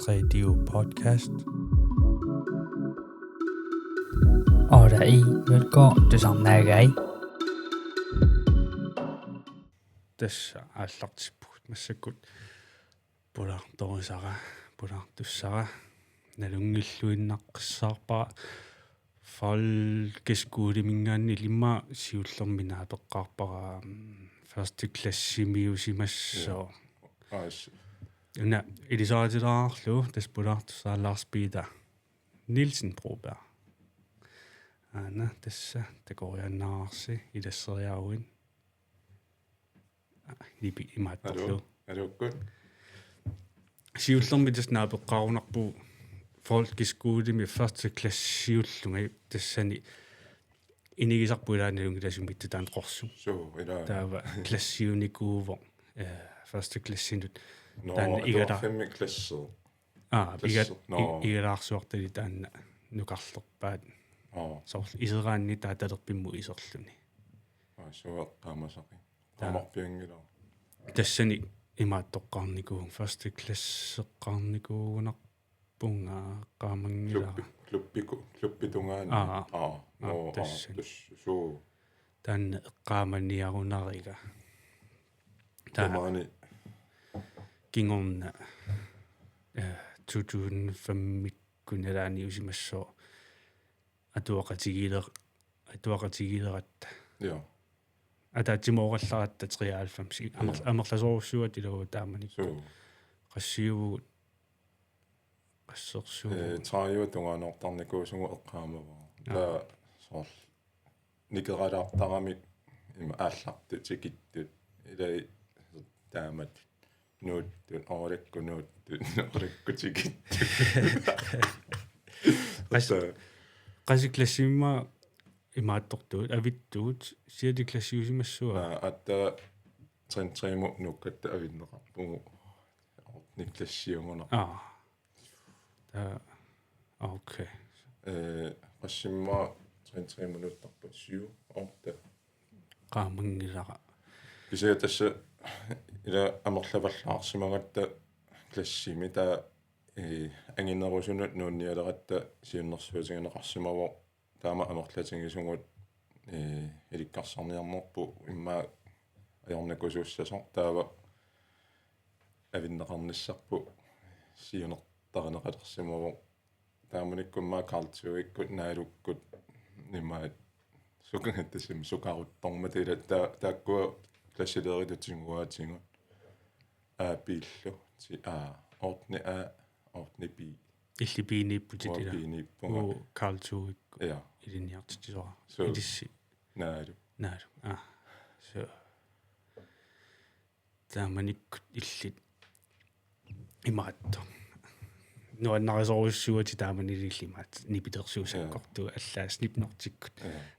Radio podcast. Orla i Mølgaard, Tusarnaagai. Tässä allartippuut massakut pulartorisara pulartussara nalungilluinnaqqissaarpara folkeskolemingaanni limma siullerminaa peqqaarpara første klassimiusimassoo una ilisaatilаарlu taspulartussaa Lars Peter Nielsen Broberg ana tassa takoriannaarsi ilasseriaruin libi imaattorlu alukku siullermi tasnaa peqqaarunarpu folkeskoolimi første klassiullunga tassani inigisarpuilaanalungilasummittu taan qorsu so ila taava klassiunikuuvo første klassinut taan igada 5 klasse igadaarsuartali taanna nukarlerpaat so iseraanni taatalerpimmu iserluni so qaamasaqi qaamarpiangila tassani imaattoqqarnikuun første klasseqqarnikuunarpunga qaamangila kluppitungaani so taanna eqqaamaniarunariga Taamani kingorna 2005 kunalaani usimassoo atuaqatigiileratta ja атаатимооралларатта 93 амерласоруссуат илуу таамани qassiugut qassерсуу тариу тунгаанортарникуусугу эққаамава та соор никералаартарами има аалларту тикиттут илай таамат нууттут ореккунуут ореккутикиттут qasiklassiimma имааттортуут авиттуут сиати классиусимассуа атта трентрему нуккатта авиннеқарпугу никлассиунгуна окей qasimma 33 minuuttarput 7 орта qaamangilара кися тасса ила амерлаваллаарсимагатта классими та ангиннерусунут нуунниалератта сиуннэрсуутингинеқарсимаво таама амерлатингисугут иликкарсарниарнерпу имма аёрнакусууссасор таава авиннеқарниссарпу сиунертаринеқалерсимаво тааманиккуммаа картиуиккут наалуккут нимаат сукангаттасим сукарутторма тила тааккуа классилеритутингуаатингут пиллу ти ортни ортни би иллипииниппутитила бииниппунга картиуикку ja илиниартитсуара so илисси naalu so тааманиккут иллит имаатто нуаннарисоруссуати тааманилиллимаат нипитерсуусаккорту аллаас нипнортиккут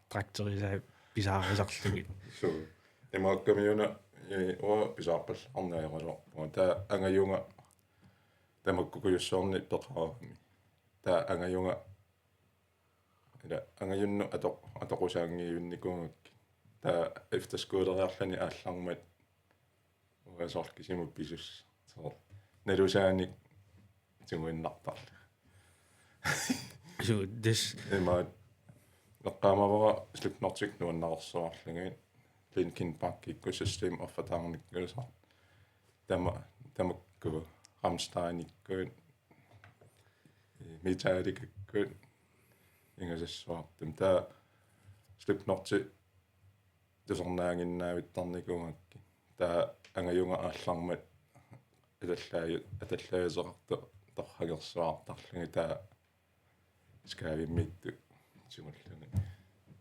тракторисаа писаарисарлугит so эмааккамиуна о писаарпал арнаярало та ангаюнга тамаккукуйуссуарни пеқарами та ангаюнга ila angayunnu atoqusаангиюнникунгак та efterskolereerlani ааллармат уасооркисиму писус соо налусааник тигуиннартарла so this ема эққаамавара слипнортик нуаннарерсуарлугин Linkin Park ecosystem of atarnikkusa tamakku Ramsteinikkuun Meeraaneq инgasassuartum taa slipnorti tusarnaanginnaavittarnikungakki taa angajunga aallarmat аталлаажеқарта торхагерсуаартарлуги таа скаавиммитту симуллуни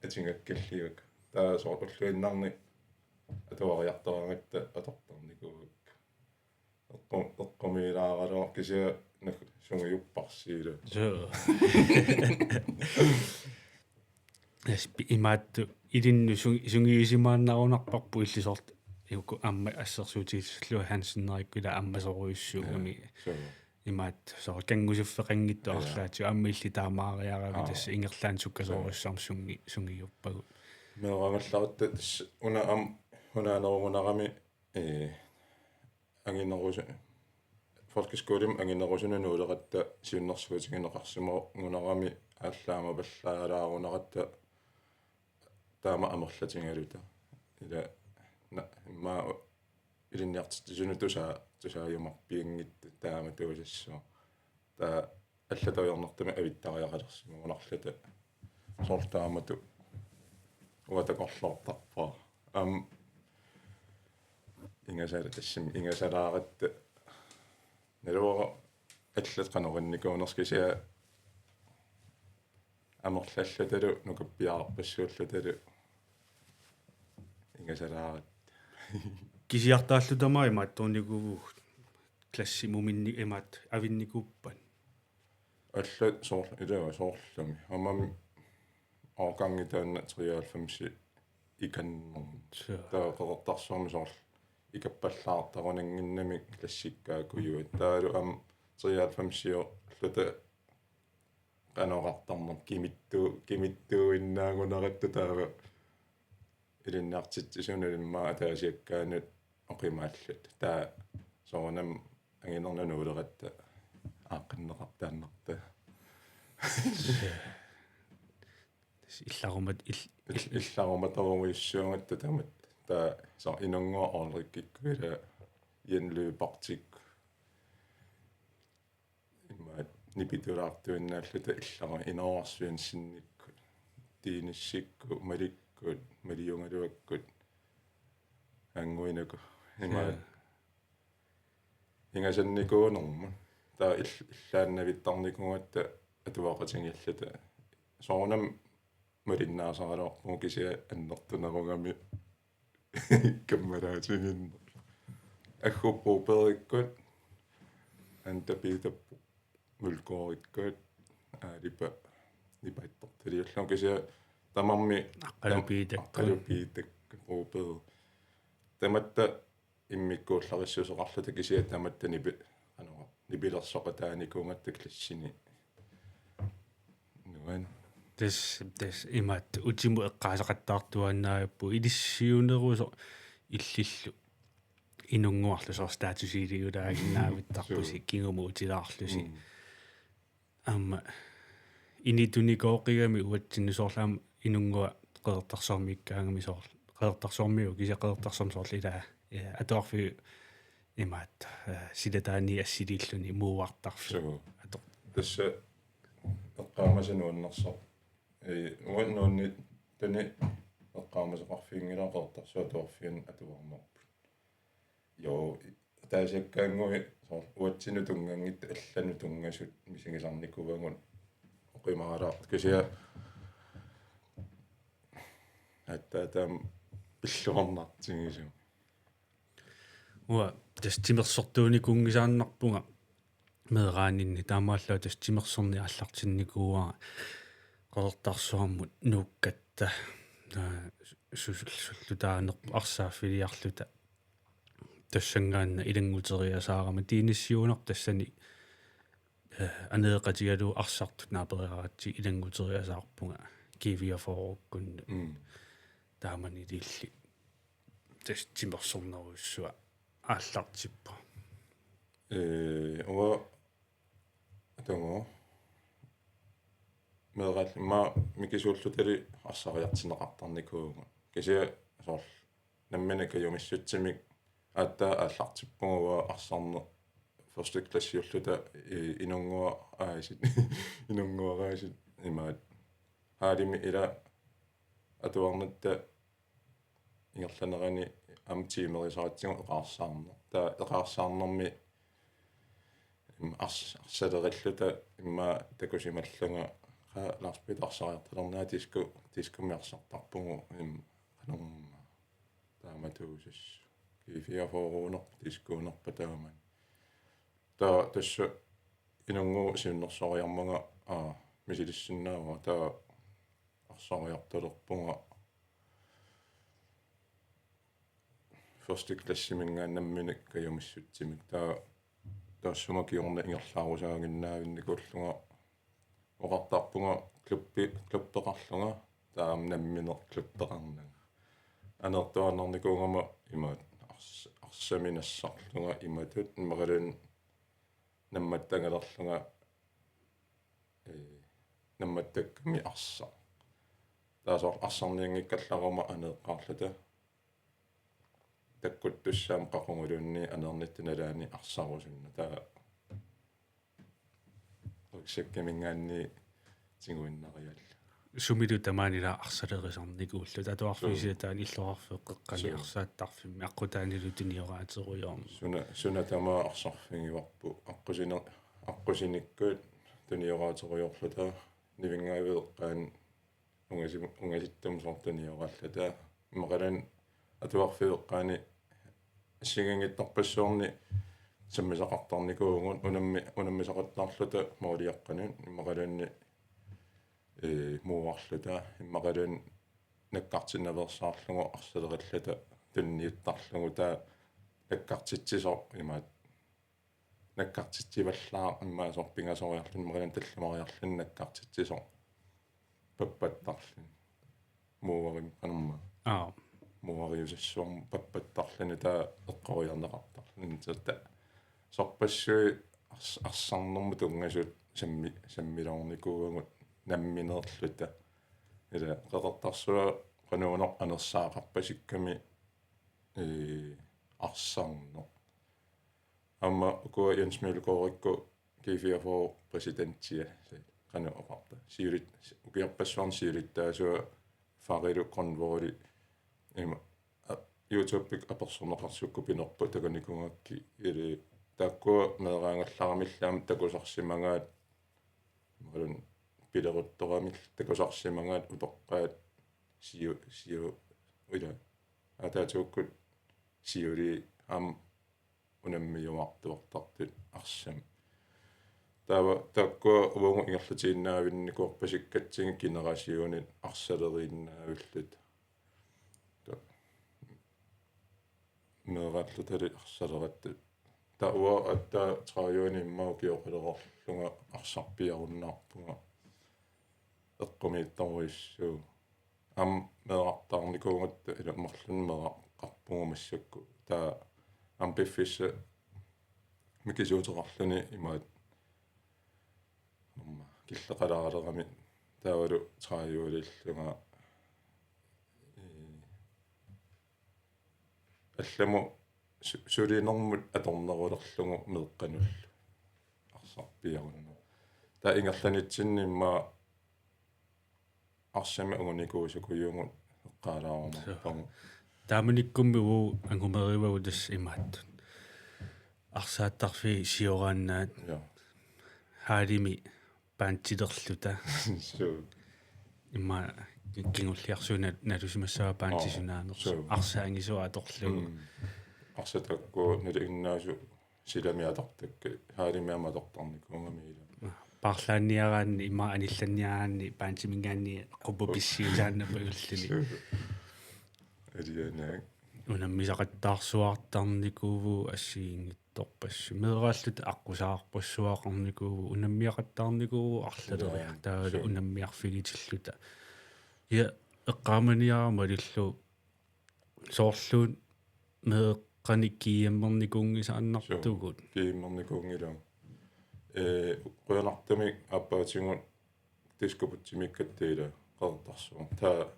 атингаккаллиук таа соорлуиннарни атуариарторангатта атортарникуук эққумилааралоо кися сунгиуппарсиилу имаатту илинну сунгиисимааннарунарпарпу иллисорт иуку амма ассерсуутигиллуа хансиннериккула аммасоруйуссуугами имаат соо кангусуффеқангитту арлаату амма илли таамаариарави тасса ингерлаан суккасоруссаарм сунгиуппагу мераагалларутта уна ам хунаанерумунарами ангиннерус folkeskolim anginerusunanuuleqatta siunnersuutigineqarsimo ngunarami ааллаама баллаалаарунеқатта таама амерлатингалута ила имма илинниартитсуну тусааюмарпиангит таама туусассоо таа аллатоёрнэртами авиттариақалерсиму унарлата сортаамату уатақорлоортарпаа ингасаала тассами ингасалааратта налуара аллат каноринникуунерскисиа амерлаллаталу нукаппиаарпассууллаталу ингасалаарат кисиартааллутамаа имааттуурникуву классимуминни имаат авинникуппан аллат соорлами амами органгитаанна 93 иканнерм таа Qeqertarsuarmi соорл икаппаллаартарунангиннами классиккаа куюат таалу 93 лута канорартарнер кимиттуиннаагунератта таава илиннаартитсуналимма атаасиаккаанут оқимааллат таа соонам ангинернануулератта ааққиннеқартааннарта илларуматаруйуссуангатта тамат таа со инунгуа оолриккиккуила янлуупартик имма нипитулаартуиннааллута иллара иноорсуансинникку тииниссикку маликкут малиунгалуаккут ангуинаку имма ингасанникуунерма таа иллааннавиттарникугатта атуақатингиллата соонам малиннаасаралоорпугу кисиа аннертунеругами каммараатингин аггуппупериккут Lars Peter Mølgaard липа нипатторталиуллаа кисиа тамарми аққалупиитак Broberg таматта иммиккууллариссусоқарлута кисиа таматта нипилерсоқатааникунгатта классини нуан тэс имаат утиму эққаасақаттаартуаннааппу илиссиунерусо иллиллу инунгуарлу соо статусилиулаагиннаавиттарпуси кингуму утилаарлуси амма инитуникооқигами уатсиннусоорлаама инунгуа Qeqertarsuarmiikkaangami соор Qeqertarsuarmiu кися Qeqertarsum соорлу илаа атуарфи имаат силатаани ассилииллуни мууартарфи ато тасса эққаамасанууннерсо уаннуунни тани эққаамасеқарфиингилаа Qeqertarsuatuarfian атуармарпут jo таасаккаангуи соор уатсину тунгангит аллану тунгасут мисигисарникувангун оқимаалаарт кисиа аттаатам иллуарнартигису уа тастимерсортууникунгисааннарпунга Meeraaninni таамааллаа тастимерсорни аллартинникуара Qeqertarsuarmut nuukkatta суллутаанер арсааффилиарлута тассангаанна илангутериасаарама тииниссиунер тассани анеэqatigaluu арсартут нааперераатси илангутериасаарпунга кивиафооруккунна таамани тилли тастимерсорнеруссуа ааллартиппа уа атамо меэралма микисууллутали арсариартинеқартарникууга кисиа соор намманика юмиссутсимик атта ааллартиппугуа арсарне første klassiulluta inungua aasit inunguaraasит имаат хаалими ила атуарнатта ингерланерани амтиимерисаатсигу эқарсаарнер таа эқарсаарнерми арсалериллута имма такусималлунга Lars Peter arsartartuuneq тискумиарсартарпугу анорма тааматуусас кифиафооруунер тискуунерпа тааман таа тасса инунгу сиуннерсориармага мисилиссиннаава таа арсариарталерпунга første klassimingaannamminik kajumissutsimik таа таассума киорна ингерлаарусаагиннаавинникуллунга оқартарпунга клуппеқарлунга таам намминер клуппеқарнага анертуаннарникуугама имаат арсаминассарлунга иматут мералун намматтангалерлунга намматтакками арса таасоор арсарниингиккалларума анеэққарлута таккут туссаам қақунгулуунни анерниттиналаани арсарусунна таа оксаккамингаанни тигуиннариалла сумилу тамаанила арсалерисарникууллу татуарфисиатаан иллоарфеэққаққани арсааттарфимми аққутаанилу тиниораатеруйорн суна тама арсарфингиварпу аққусиниккуут тиниораатеруйорлута нивингаавеэққаан унгаситтум сортуниорааллата имақалан атуарфеэққаани ассигингиттарпассуорни саммисақартарникуугун унаммисақаттаарлута моолиаққанун имақалаанни мууарлута иммақалун наккартиннаверсаарлугу арсалериллата тунниуттарлугу таа наккартитсисоо имаат наккартитсиваллаа иммаасор пингасориарлун иммақалун талламариарлун наккартитсисоо паппаттарлун мууарим анерма мууариусассуарм паппаттарлуни таа эққориарнеқартарлун тата сорпассуи арсарнэрму тунгасут саммилорникуугут намминерлута ила Qeqertarsuar qanуунеқ анерсаақарпасикками арсарнер амма ukua Jens Mølgaard GM-inngikkaluarluta præsidenttia qanуоқарта сиулит укиарпассуарн сиулиттаасуа фарилу конвори има YouTube-ик аперсорнеқарсукку пинерпу таканикунгакки или таккуа меeraanгалларамиллаам такусарсимагаат малун пилерутторамил такусарсимагаат утоққаат сиу уила атаатууккут сиули ам унаммиюартуартартут арсам тава таккуа унгу ингерлутииннаавинникуорпасиккатсиги генерасиунит арсалерииннаавиллут meeraaqatiginikuuara арсалераттут тауа атта трааюни иммау киоқилерорлунга арсарпиаруннаарпунга эққумииттаруиссуу ам meeraaqatiginikuuгатта иламмарлун мераққарпунга массакку таа ампиффисса микисуутерарлуни имаат амма киллеқалааралерами таавалу трааюлиллунга алламу сулинэрмут аторнерулерлугу меэққануллу арсарпиарунну таа ингерланитсинни имма арсами угуникуусукуйунгут эққалаарумарпагу тааманиккумми уу ангумеривагу тас имааттун арсааттарфи сиорааннаат хаалими паантилерлута имма кингуллиарсуна налусимассаа паантисунаанерсу арсаангисуа аторлугу арсатакку налигиннаасу силамиатартакка хаалимиаматорторникунгамиила парлаанниараанни има анилланниараанни паантимингаанни quppupissiulaanna пагуллини элианаа унаммисақаттаарсуартарникууву ассигингитторпассу меерааллута аққусаарпассуаақарникууву унаммиақаттаарникууву арлалериа таавалу унаммиарфигитиллута я эққааманиарама лиллу соорлуун меэққаниккииммерникуунгисааннартугут кииммерникуунгилаа қуянартамик аппаатингут тискупутсимиккаттиила Qeqertarsuar таа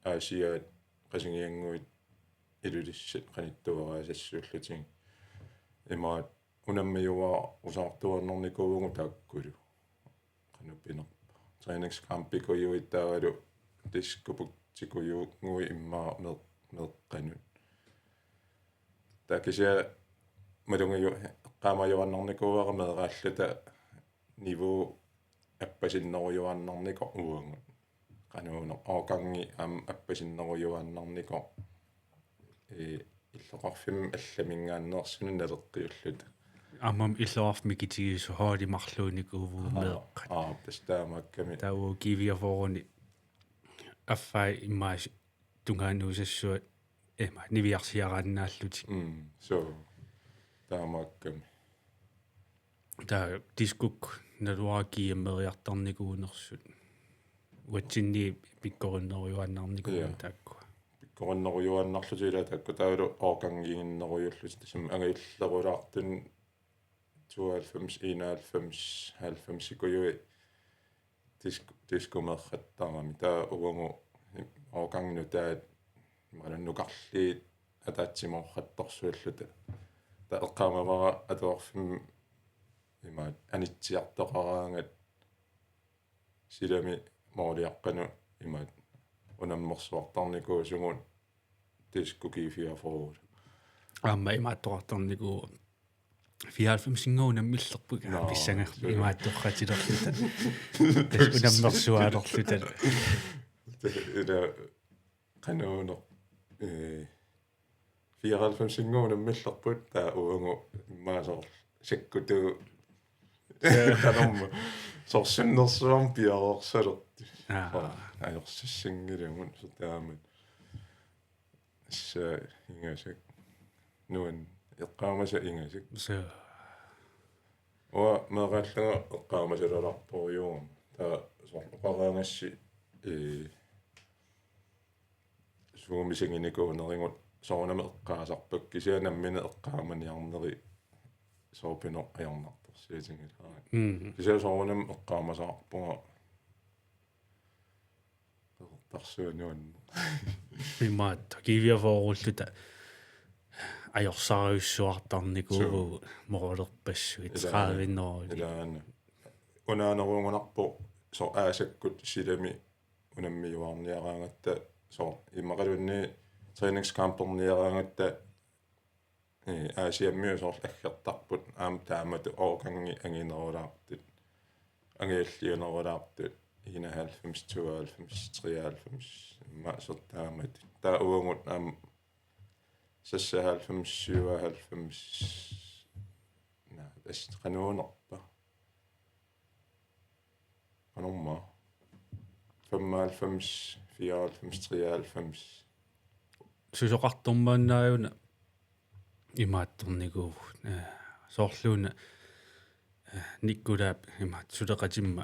аасиаат qasingиангуит илулиссат qaниттуараасассууллутин имаат унаммиуаа усаартуаннэрникуугу тааккулу qanuppinerpa træningskampikuyuittaavalu тискупутсикуюугуи иммаа меэққанут такisia малунгаю эққаамаюаннарникууара меэрааллута ниву аппасиннеруйуаннарнико уангут qanуунер ааканги ам аппасиннеруйуаннарнико иллоқарфим алламингааннерсуни налеққиуллута аммам иллоарфми китигису хаалимарлууникууву меэққат тастаамакками тау кивиафооруни аффай иммаас тунгаануусассуат эма нивиарсиарааннааллути so таамакками та дискук налуаки эммериартарникуунерсут уатсинни пиккориннеруйуаннарникуу таакку пиккориннеруйуаннарлутила таакку таалу аакангииннеруйуллут тасам ангаиллерулаартун 92 91 90 ikujui tiskumeerrattarami taa uungu årgangen taat nuqarliit ataatsimuorrattorsuulluta taa eqqaamavara atuarfim imaat anitsiartoqaraangat silami mooliaqqanu imaat unammersuartarnikuusungun tiskukiifiaforuut Amma imaattoqartarnikuu 94 millерпуг писсангер имааттоққатилерлута унаммерсуаалерлута ила канаано 94 millерпут таа уангу маасоор саккуту канамма сорсиннерсуам пиароорсалерти аёрсиссангилагун сутаамат исса ингасак нуан eqqaamasa ingasik oa meeraallanga eqqaamasallarporuum taa sorqaraangassi suumisinginikuuneringut soornama eqqaasarpak kisianammina eqqaamaniarneri soopino ajornartorsiatingilaa kisia soornama eqqaamasaarpunga Qeqertarsuarnuan имаат кивиафооруллута ajorsaariussuartarnikuugu morulерпассуит саавиннерuli ilaana unaaneruungunarpo so aasakkut silami unammiuarniaraangatta so immaqalunni træningskamperniaraangatta aasiammiu soorl aggertarput aam taamatu årgangi anginerulaartut angialliunerulaartut 91 92 93 imma sortaamat taa uungut aam 96 97 nej det qanuunerpa qanorma 95 94 93 susoqartormaannaajuna imaattornikuu soorluuna nikkulaap imaat suleqatimma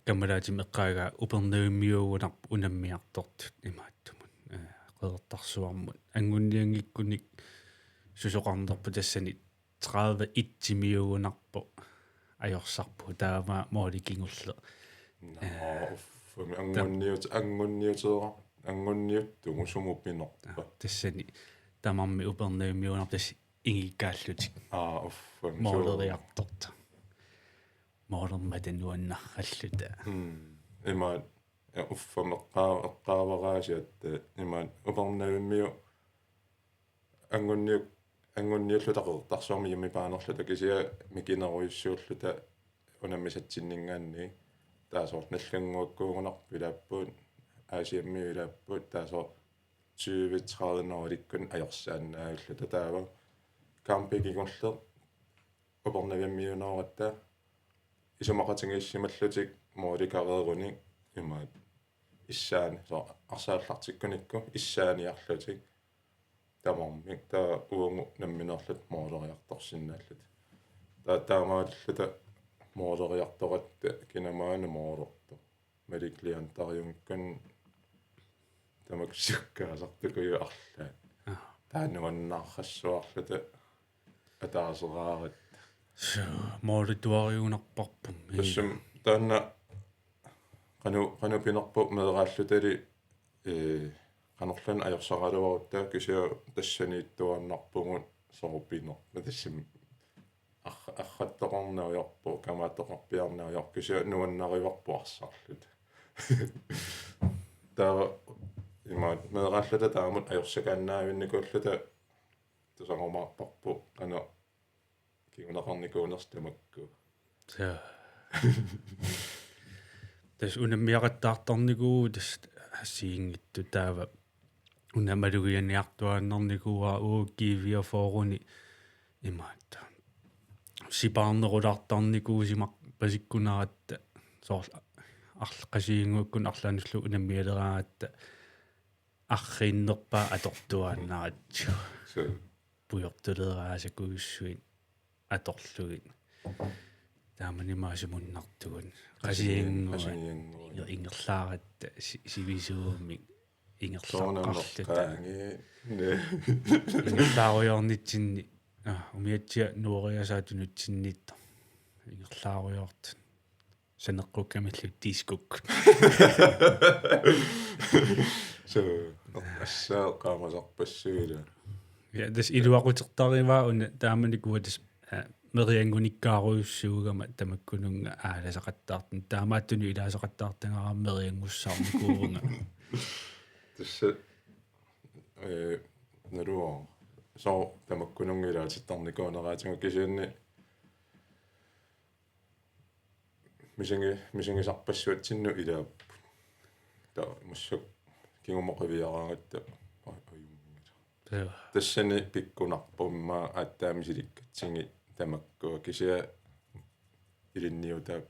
kammalaatim eqqaagaa uperniummiugunarp unammiartortut imaattumun Qeqertarsuarmut angunniangikkunik susoqarnerpu tassani 30 ittimiugunarpo ajorsarpu taama moolikingullu angunniuttugu sumuppinerpa tassani tamarmi uperniummiugunarp tassi ingikkaallutik uffami mooleriartorta moolermatanuannarralluta imaat uffam eqqaavaraasiatta imaat uperniummiu angunniulluta Qeqertarsuarmi yimipaanerluta kisia mikineruissuulluta unammisatsinningaanni taasoort nallanguakkuugunarpilaappuut aasiammiu ilaappuut taasoort 20-30 norikkun ajorsaannaagulluta taava kampikigorler uperniummiuneeratta isumaqatingiissimаллутик moolikareeruni imaat issaani so arsaallartikkunikku issaaniarlutik tamarmik taa uungu namminerlut mooleriartorsinnaallut taamaallata mooleriartoratta kinamaana moolorto malikliantariungkun tamaksukkaasartukuyu arlaat taanuannаарrassuarluta ataaseraarat moolituariunarparpum tassum taanna qanu pinerpu meeraallutali qanorlan ajorsaraluarutta kisia tassaniittuarnarpungut sorpiner tassum arrattoqarnaujorpu kamaattoqarpiarnaujor kisia nuannarivarpu arsarlut taa imaat meeraalluta taamut ajorsakaannaavinnikulluta tusarormaarparpu qanu kiuneqarnikuunerstamakku tas unammiaqattaarnernikuu tas hassiingittu taava unamalugianiartuaannernikuuara uukkiiviafooruni imaata sipaarnerulaartarnikuu simaq pasikkunaratta soorl arleqasiinguukkun arlanullu unammialeraatta arriinnerpaa atortuaannaratsu pujortuleraasakugussuin atorlugin taamani maasimunnartugun qasiingua ingerlaaratta sivisuumik ingerlaqqarluta ingerlaaruyornitsinni umiatsia nuoriasaatunutsinniitta ingerlaariort saneqqukkamillu tiiskuk so assаа qaamasarpassuila ja das iluaqutертариваа уна тааманикуа тас мериангуниккааруйуссуугама тамаккунунга ааласақаттаартун таамааттуни илаасақаттаартангаа мериангуссаарникуурунга тасса наруа so тамаккунунгилаатиттарникуунераатингу кисианни мисинги сарпассуатсинну илаап та массак кингумоқивиараангатта тассани пиккунарпумма аттаамисиликкатсинги тамаккуа кисиа илинниутаап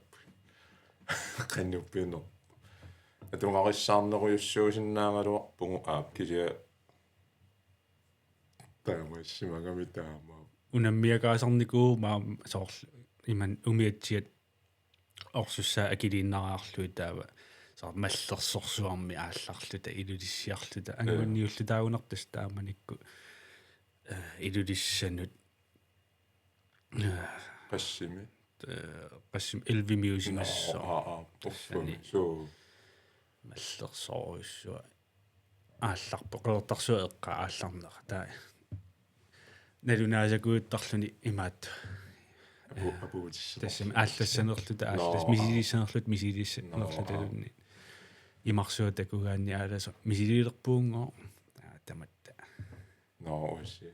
qannuppiunner атунгариссаарнеруйуссуусиннаагалуарпугу кисиа таамассимагами таама унаммиақаасарникуу маа соорл иман умиатсиат орсуссаа акилииннараарлуи таава саар маллерсорсуарми аалларлута илулиссиарлута ангуанниуллутаагунартас тааманикку илулиссанут qassimi элвимиусимассоо so маллерсоруссуа аалларпо Qeqertarsuarmi эққа аалларнера таа налунаасакуиттарлуни имаат апуутис тассами ааллассанерлута ааллас мисилиссанерлут мисилиссанерлуталунни имарсуа такугаанни ааласа мисилилерпуунгоо таматта наоси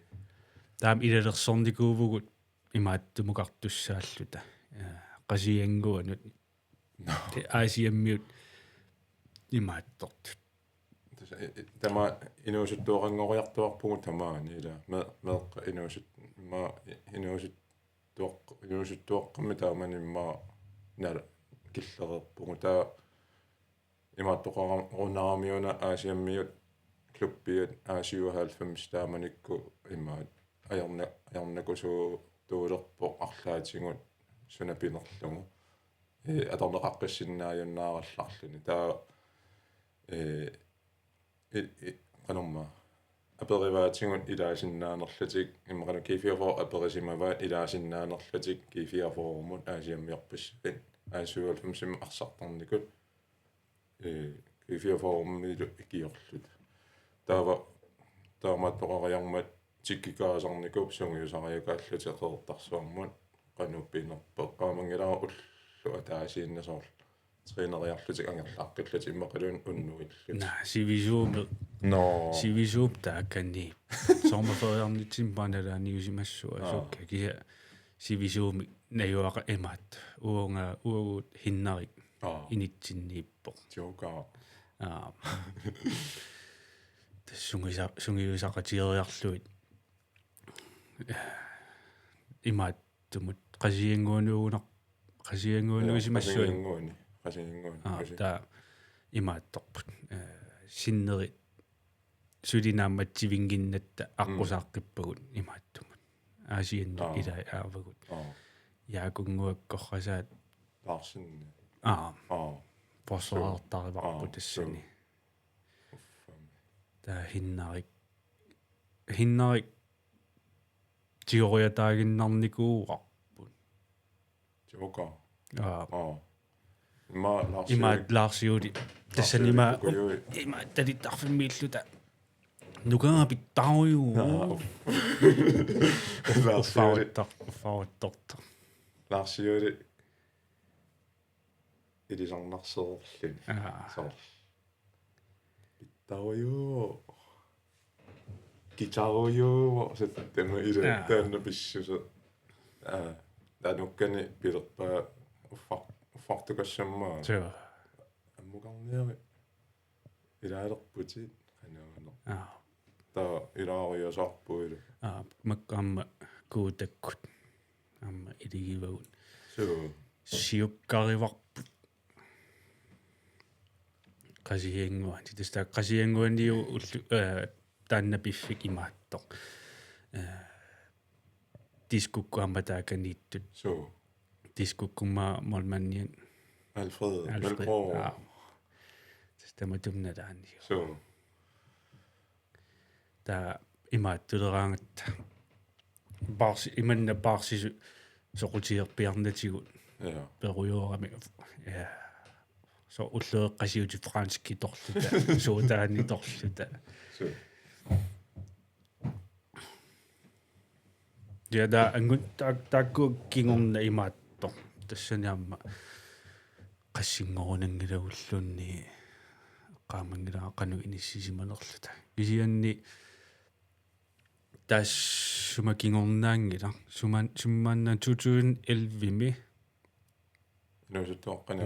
таам илалерсорникуувгут имааттумукартуссааллута qasiangguanut те аасиаммиут имааттортут тама инуусуттуоқангориартуарпугу тамаани ила меэққа инуусуттуоққамми тааманимма нала киллерерпугу таа имааттоқарунаарамиуна аасиаммиут клуппиут аасиуахаалфамс тааманикку имаат аярнакусуу туулерпо арлаатингут сунапинерлугу аторнеқаққиссиннааюннааралларлуни таа qanumma aperivaatingun ilaasinnaanerlatik imaqanu kiifiafor aperisимаваат ilaasinnaanerlatik kiifiaforumut aasiammiorpassapin aasuualfamsim arsartarnikut kiifiaforummilu ikiorlut taamaattoqariarmat tikkikaasarnikup sungiusariukaallute Qeqertarsuarmut qanuppiinerpo qaamangilaa ullu ataasiinnasorlu тренериарлутик ангерлааққиллати иммақалуун уннуилlut на сивисууме сивисууп тааккани сормафериарнитсим паналааниусимассуа сукка кися сивисууми наюақа эмаат уагут хиннарик инитсиннииппо жога сунгиусақатиериарлуит имаат тумут qasianguunugisимассуа та имаатторпут синнери сулинаамматсивингиннатта аққусааққиппагут имааттумут аасианни илаа аавагут яакунгуаккоррасаат ларсинни посоартариварпу тассани та хиннарик тиориатаагиннарникууарпут жога имаат ларсиули тассанима имаат талиттарфиммииллута нугаапит тааюу фаутторта ларсиули илисарнарсеерлуни соор тааюу гитаруйуу сеттема иля таанна писсуса таануккани пилерпаа уффартукассаммаа аммукарниари илаалерпутит анаанер таа илаариасарпуила маккаамма куутаккут амма илигивагут соо сиуккариварпут qasianguani таста qasianguaniu уллу таанна пиффик имааттор дискуккуамма тааканииттут соо дискуккумма молманниан Alfred Mølgaard систематумналаани соо та имааттулераангатта барси иманна барсису soqutigerpiarnatigut perujoorami ja so ulleeqqasiuti franski torluta suutaani torluta ja da angut taakku kingorna imaattor tassaniamma qassingorunangilagullunni qaamangilaqanu inissimanerluta isianni tas sumakingornaangila summaanna 2011mi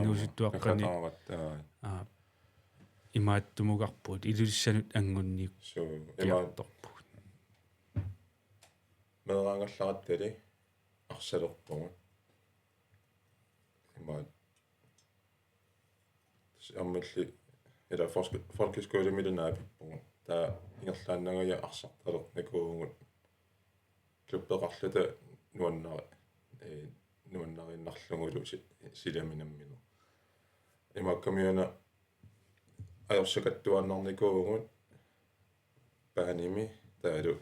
nusuttuaqqani imaatumugarput ilussanut angunniuk kiartorput meeraangallaratali arsalerpogut imaat ammalli ila folkeskolemilunaapippugут taa ingerlaannagaja arsartartuuneq kluppeqarluta nuannarinnarlungulu silaminamminu imakkamiuna ajorsukattuannarnikuugut paanimi taalu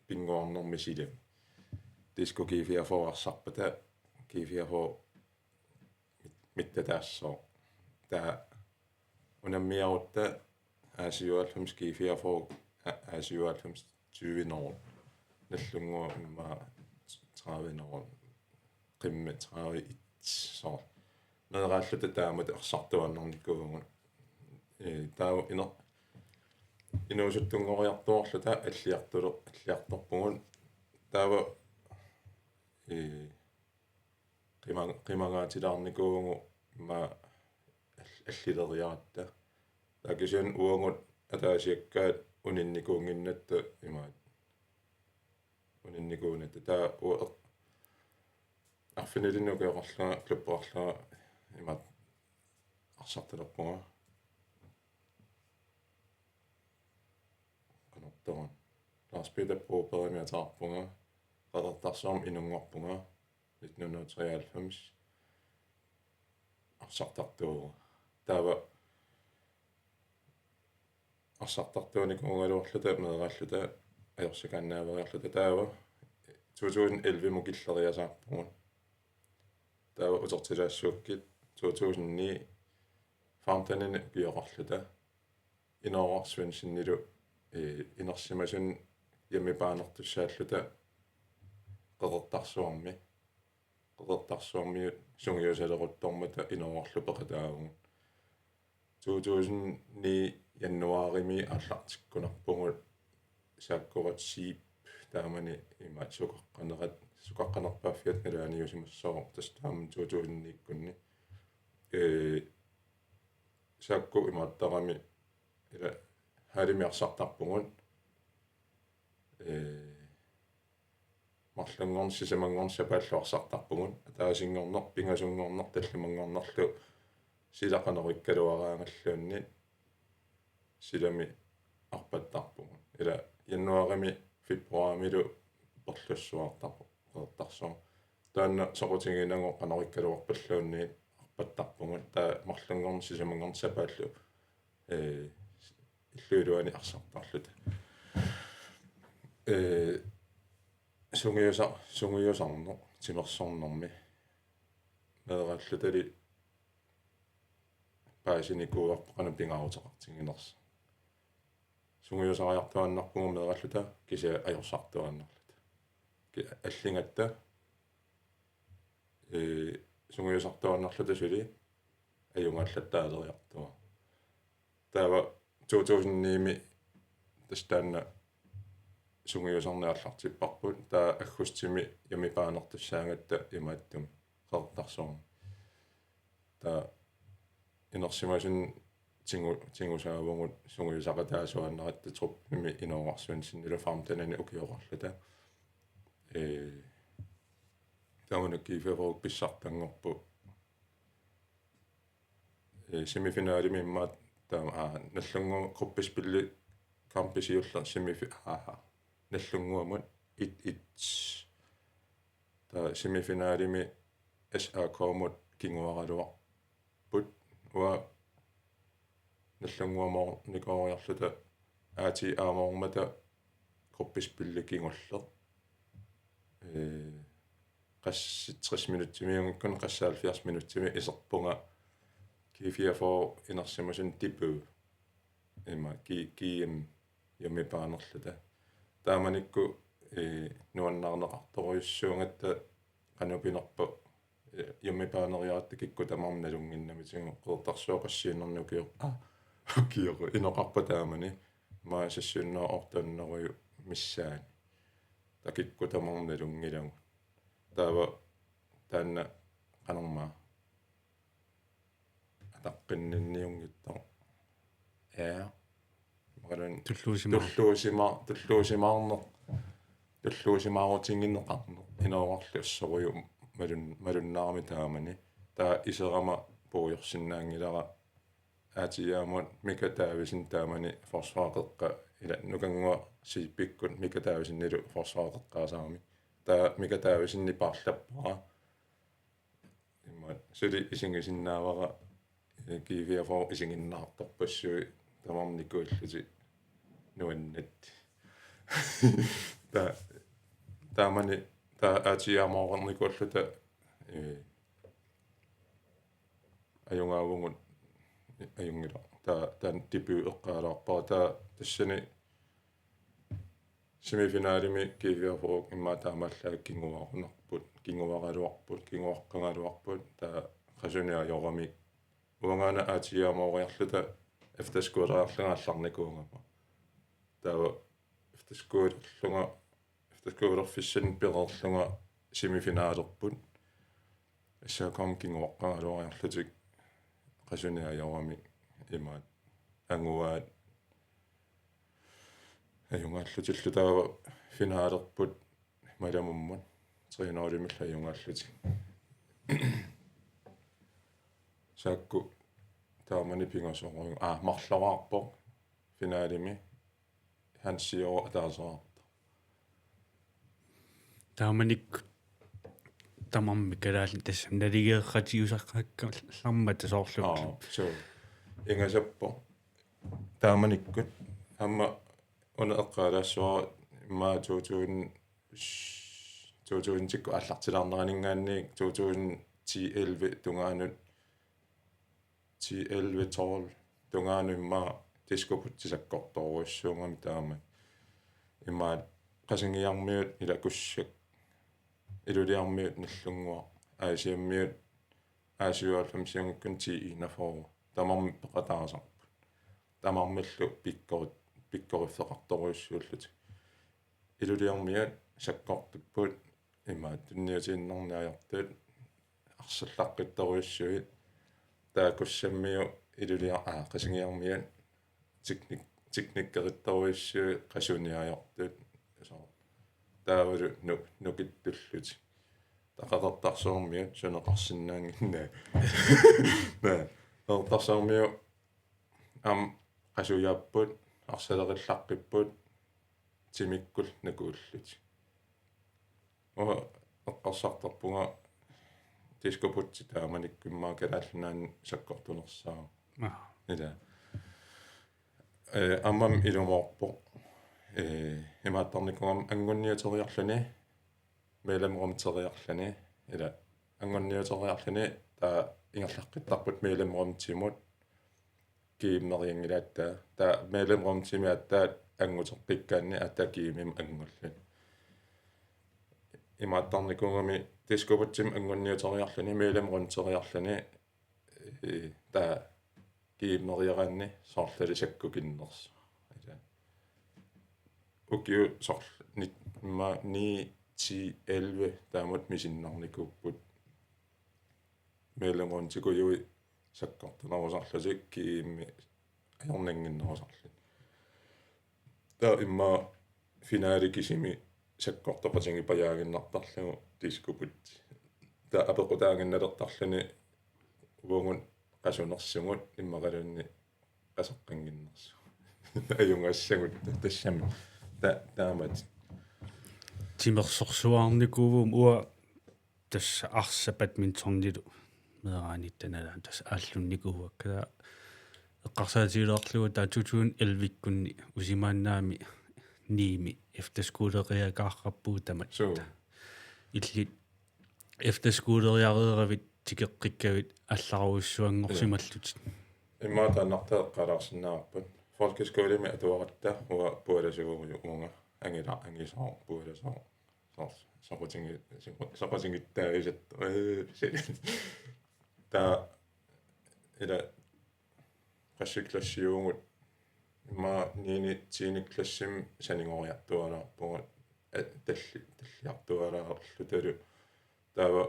pinguarnermi silami disku kiifiafoarsarpata kiifiafo mittataassoo taa unammiaqutta aasiualfams kiifiafo aasiualfams 20 nallungua imma 30 qimma 30 so neraalluta taamut arsartuannarnikuugut taa inuusuttunngoriartuarluta аллиарторпугун таава qimagaatilaarnikuugu ma allileriaratta taakisian uangut ataasiakkaat uninnikuunginnatta imaat uninnikuunatta taa arfinilinukeoqarlunga kluppeqarlunga imaat arsartalerpunga qanortoran Lars Peter Broberg meeraaqatiginikuuara Qeqertarsuarmi inungorpunga 1993 arsartartuuga taava arsartartuunikuugaluarluta meeraalluta ajorsukaannaaveriarluta taava 2011 mukilleriasaarpugut taava utertilaassuukkit 2009 fountainini kioqarluta inoorarsuansinnilu inersimasun yamipaanertussaalluta Qeqertarsuarmi sungiusaleruttormata inoorlupeqataagugut 2009 januarimi аллартиккунарпугут сааккорат сип таамани има сукаққанерпааффиат налааниусимассоо тастаам 2009-иккунни саакку имааттарами ила хаалимиарсартарпугут марлангорн сисамангорн сапааллуарсартарпугут атаасингорнер пингасунгорнер таллимангорнерлу силақанериккалуараагаллуунни силами арпаттарпугут ила януарими фебруарамилу перлуссуартарпу Qeqertarsuarmi таанна соқутингинангоо канариккалуарпаллуунни арпаттарпугут таа марлангорн сисамангорн сапааллу иллуилуани арсартарлута сунгиусарно тимерсорнэрми meeraallutali paasinikkuuarпақана пингаарутеқартингинерс сунгиусариартуаннарпугу meeraалluta кися ajorсартуаннарлута аллингатта сунгиусартуаннарлута сули аюнгааллаттаалериартуа таава 2009-ми тастаанна сунгиусарниарлартиппарпут таа аггустими ямипаанертуссаангатта имааттум Qeqertarsuarmi таа инерсимасун тингусаавгут сунгиусақатаасуаннератта труппими иноорарсуан синнила фармтанани укиоқарлута таунаккифеворук писсартангорпу семифиналими иммаат таа наллунгу групписпилли камписиуллер наллунгуамут таа семифиналими SA-коомут кингуаралуарпут уа наллунгуамоо никоориарлута аати аамоормата групписпилли кингуллер qassit 60 minuttimiungikkun qassa 70 minuttimi iserpunga kifia for inersimusun tipu imma GM yamipaanerluta taamanikku nuannarneqartoruissuungatta qanupinerpa yammipaaneriaatti kikkutamarnalunginnamitigu qeqertarsuoqassiinnernukiu kiiqu inoqarpa taamani maasassunnaa ortanneruyu missaani takikkutamarnalungilagu taava taanna qanermaa ataqqinninniungitta maqalun tulluusimaarutinginneqarnu inuarlu assoruyu malunnaarmi taamani taa iserama puujorsinnaangilara aatiyaamut mika taavisin taamani forsvaaqeqqa ila nukangua siipikkut mika taavisinnilu forsvaaqeqqaasaarmi taa mika taavisinni parlappara imma suli isingisinnaavara kiivia for isinginnaartorpassui tamarnikuulluti nuannat taamani taa aatiyaamaawarnikuulluta ajungaavungut ajungila taan tipu eqqaalaarpara taa tassani semifinaalimi kiivia for imma taamallaa kinguaqaluarput taa qasunia uangana aatiyaamaoriarluta efterskuulerarlungaallарникуungama taava efterskuulerfissan pererlunga semifinaalerput assaakom kinguaqqangaluariarlutik qasuniajorami imaat anguaat ajungaallutillu taava finaalerput malamummun 300 ajungaallutik saakku taamani pingasorugu marlaraarpo finaalimi hansioro ataasaraarta taamanik tamarmi kalaallin tass naligeerratiusarqakkallarma tasoorlukki so ingasappo taamanikkut amma una eqqaalaassuara imma 2000 tikku аллартилаарнеранингааник 2010-11 tungaanut 10-11-12 tungaanu imma tiskuputtisakkortoruissuungami taama imma qasingiarmiut ila kussak iluliarmiut nallungua aasiammiut aasiualfamsiungikkun tiinaforu tamarmi peqataasarput tamarmillu pikkorifeqartoruissuullut iluliarmiut sakkortupput imma tunniutiinnernaajortut arsallaqqittoruissuit taakussammiu ilulia qasingiarmian tiknikkerittoruissuu qasuniajortut taavalu nukittullut taqaqertarsuarmiut suneqarsinnaanginna qeqertarsuarmiu qasuyapput arsalerillaqqipпут timikkul nakuullut eqqarsartarpunga tiskuputsi taamanikkummaa kalaallinaan sakkortunersaa ila ammam ilumorpo imaattarnikungam angunniuteriarluni meelamrumteriarluni ila angunniuteriarluni taa ingerlaqqittarput meelamrumtimut kiimmeriangilaattaa taa meelamrumtimiattaat anguterpikkaanni attakiimim angullut imaattarnikungami tiskuputsim angunniuteriarluni meelamrunteriarluni taa kiimmeriaraanni soorlali sakkukinners ukiu sorl ma 9-10-11 taamut misinnarnikuupput meelamruntikuyui sakkortunerusarlutik kiimmi ajornanginnerusarlut taa imma finaalikisimi sakkortoqatingi pajaaginnartarlugu tiskuput taa apequtaaginnalertarluni uungun qasunersigut immaqalunni qaseqqanginnersu ajungaassagut tassami taamat timersorsuarnikuuvum ua tassa arsapatmintornilu meeraanittanalaan tassa aallunnikuvakka eqqarsaatiileerlugu taa 2011-kunni usimaannaami niimi efterskuuleriakaarrappuutamat illit efterskooleriareeravit tikeqqikkavit алларуйссуангорсималлут имма тааннартеэккалаарсинаарпут folkeskoolimi atuaqatta уа пуаласигуурю уунга ангисаа пуаласаа сапатингиттаагисат та ила qassiklassiuungut имма нини тиникклассим санингориартуалаарпугат таллиартуалаарлуталу таава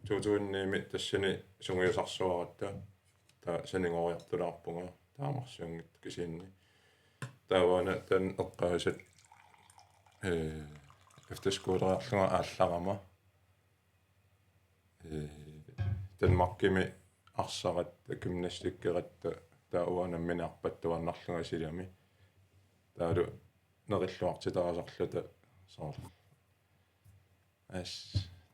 туутуунниими тассани сунгиусарсуаратта та санингориартулаарпунга таамарсуангит кисиинни таавана тан эққаасат efterskooleriarlunga аалларама танмаркими арсаратта гимнастиккератта таауанамминаарпаттуарнарлунга силами таалу нериллуартитарасарлута соор ас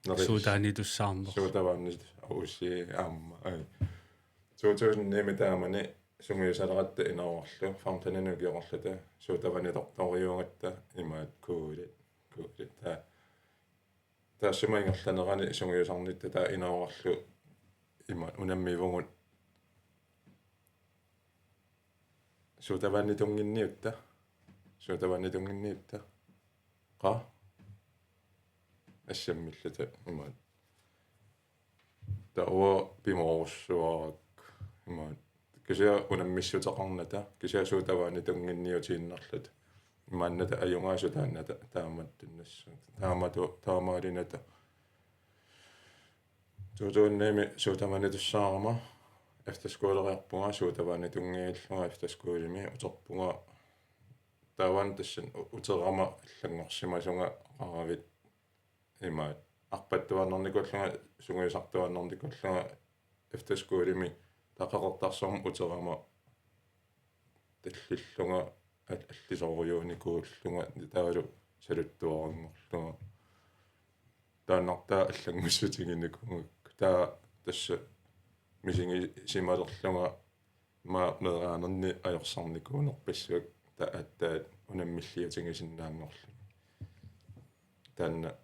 суутаани туссаарнер суутавааннит ауси аама ай 2009 таамани сунгиусалератта инауарлу фаунтананугиорлута суутаванилорториунгатта имаат куулит таассумаингерланерани сунгиусарнитта таа инауарлу има унаммивугут суутаваннитунгинниутта qa ассаммиллата имаат таа пимоорсуарак имаат кися унаммиссутеқарната кися суутаваннитунгинниутииннарлут имаанната аюнгаасу таанната тааматтуннассу таамаалината туутуунними суутаваннитуссаарама efterskooleriarpunga suutavannituнгииллуга efterskoolimi uterpunga тaawan tassan uterama аллангорсимасунга qaravit имаат арпаттуарнерникуллунга сунгиусартуарнерникуллунга efterskoolimi тақақертарсорм утерама таллиллунга аллисоруйууникууллунга таалу салуттуарангорлунга тааннартаа аллангуссутигинникунга таа тасса мисинги сималерлунга ма мераанерни ajorсарникуунерпассуак тааттаат унаммиллиатингисиннаангорлу танна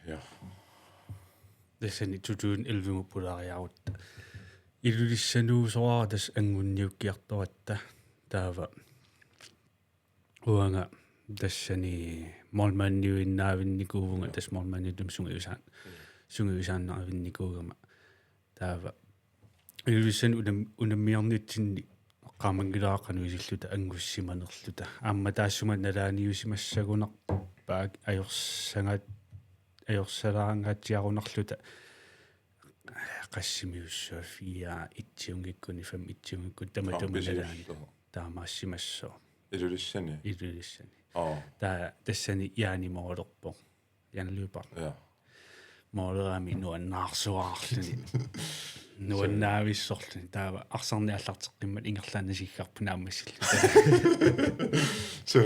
ja дэсэни 2011 пулариарутта илулиссануусоратас ангунниуккиарторатта таава уанга тассани молманниуиннаавинникуувунга тас молманнитум сунгиусааннаавинникуугама таава илулиссан унаммиарнитсинни qaamangilaaqqanuisillута ангуссиманерлута аама таассума налааниусимассагунар паак ajorsalaarangaatiarunarluta qassimiussua итсиунгиккуни фам итсиунгиккун таматумалаани таамаассимассоо илулиссани таа тассани яани моолерпо яналуупар моолерами нуаннаарсуаарлуни нуаннаависсорлуни таава арсарни аллартеққиммат ингерлаанасиггарпу наамассиллу so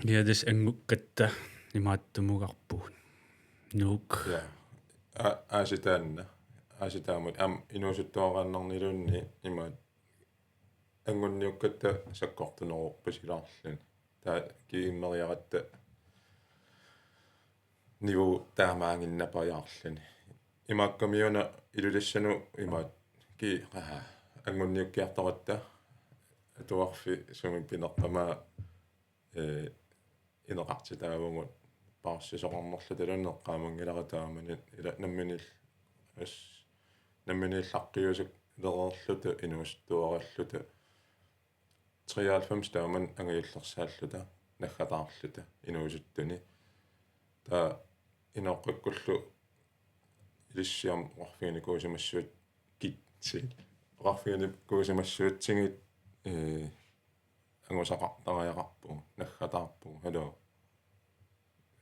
ядэс ангуккатта имааттумугарпуун нуук ааситаамут ам инуусуттуарааннарнилуунни имаат ангунниуккатта саккортунеруппасилаарлун таа кииммериаратта ниву таамаангиннапаяарлуни имааккамиуна илулиссану имаат ки ангунниуккиарторатта атуарфи сумин пинерпама инеқартитаавгут паарсисоқарнерлу талуннеққаамангиларатаамани ила намминиллаққиусак лерерлута инуустуараллута 93 тааман ангииллерсааллута наггатаарлута инуусуттуни таа инеққаккуллу илиссиам орфиникуусимассуут китси орфиникуусимассуутсигит ангусақартариақарпу наггатаарпу халу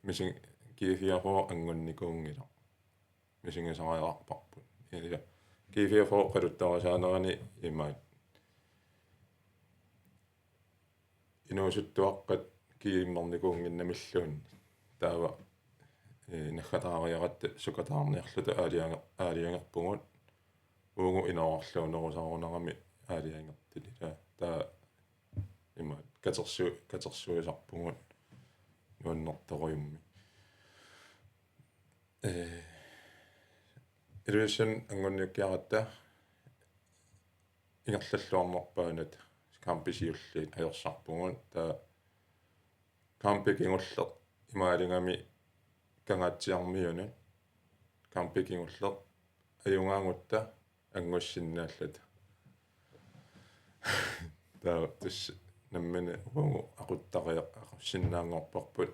мисин кифиафо ангунникуунгила мисингисариақарпарпут ила кифиафо қалуттарасаанерани имаат инуусуттуаққат кииммерникуунгиннамиллуунни таава наггатаариаратта сукатаарниарлута аалиангерпугут уугу инаорлуунерусаарунерами аалиангертили таа имаат Qeqertarsuarpungut nuannertoriummi illusion angunniukkiaratta ingerlalluarnerpaanat kampisiulliit ajorsarpungut taa kampikingulleq imaalingami kangaatsiarmiuna kampikingulleq ajungaangutta angussinnaallata taa tus nammene uangu aquttariaq aqussinnaangorparput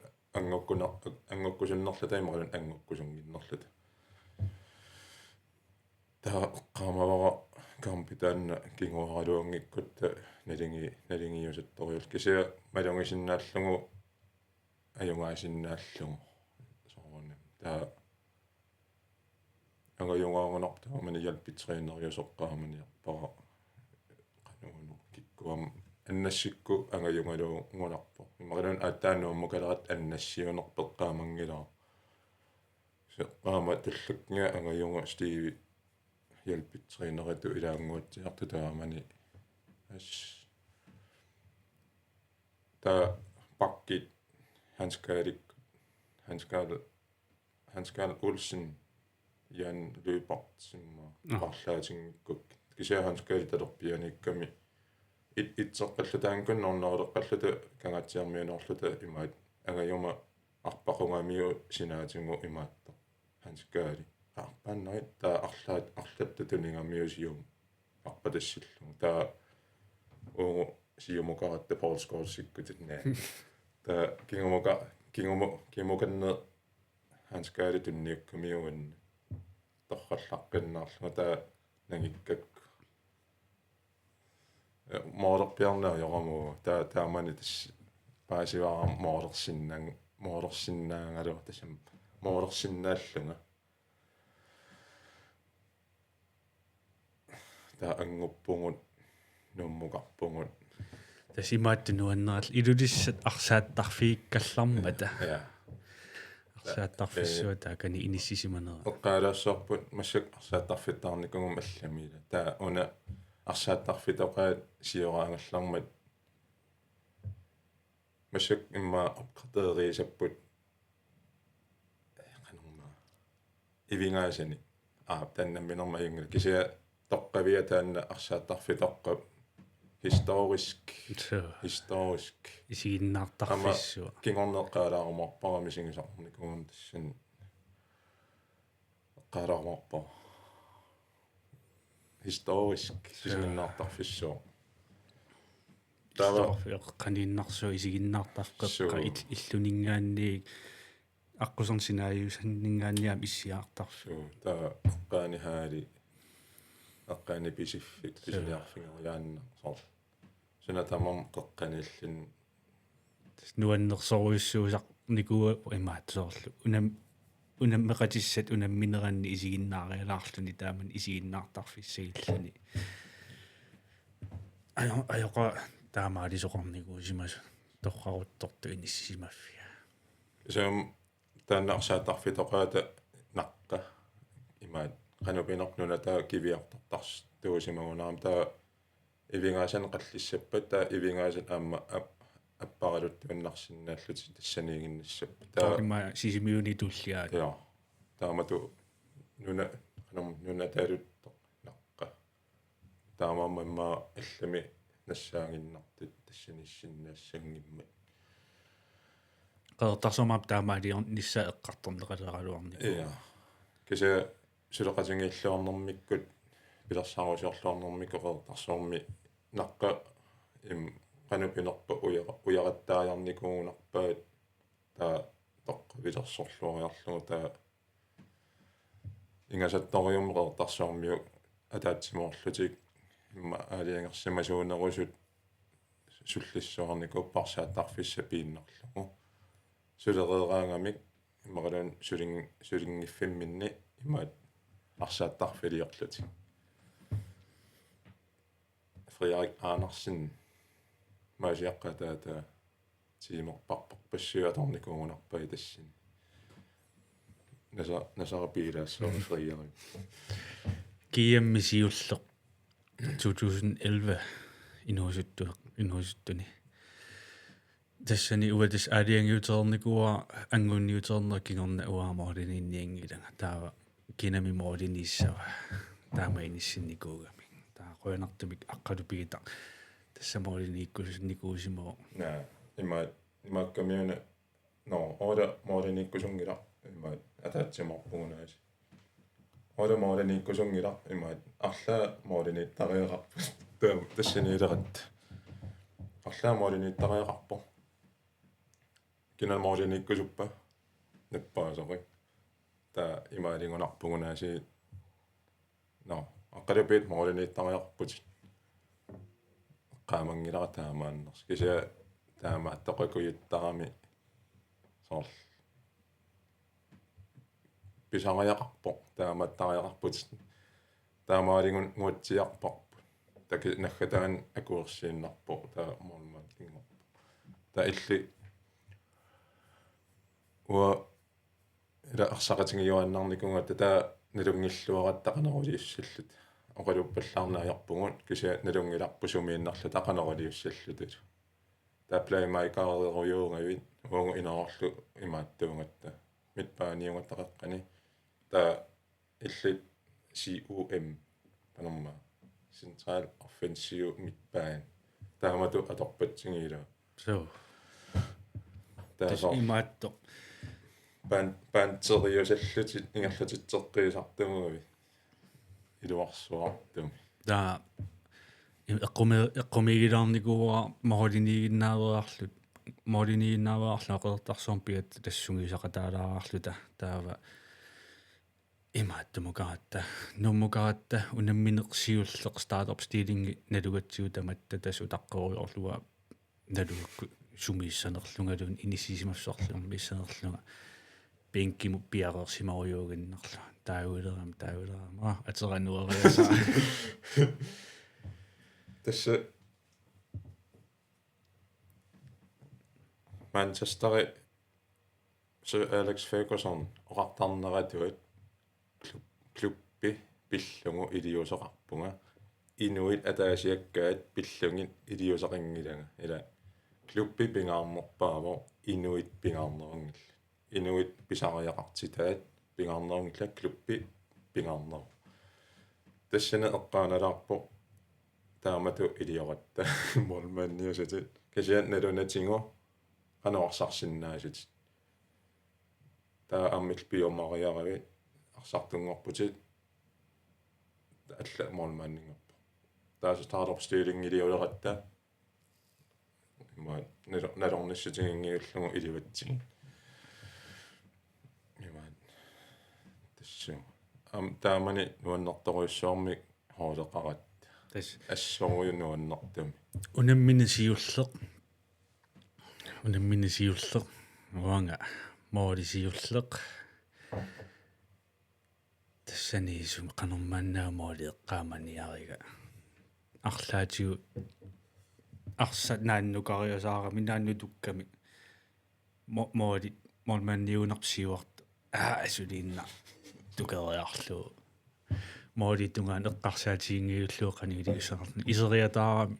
angukkusunnerlata imaralun angukkusunginnerlata taa qaamavara kampitaanna kinguaraluangikkutta nalingiusattoriul kisia malungisinnaallungu ajungaasinnaallugu soorunam taa angajungaangunartaa manialpitriineriusoqqaamaniarpara qanuunu kikkuam annassikku angajungaluungunarpo imarilun aattaanuammukalerat annassiunerpeqqaamangilaa seqqaama tulluknga angajunga stiivi hjälpitriineritu ilaanguatsiartu taamani as taa pakkit Hanskal Olsen Jan Løbert simma parlaatigikkuk kisia Hanskal talerpianikkami itseqqallutaankunnorneruleqqalluta kangaatsiarmiunerluta imaat angajuma arpaqungamiu sinaatigu imaatta Hanskali arpaannerit taa arlattutuniнгamiusium arpatassillu taa uungu siumukaratta Paulskorsikkutitnaa taa kingumukanne Hanskali tunniukkamiuan torrallaqqinnaarlu taa nangikkak moorlerpiarnaajoramu taa taamani tass paasivaara moorlersinnaangalu tassam moorlersinnaallunga taa anguppungut nummuqarpungut тасимааттунуаннерал илулиссат арсааттарфииккаллармата арсааттарфиссуата акани иниссисиманера эqqaalaassorput массак арсааттарфиттаарникугум алламила таа уна арсааттарфитоqaat сиораангаллармат массак имма эqqarteeriisapпут qanumma ивингаасани таннамминерма ингла кися тоqqavia таанна арсааттарфитоққап historisk исигиннаартарфиссуа кингорнеққалаарумарпарами сигисарникуун тассан эққалаарумарпа historisk сигиннаартарфиссуа тава эққаниннарсуа исигиннаартарқеққа иллунингаанни аққусерсинааjuusаннингаанниам иссиаартарсуу таа эққаани хаали эққаани писиффик писилиарфигериаанна сор сунатамам қеққаниллин нуаннерсоруйуссуусақ никуа имаатсоорлу унаммеқатиссат унамминеранни исигиннаариалаарлуни тааман исигиннаартарфиссагиллани аёқа таамаалисоқорникуу симас торрарутторту иниссимаффиа сам тааннарсааттарфитоқаата наққа имаат qanupinarnuna taa kiviartortars tuusimagунаам таа ивингаасан қаллиссаппат таа ивингаасан аама аппаралуттуаннарсинааллути тассаниигиннассаппа таа има сисимиуни туллиаа я таамату нуна таалутто наққа таамаамма аллами нассаагиннартут тассаниссиннаассангимма qeqertarsuarmaap taamaaliorn nissa eqqartorneqaleraluarni я кися сулеқатингииллуарнэрмиккут пилерсаарусиорлуарнэрмикку qeqertarsuarmi наққа им qanupinерпа уяраттааярникуугунарпаат таа тоққавилерсорлуариарлугу таа ингасатториум qeqertarsuarmiu атаатсимоорлутик имма аалиангерсимасуунерусут суллиссуарнику парсааттарфисса пииннерлугу сулереераангамик иммаралун сулингиффимминни имаат арсааттарфилиорлути Frederik Andersen маасиаққатаата тимерпарпассуаторникуугунарпай тассин насарапилаассоо Frederik GM-мисиуллеқ 2011 инуусуттуни тассани уатис аалиангиутерникуа ангунниутернеркингорна уаамоорининниангилага таава кинами мооринissava таамаиниссинникуугами таа qoyanartumik aqqalupigita тассамооринниккусинникуусимо на имааккамиуна но ода мооринниккусунгила имаат атаатсимарпугунаас ода мооринниккусунгила имаат арлаа мооринниттариеқарпу тассаниилеқат арлаа мооринниттариеқарпу кинал мооринниккусуппа наппаасори таа имаалингунарпугунааси но аққалупит мооринниттариеқарпут qaamangilара таамааннерс кися таама аттоқакуйуттарами соор писариақарпо тааматтариақарпут таамаалингун ngуатсиарпарпу таки наггатаан акуерсииннарпо таа моормаат кингорпо таа илли уа ила арсақатингиуаннарникунгатта таа налунгиллуараттақанерулиуссаллут оқалуппаллаарнааярпугут кися налунгиларпусумииннарлу тақанерулиуссаллутут таа плеймайкаареруйуунгавит уангу инаарерлу имааттуунгатта митпааниунгаттақаққани таа илли COM панерма Central Offensive Midtbane таамату аторпатсигиила so таа имаатто пантериусаллутит ингерлутитсеққиисартумугави илуарсуартум таа эққумигилаарникуа моринигиннааверарлут моринигиннааверарлу Qeqertarsuarmi тассунгисақатаалаарарлута таава имааттумукаратта нуммукаратта унамминеқсиуллеқ стартап стилинги налугатсиу таматта тасу таққориорлуа налугакку сумииссанерлунгалун инисисимассорлун миссанерлунга пенкиму пиарерсимаруйуугиннерлу таавилерама атерануариаса тасса Manchester Sir Alex Ferguson oqartarneratut klubbi pillungu iliusoqarpunga inuit ataasiakkaat pillungit iliusaqinngilanga ila klubbi pingaarnerpaavo inuit pingaarnerungil inuit pisariaqartitaat pingaarnerungilla klubbi pingaarner тассана эққааналаарпо таамату илиораtta молманниусатит касиат налунатингу канаорсарсиннаасит таа аммил пиомариарави арсартунгорпутит алла молманнингорпо таа стартап стилинг илиулератта има налорниссутингиуллугу иливатсиг има тассу таамани нуаннарторуйссуарми хоолеқарат тас ассоруйунуаннартами унамминисиуллеқ уанга моорисиуллеқ тассаниисум қанормааннаа моолиэққааманиарига арлаатиу арса нааннукариусаара минааннутукками моори молманниунарсиуарт асулиинна тукериарлу моори тунгаан эққарсаатиингиуллуоқани илигусаарни исериатаарами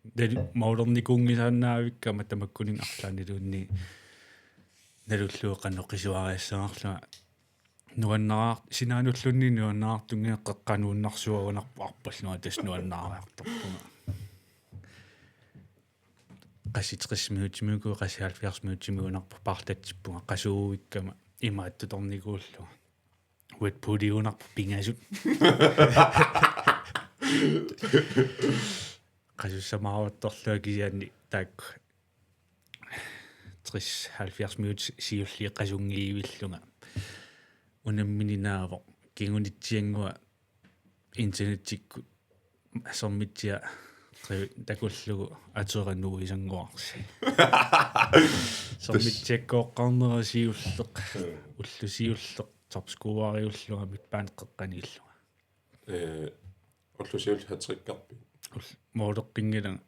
дали маулерникунгисаанаавиккама тамаккунин арлаанилуунни налуллуоқанноқисуариассаарлуга нуаннараа синаануллунни нуаннаартунгиа қеққанууннарсуагунарпу арпаллуга тас нуаннаариарторпуга qasi 60 minuutimiuku qasi 70 minuutimiunarpu paartatippunga qasuuvikkama imaattutornikuullu wet pudiunarpu pingasut qasussamaaruttorlua kisianni taakku 60-70 minuut siulli qasungiivillunga unammininaavo kingunitsiangua internettikku assormittia takullugu aterannuisangуарси sormittiakkoqqarnerasiulleq ullusiulleq torpskuariulluga mitpaan qeqqaniillunga уллусиул хатсриккарпи моолеққингилага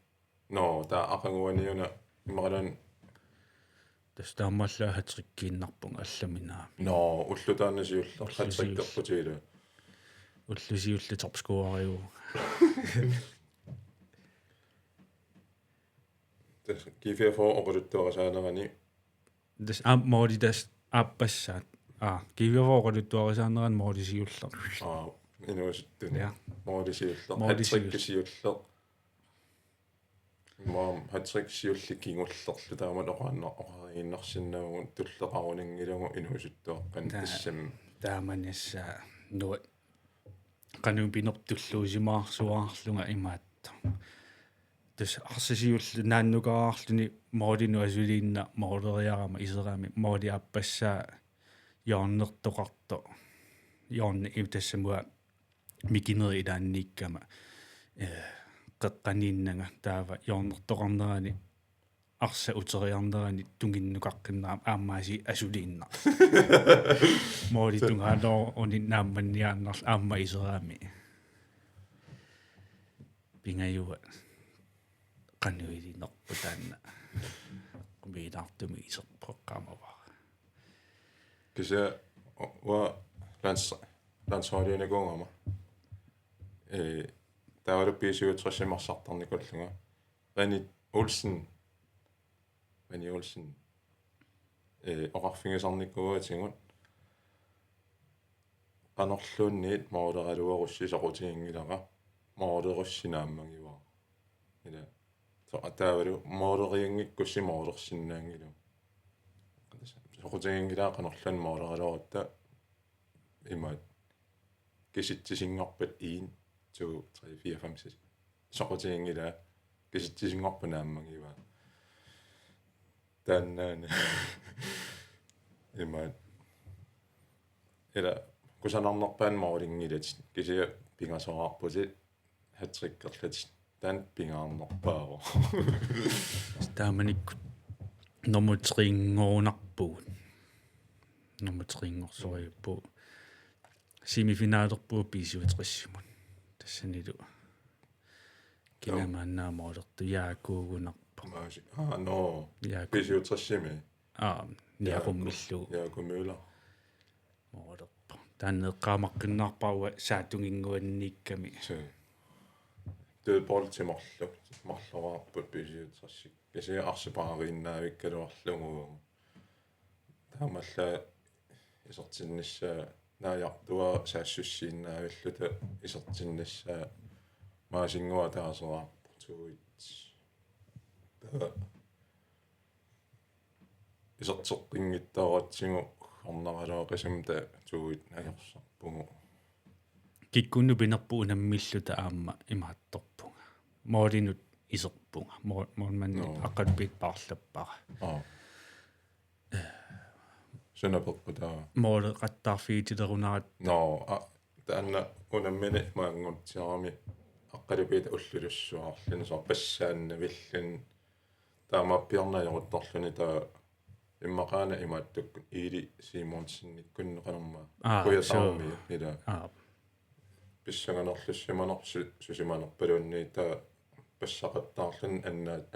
но таа ақангуаниуна имаралан тастааммаллаа хатриккииннарпунга алламинаа но уллутаанасиуллер хатсриккерпутиила уллусиулли торпскуариу Kifia for oquluttuarisaanерани des moodi des appassaat kiviavoqaluttuarisaanneran moodisiuller inuusuttuni ja moodisiuller hatrikkisiuller hatrikkisiullik kingullerlu taamat oqariinnersinnaguun tulleqaruningilungu inuusuttuaqqan tassam Taamani nuat qanu pinertulluusimaarsuaarlunga imaatta tus arsisiullu naannukaarluni moodinu asuliinna mooderiarama iserami moodi appassaa yaarnertoqarto yaarni itassamua mikineri ilaanniikkama qeqqaniinnanga taava yaarnertoqarnerani arsa uteriarnerani tunginnukaqqinnaram aammaasi asuliinna moodi tungaanoo oni naammanniaannarl aamma iserami pingayua qanuilinerpu taanna miinaartumi iserpoqqaamava kisa wa landsholionegongama taavalluppiisuutrassimmarsartarnikulluga Rani Olsen oqarfingisarnikkuuatingut qanorluunniit mooderaluarussisoqutigingilaqa mooderussinaammangiva ila taavalu mooderiangikkussi moodersinnaangilu soqutigingilaqa qanorlun mooderaluarutta imaat kisitsisinngorpat 1 2 3 4 5 6 soqutigingilaqa kisitsisinngorpa naammangiva tänään imaat ila kusanarnerpaan mooringilat kisia pingasoarputit hatrikkerlat tan pingaarnerpaaro taamanikku normutriingoonarpuut normutriingorsoriuppu semifinaalerpuu piisuutrissimun tassanilu kinamaannaamoorertu yaakuugunarpa no piisuutrissimi niaqummillu yaakumula moorerpa taanneeqqaamaqqinnarpaua saatunginguanniikkami tødboltimorlu marleraarput piisuutrassik kisia arsipaariinnaavikkaluarlugu taamalla isertinnissaa naajartua saassussiinnaavillute isertinnissaa maasingua taaseraarputuit iserteqqingittaaratsigu ornaraloqisumta tuuit najarsarpugu kikkunnu pinerpu unammilluta aamma imaattorpunga moolinut iserpunga moonmanni aqqalpiit paarlappara sunaperputaa mooleqattaarfiitilerunarat no taanna unammini maangortiarami aqqalupiita ullulussuarluni sor passaanna villun taamappiarnaajoruttorluni taa immaqaana imaattuk iili simonsinnikkunneqanerma kuyatarmi ila pissanganerlussumanersu susimanerpaluunni taa passaqattaarlun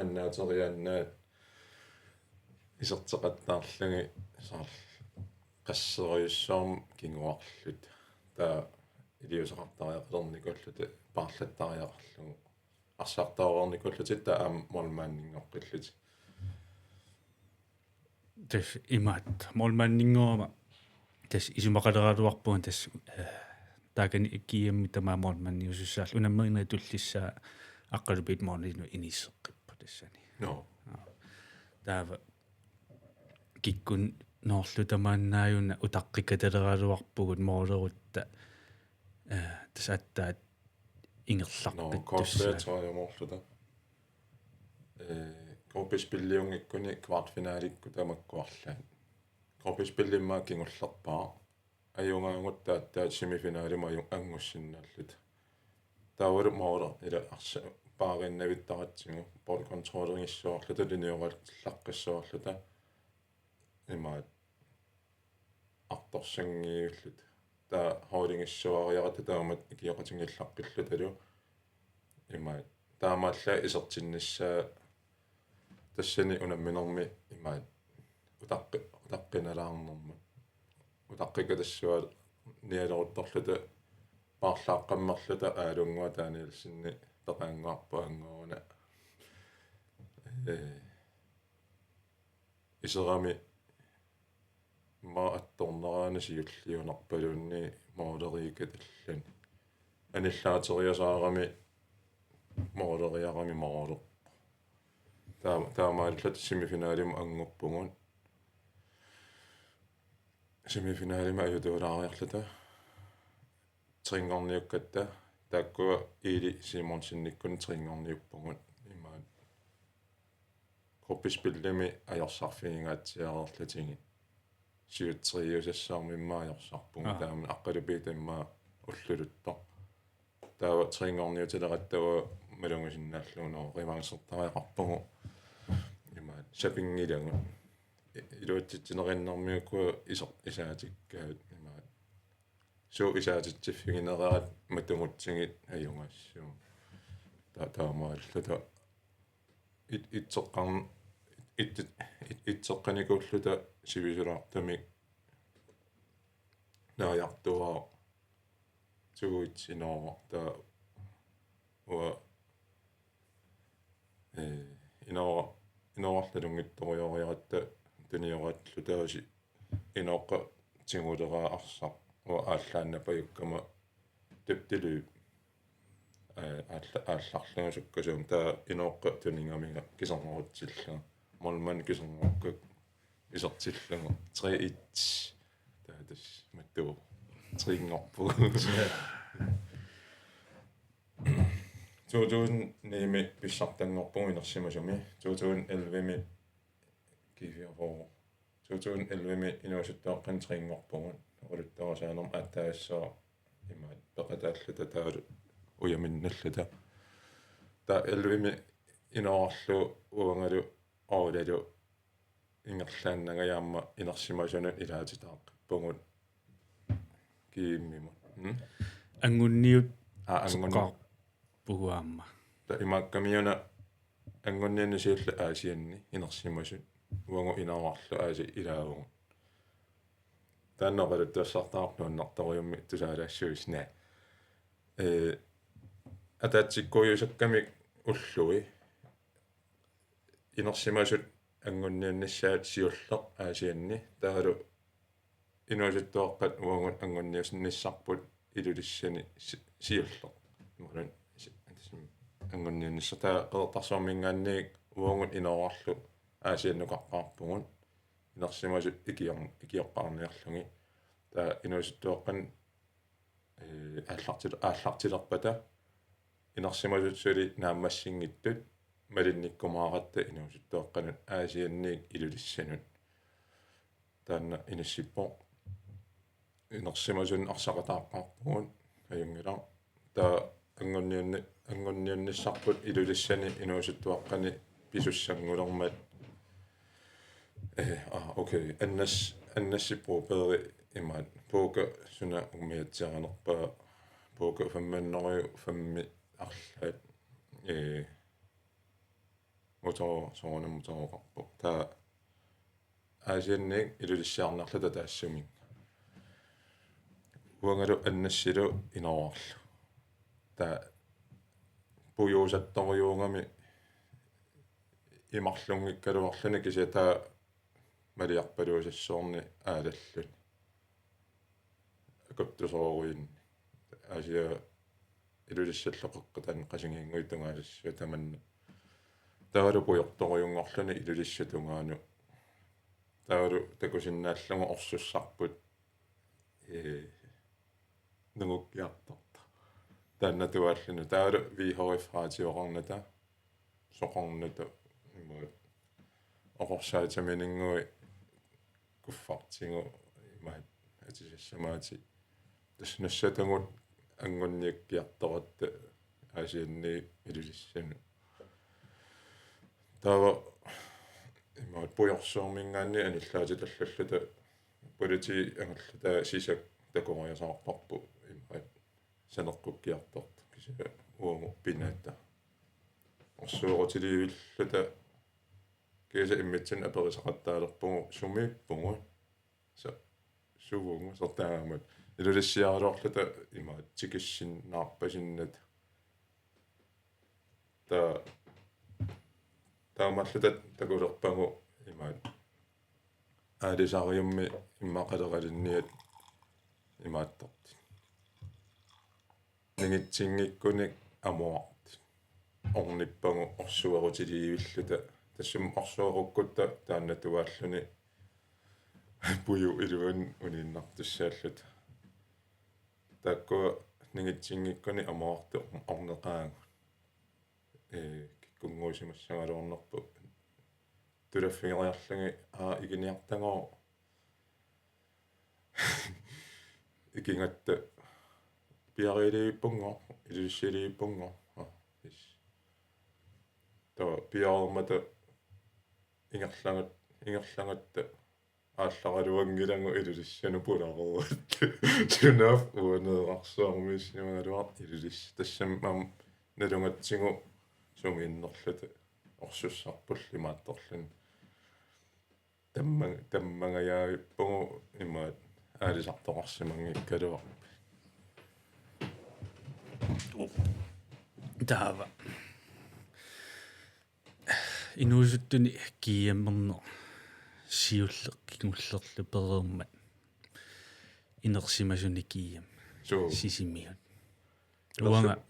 annaateriaannaat iserteqattaarlungi saar qasseriussaarm kinguarlut taa iliusaqartariaqalernikullut paarlattariaqarlugu arsartaaruarnikullut taa molmaanningoqqillut tas imaat molmaanningooma tas isumaqaleraluarpuun tas taakani GM tamaa molmaanniusussaal unammerina tullissaa aqqalupiit moorninu inisseqqippa tassani no taava kikkun noorlu tamaannaajunna utaqqikateleraluarpugut moolerutta tasattaat ingerlarpit korfleetraajamorluta korpispilliungikkuni kvartfinaalikku tamakkuarlaan korpispillimmaa kingullerpaa ajungaanguttaa semifinaaliма angussinnaallут таавал моора ила арса паарииннавиттаратсигу бол контроллерингиссуарлута линиораллаққиссуарлута имаат арторсангиуллут таа хоолингиссуариарата таамат икиоқатингиллаққиллуталу имаат таамаалла исертинниссаа тассани унамминерми имаат утаққиналаарнерма утаққикатассуал ниалерутторлута paarlaaqqammerluta aalunngua taaniilsinni teqaanngаарpa angoona iserami meeraattorneraana siulliunarpalunni mooleriikat allan anillaateriasaarami mooleriarami moorleq taamaallat semifinaalim anguppungun semifinaalima ajutuulaariarlata tringorniukkatta taakkua iili simonsinnikkun tringorniuppungun imaan koppispillimi ajorsarfiingaatsiarerlatingi siutriusassaarmimmaa ajorsarpungu taama aqqalupiitammaa ulluluttor taava tringorniutileqattava malungusinnaalluunoo rimangsertariaqarpungu imaan sapingilangu iluutsitsinerinnermiukku isaatikkaat imaan suu isaatitsiffigineraat matungutsigit ajungassuu taamaallata itseqqanikuulluta sivisulaartamik naajartuaa suguitsinooa taa ua inorarlalungittorioriaratta tunioratlu taasi inooqqa tinguleraa arsaq ua ааllaannапаюkkама типтилу аалларлангусуккасуум таа инооққа тунингамига кисернерутсилла молман кисернеруккак исертиллага 3-1 таатас маттуу трингорпу 2009 писсартангорпугу инерсимасуми 2011 кифиафоо 2011 инуасуттааққан трингорпугу улуттарасаанерм аттаассаа имаат пеқатааллата таалу уяминналлата таа 11 иноорлу уангалу оолалу ингерлааннагаяамма инерсимасунут илаатитаақ пугут кииммимут ангунниут пугуаама та имааккамиуна ангуннианни сиулла аасианни инерсимасут уангу инааварлу ааси илаагугу тааннеқалут тассартаарнууннарториумми тусаалаассуисна атаатсиккуйусаккамик уллуи инерсимасут ангуннианнассаат сиуллеқ аасианни таалу инуасуттуаққат уангут ангунниусниссарпут илулиссани сиуллеқ ималун ангуннианнисса таа Qeqertarsuarmingaanniik уангут иноорарлу аасианнукаққарпугун инерсимасут икиоққарниарлуги таа инуасуттуаққан ааллартилерпата инерсимасут сули нааммассингиттут малинниккумааратта инуасуттуаққанут аасианниик илулиссанут таанна инассиппо инерсимасун арсақатааққарпугун аюнгилар таа ангуннианниссарпут илулиссани инуасуттуаққани писуссангулермат окей аннасси Broberg имаат пуука суна умиатсиаранерпаа пуука фамманнериу фамми арлаат мотороқарпу таа аасианник илулиссиарнарлата таассумин уангалу аннассилу иноорлу таа пуйуусатторюунгами имарлунгиккалуарлуни кися таа малиарпалуусассоорни аалаллут акоптусооруин асиа илулиссаллоқеққатан қасингингуитунгаалассуа таманна таалу пуйорторюнгорлуни илулиссатунгаану таалу такусиннааллугу орсуссарпут нугуккиарторта тааннатуааллуну таалу вихорифраатиоқарната соқорната имаа орсаатаминингуи куффартингу имаат атисассамаати таснассатангут ангунниаккиарторатта аасианни илулиссану таава имаат пуйорсуармингаанни аниллаатиталлаллута полити ангерлата сисак такориасаарпарпу имаат санеққуккиарторт кися ууму пинаатта орсуорутиливиллута кеса иммитсин аперисақаттаалерпугу сумииппугу сувунгу сертаамат илулиссиаралоорлута имаат тикиссиннаарпасиннат та таамаллута такулерпагу имаат аалисариумми иммақалералинниат имааттарти нигитсингиккуник амуарт орниппагу орсуерутилиивиллута тассум орсуеруккутта тааннатуааллуни пую илуан униннартуссааллут такко нигитсингиккуни амуарту орнеқаангу киккунгуусимассагалуорнерпу тулаффигериарлуги игиниартагоо икингатта пиарилииппунго илуссилииппунго ис то пиармата ингерлангатта аалларалуангилангу илулиссану пуларуут тунаф уунеэрсуармиссимагалуар илулисс тассаммам налунгатсигу сумииннерлута орсуссарпулли маатторлун таммангаяавиппугу имаат аалисарторарсимангиккалуар таава инуусуттуни GM-ернер сиуллеқкигуллерлу переуммат инерсимасуни GM сисимиут уанга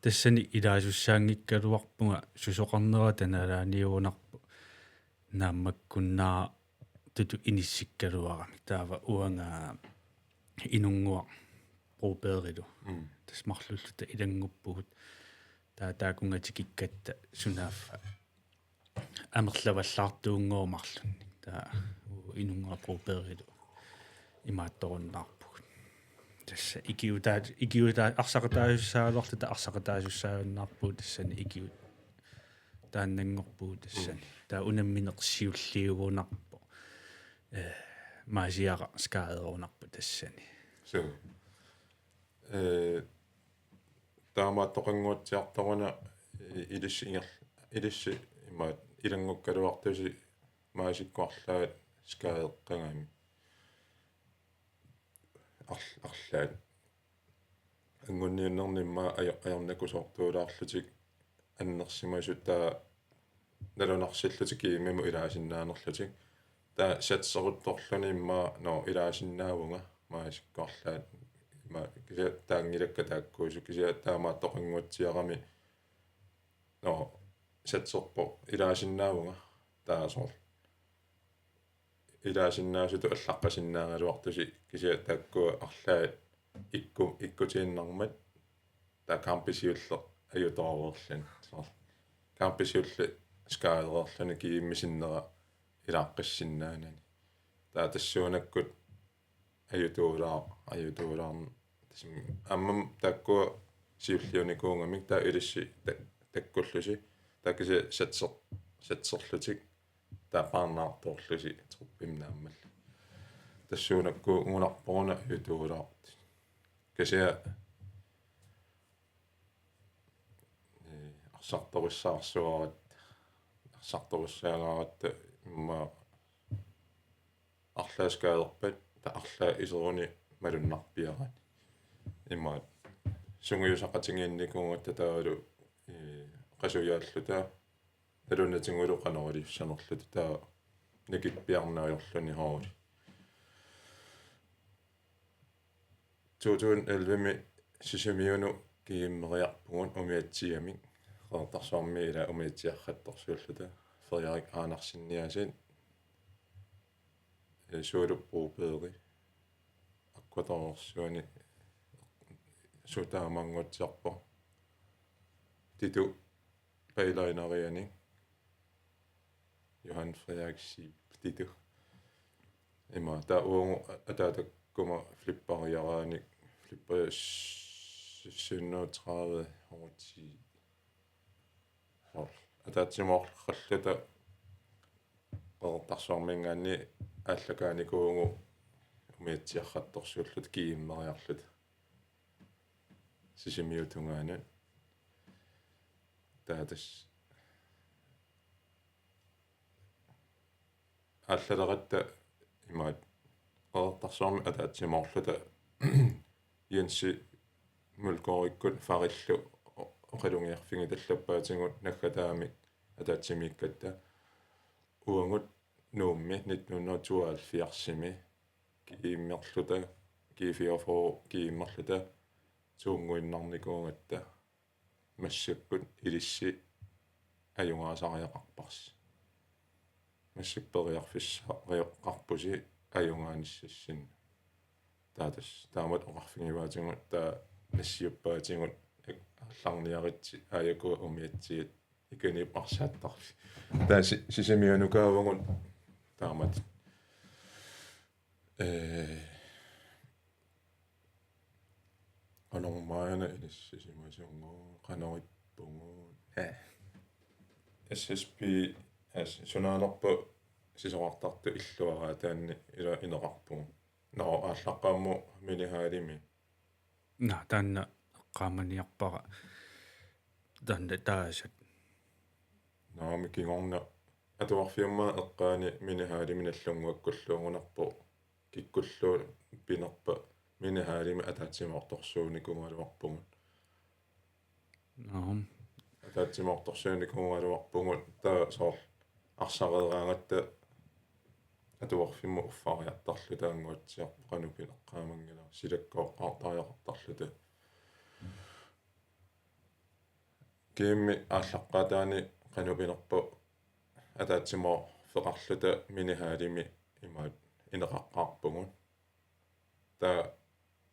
тассани илаасуссаангиккалуарпунга сусоқарнера таналааниуунарпу нааммаккуннаа туту иниссиккалуарами таава уанга инунгуа Brobergилу тасмарлуллута илангуппугут таакунгатикиккатта сунааффа амерлаваллаартуунгоомарлунни таа инунгуа Brobergилу имаатторуннаарпугут тасса игиутаа арсартартуусаалуарлута арсартартуусааваннаарпуу тассани игиут тааннангорпуу тассани таа унамминеқсиуллиугунарпу маасиара скааерунарпу тассани so таамааттоқангуатсиарторуна илисси имаат илангуккалуартуси маасиккуарлаат скааеққангами арлаат ангунниуннернимма аярнакусортуулаарлутик аннерсимасутаа налунарсиллутик имму илаасиннаанерлутик таа сатсерутторлуни имма но илаасиннаавунга маасиккуарлаат ма кися таангилакка тааккуусу кися таамааттоқангуатсиарами но сатсерпо илаасиннаавунга таасоор илаасиннаасуту аллаққасиннаагалуартуси кися тааккуа арлаа иккутииннармат таа камписиулле аютораверлан соор камписиулле скааерерлани кииммисиннера илааққиссиннаанани таа тассуунаккут аютуулаарн тасим аммам тааккуа сиуллиуникуунгамик таа илисси таккуллуси таакиси сатсерлутик таа паарнаарторлуси труппимнааммал тассуунакку унгунарпоруна аютуулаарт касиа арсарторуссаагааратта имма арлааскаалерпат арлаа исеруни малуннарпиарани имма сунгиусақатингиинникуунгатта таалу qasuyaallута налунатингулоқанералиуссанерлута таа никиппиарнаajorluni хооли 2011ми сисимиуну кииммериарпугун умиатсиамик Qeqertarsuarmi ila umiatiarrattorsuulluta Frederik aanarsinniasin suulup Broberg akkuatororsuani sutaamangutsiarpo titu pailainariani Johan Frederik titu ima ta uungu atatakkuma flippariaraani flippas 37 horti атаатсимоорллута Qeqertarsuarmingaanni ааллакааникуугу умиатсиарратторсууллут кииммариарлут сисимиутунгаанут таатас ааллалератта имаат Qeqertarsuarmi атаатсимоорлута Jensi Mølgaard ikkun farillу оқалунгиарфиги таллаппаатингут наггатаами атаатсимиккатта уангут нуумми 1972 кииммерлута кифиофо кииммерлута суунгуиннарникуунгатта массаккут илисси аюнгаасариақарпарс массакпериарфисса риоққарпуси аюнгааниссассин таатас таамат оқарфигиваатингут таа нассиуппаатингут алларниаритси аяку умиатсиит иканип арсааттарфи таа сисимианукаавагун таамат анормаана илиссисимасунгоо канориппугу SSP сунаалерпу сисоқартарту иллуараа таанни инеқарпугу ноо ааллаққаамму минихаалими на таанна эққааманиарпара таанна таасат наами кигорна атуарфиумма эққаани минихаалими наллунгуаккуллуунgunarпу киккуллуу пинерпа минихаалими атаатсимаорторсууникунгалуарпугут наам атаатсимаорторсууникунгалуарпугут таа соор арсареераангатта атуарфимму уффариартарлу таангуатсиарпақанупин эққаамангила силаккооққартариақартарлута GM ааллаққатаани qanupinерпу атаатсимоо феқарлута минихаалими имаат инеқаққарпугут таа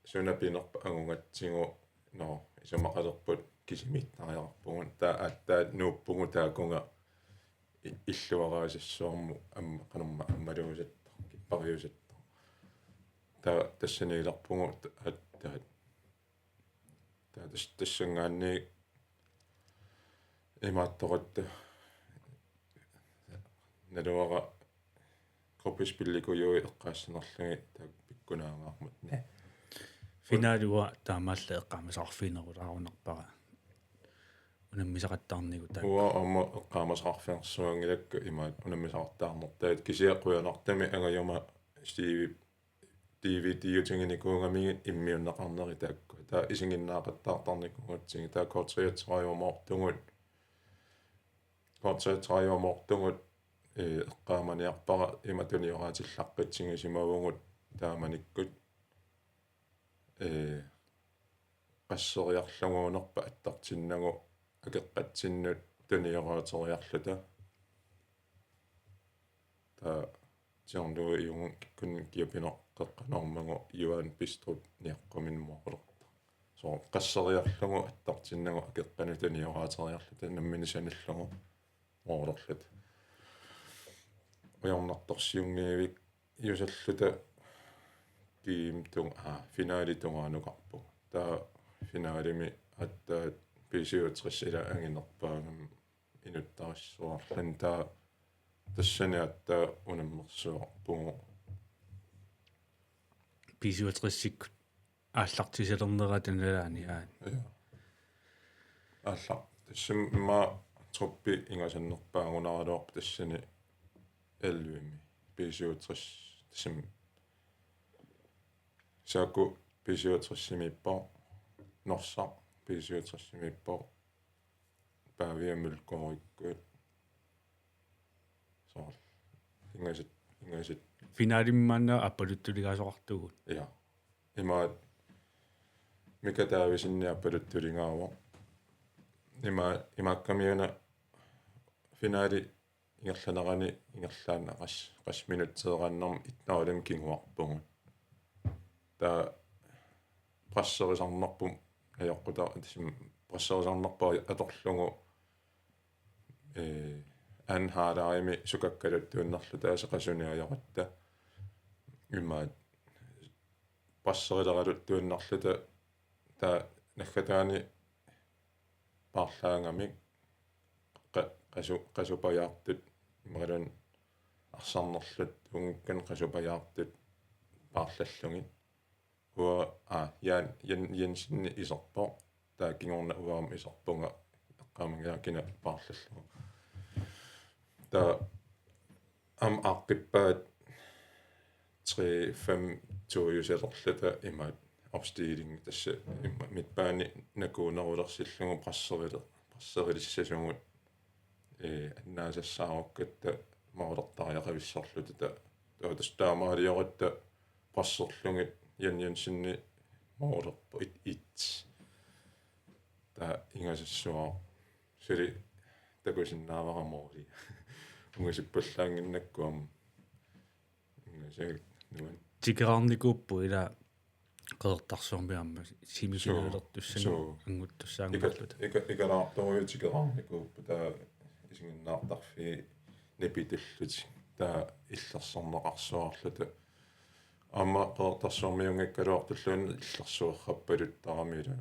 сунапинерпа агунгатсигу ноо исумақалерпут кисимиттариарпугут таа аттаат нууппугу таакунга иллуараасассуарму амма канарма аммалуусатта киппариусатта таа тассаниларпугу аттаат таа тассангаанни имаатторатта налуара кописпилликуйуи эққаассанерлуги таа пиккунаагаармут финалуа таамаалла эққаамасаарфинерулаарунарпара унаммисақаттаарнигу таа уа амма эққаамасаарфиерсуангилакка имаат унаммисаартаарнертаат кисиаққуянартами агаюма стиви DVD-утингиникуугамигит иммиуннақарнери таакку таа исингиннаақаттаартарникугатсиги таа кортриатсуаюмаортугут эққааманиарпара иматуниораатиллаққатсиги симавугут тааманиккут qasseriarlunguunerpa attartinnagu akeqqatsinnut tunioraateriarluta taa tiarnuu iungu kun kiupinoq qeqqanormagu yuan pistrut niaqqaminmuaqulorta so qasseriarlungu attartinnagu akeqqanu tunioraateriarluta namminisanillugu moorlerluta ujarnartorsiungiivik yusalluta kiimtung finaalitungaanukарпу таа финаалими аттаат писиутрissila ангинерпаагам инуттариссуарлан таа тассани аттаа унаммерсуарпугу писиутрissикку ааллартисалернера таналаани аа аалла тассамма труппи ингасаннерпаагунааралуарп тассани элвими писиутрис тассам сааку писиутрissимиппа норса писиутрissимиппа павиамулкориккуут соор ингасит финалиммаана аппалуттулигаасоқартугут я имаат микатаависинни аппалуттулингаава имааккамиуна финали ингерланерани ингерлаана qas минутсеерааннарм итнаалам кингуарпугут таа прассерисарнарпум аёққута тисим прассерисарнарпаа аторлугу анхаараарими сукаккалуттууннарлу таасеқасуниаёқатта имаат прассерилералуттууннарлута таа наггатаани парлаангамик qasupajартут ималун арсарнерлут унгкан qasupajартут парлаллуги уа Jensen isерпо таа кингорна уаам isерпунга эққаамангиакина парлаллугу таа ам аққиппаат 3-5 туйусалерлута имаат opstilling тасса митпаани накуунерулерсиллугу прассерилиссасугут аннаасассааруккатта маалертариақависсарлута таутастаамаалиоратта пассерлугит Nielsenни маалерпо ит та ингасассуа сери такусиннааварамооли унгасиппаллаангиннаккуам ингасаг нуан тикеқарникууппу ила Qeqertarsuarmi симикинуилертуссагу ангуттуссаангуарлута икалаарторуутикеқарникууппу таа исигиннаартарфи непитуллути таа иллерсарнеқарсуарлута амма Qeqertarsuarmiungakkaluartulluun иллерсуарраппалуттарамила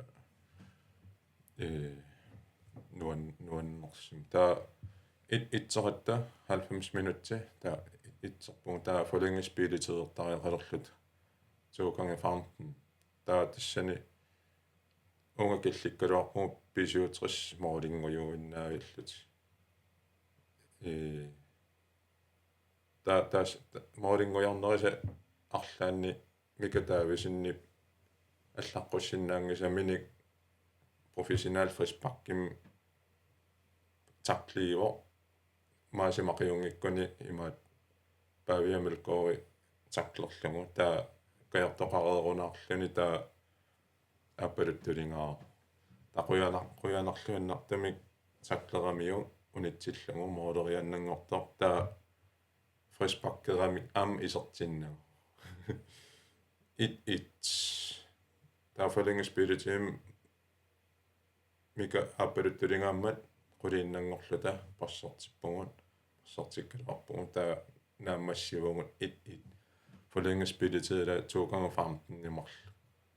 нуаннерсим таа итсератта 90 минутти таа итсерпуг таа forlængelsesspilletidертариақалерлут 2 gange 15 таа тассани унгакилликкалуарпуг писиутрис моолингуюиннаавиллут таа моолингуярнериса арлаанни микатаависиннип аллаққуссиннаангисаминик профессионал фриспакким такливо маасимақиунгиккуни имаат павиа Mølgaard таклерлугу таа Qeqertarsuarmi таа аппалуттулингаа тақуянарлуиннартамик таклерамиу унитсиллугу моолерианнангортор таа фриспаккерамик ам исертиннагу ит таа forlængelsesspilletid мика аппалуттулингааммат qulииннангорлута парсертиппугут парсертиккалуарпугут таа нааммассивугут ит forlængelsesspilletid 2 gange 15 nimmerl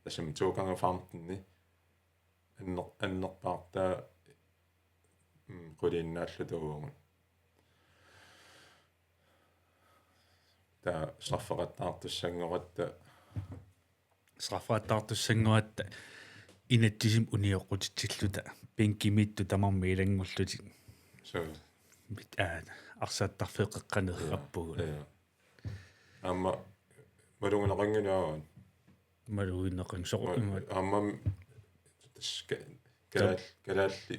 тасам 2 gange 15 аннерпаартаа qulииннааллутугугут таа сраффааттаартуссангоратта инаттисим униоқутитсиллута пинкимитту тамарми илангорлути so арсааттарфеқеққанерраппугу амма малугунеқангинааан малугинеқан соқимат амма галалли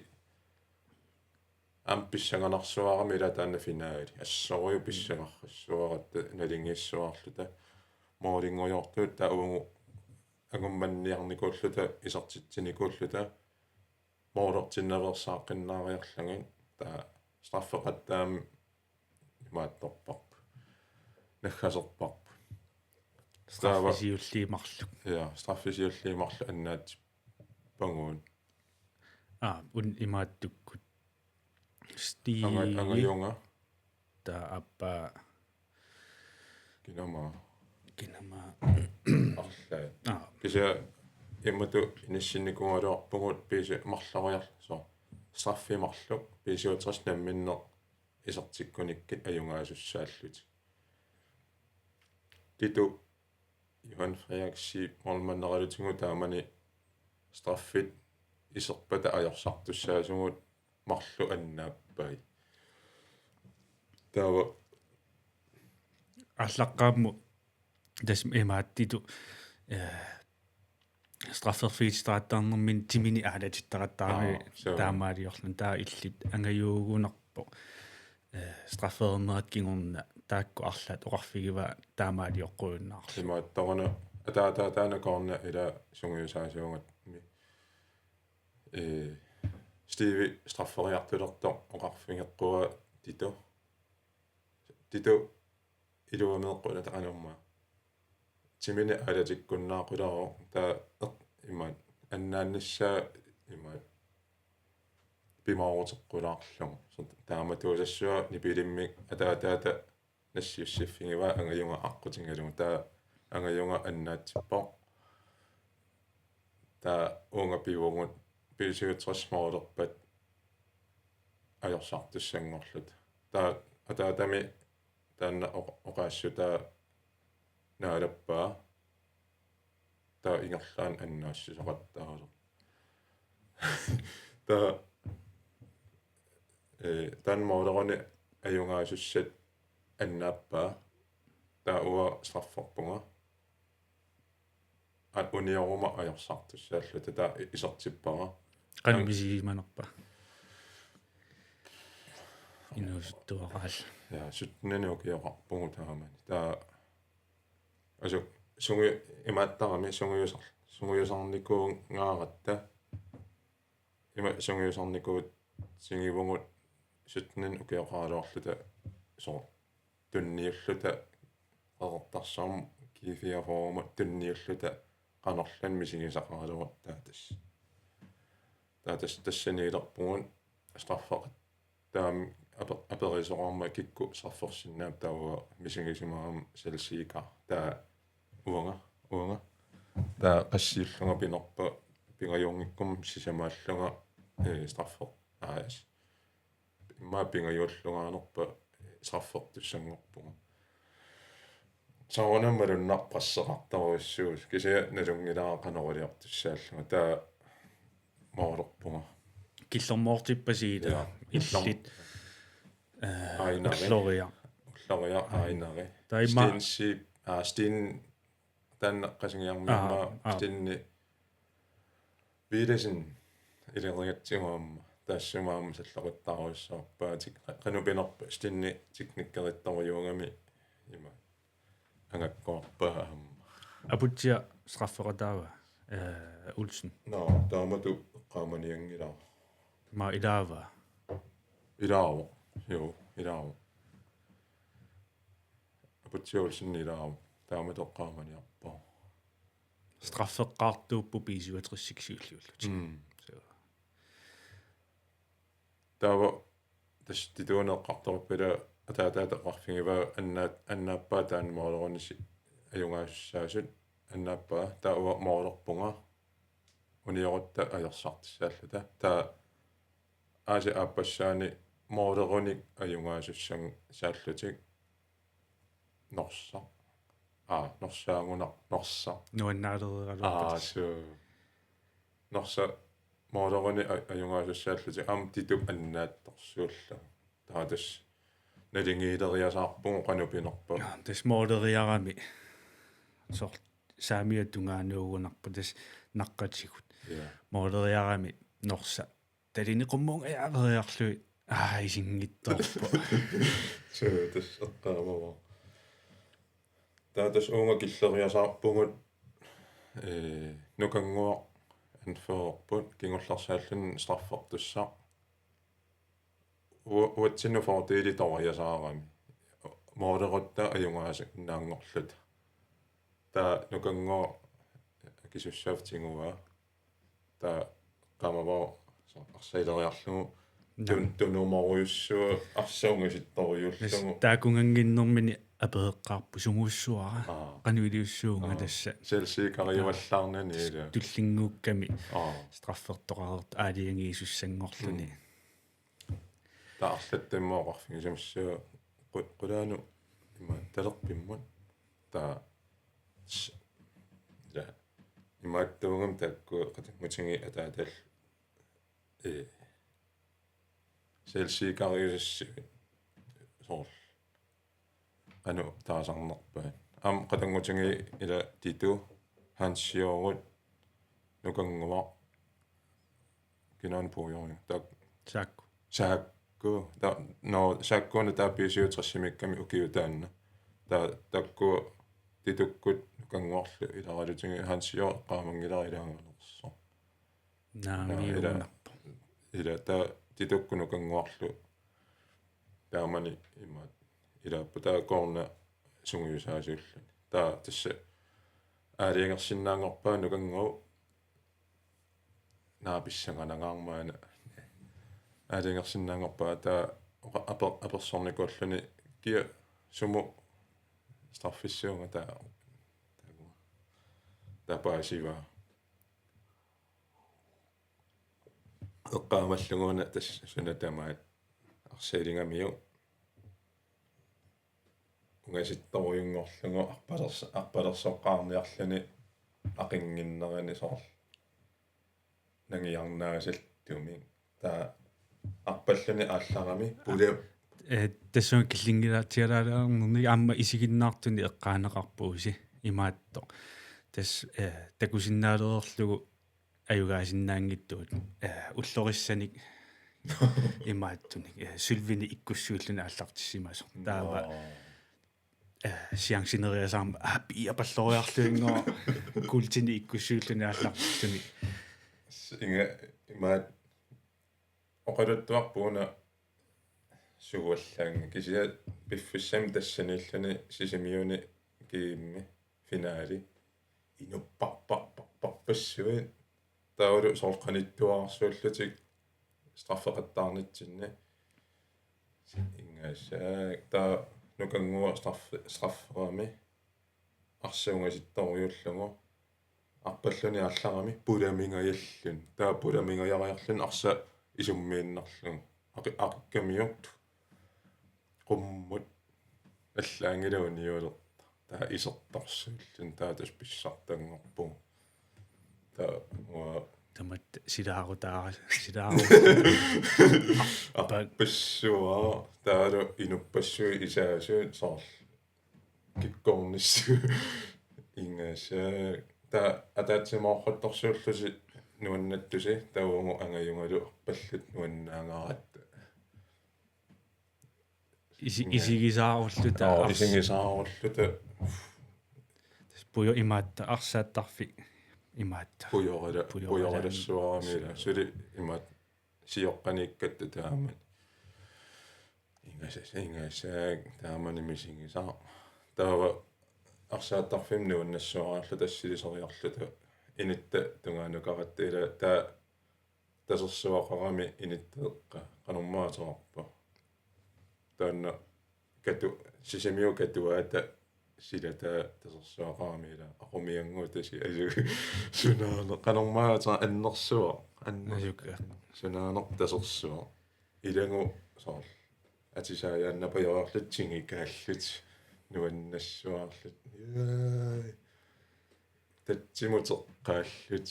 амписсаганарсуарами илатаанна финаали ассориу писсагаррассуаратта налингиссуарлута моолингуйортуут таугу агумманниарникууллута исартитсиникууллута моолертинневерсааққиннаариарлангин таа страффеқаттаами имаатторпарп наггасерпарп страффисиуллиимарлу страффисиуллиимарлу аннаат пангуун ун имааттуккут сти ангаюнга та аппа кинама арлаа кися иммату иниссинникуалуарпугут писи марлариар со страффимарлу писиутрас намминнер исертиккуниккит аюнгаасуссааллути титу Johan Frederiksi молманнералутингу таамани страффит исерпата аёрсартуссаасугут марлу аннааппай таава аллаққаамму тасм эмааттиту страфферфиитстааттаарнэрмин тимини аалатиттараттаарми таамаалиорлун таа иллит ангаюугунерпо страффернераткингорна таакку арлаат оқарфигива таамаалиоққуйуннаарлу имааттарна атаатаана корна ила сунгиусаасуугат ми стиви страффериартулерто оқарфигеққуа тито илуамеэққуна таанерма тимини алатиккуннаақуларо таа имаат аннааннассаа имаат пимаорутеққулаарлугу тааматуусассуа нипилиммик атаатаата нассиуссиффигива ангаюнга аққутингалугу таа ангаюнга аннаатсиппо таа уунга пивугут пилсиутрасмоолерпат аёрсартуссангорлут таа атаатами таанна оқаассута наалаппаа таа ингерлаан аннаассисоқаттаару таа таанмоолерони аюнгаасуссат аннааппаа таа уа страффорпунга ат униорума аёрсартуссааллута таа исертиппара qanmisiimanerpa инуусуттуақаал ja syttinen ukiaqarpungu taamani taa asu sungu imaattaqami sunguyusarnikuungaaраtta ima sunguyusarnikuut singivungut syttinen ukiaqaaluarluta so tunniulluta qeqertarsuarmu kiifiafoormu tunniulluta qanorlan misigisaqaalugut taatas tassaniilerpungun straffaq taam aperisoqarma kikku sarforsinnaam taua misigisimaaram selsiika taa uanga taa qassiullunga pinerpa pingajorngikkum sisamaallunga straffoq aas imma pingajullungaanerpa straffoq tussangorpunga saunammalunnaqqasseqartaruissuus kisia nalungilaaqanoriliartussaallunga taa moorlerpunga киллэрмоортиппасиила иллит уллориа ainari таима stinsi stin tanneqqasingiarmiamma stinni viidasin ilerigatsimaamma taassumaamu salleqittaruissaarpaatik qanupinerpa stinni tiknikkerittaruyuungami ima angakkoarpaamma апутсиа страффеқатаава улсен no taamatu qaamaniangila ма илаава ilaavu joo ilaavu aputiulsin ilaavu taamatu qaamaniarpaa страффеққартууппу писуатриссиксиуллууллут taava tastituuneqqartorpila ataataaqarfingива annaappa taanmoorlerunisi ajungaassaasun annaappa taua moorlerpunga uniorutta ajersartissaallata taa aasi aapassaani moorlerunik ajungaasussan saallutik norsa norsaangunar norsa нуаннаалерералуарпат norsa moorleruni ajungaasussaallati tituk annaattorsuulla taatas nalingiileriasaarpungu qanupinerpa тас моолериарами сор саамиатунгааниугунарпу тас наққатигут моолериарами норса талинеқуммунга яавериарлуи исингитторпо тас эққаамава таатас уунга киллериасаарпугут нукангуа анфеерпут кингулларсааллун страффертуссаа уатсину фортили ториасаарами моодерутта аюнгаасак наангорлут таа нукангуа кисуссаафтингуа таа камаво арсаилериарлугу туннуморуйуссуа арсаунгаситториуллугу таакунгангиннэрмини апеэккаарпу сунгуссуара кануилиуссуунга тасса селсикариуаллаарнани ила туллингуукками страффертоқарерт аалиангиисуссангорлуни таарлаттаммооқарфигисамассуа qulaanu ima talerpimmun taa ja imaattuungam takku qatammutingi ataatall selsiikariusassi soor anu taasarnerpaan am qatangutingi ila titu hansiorut nukanguva kinan puujorju tak saakku ta no saakkuuna taapisiutrissimikkami ukiutaanna ta takku titukkut nukanguarlu ilaralutingi hansior qaamangilarilaangalerso naamiunarpo ila ta titukku nukanguarlu taamani imaat ila putaakorna sunguyusaasuulluni ta tassa aaliangersinnaangorpaa nukanguu naapissanganangaarmaana aaliangersinnaangorpaa ta apersornikuulluni kia sumu straffissuunga ta paasiva eqqaamalluguuna tass sunatamaat arsaalingamiu ungasittoruyungorlugu arpalersoqqaarniarluni aqinginnerani soor nangiarnaasalltumi ta arpalluni aallarami pulia тассуун киллингилаатиалаалаарнерни аама исигиннаартуни эққаанеқарпууси имаатто тас такусиннаалерерлугу аюгаасиннаангиттуут уллориссаник имааттуник сулвини иккуссууллуна аллартиссимасо таава сиангсинериасаарма пиапаллориарлуингоо култини иккуссууллуна аллартиссуни инга имаат оқалуттуарпууна сугуаллаанга кисиа пиффиссам тассаниллани сисимиуни киимми финаали инуппарпарпарпассуи таулу соорқаниттуаарсууллутик страффеқаттаарнитсинни ингасаа таа нукангуа страфферами арсаунгаситторюуллугу арпаллуни алларами пуламингаяллун таа пуламингаярярлун арса исуммииннарлун ақиккамиут qumмут аллаангилауниулер таа исертарсууллун таатас писсартангорпу таа тамат силаарутаа писсуа таалу инуппассуи исаасуут соор киккорниссу ингасаа таа атаатсимаорхаттарсууллуси нуаннаттуси таугу ангаюнгалу паллут нуаннаангаратта исигисааруллута исигисааруллута пуйо имаатта арсааттарфи имаатта пуйоралассуарамила сули имаат сиоққаниккатта таамат ингасаа таамани мисигисаа таава арсааттарфим нуаннассуарааллу тассилисориарлута инитта тунгаанукаратта таа тасерсуақарами иниттеэққа qanummaatoorpa таанна кату сисимиу катуаата силата тасерсуақарамила ақумиангуутаси асу сунаана qanummaata аннерсуа аннасука сунаанер тасерсуа илангу соор атисаяанна паёрлатсинги кааллут нуаннассуаарлут татсимутеққааллут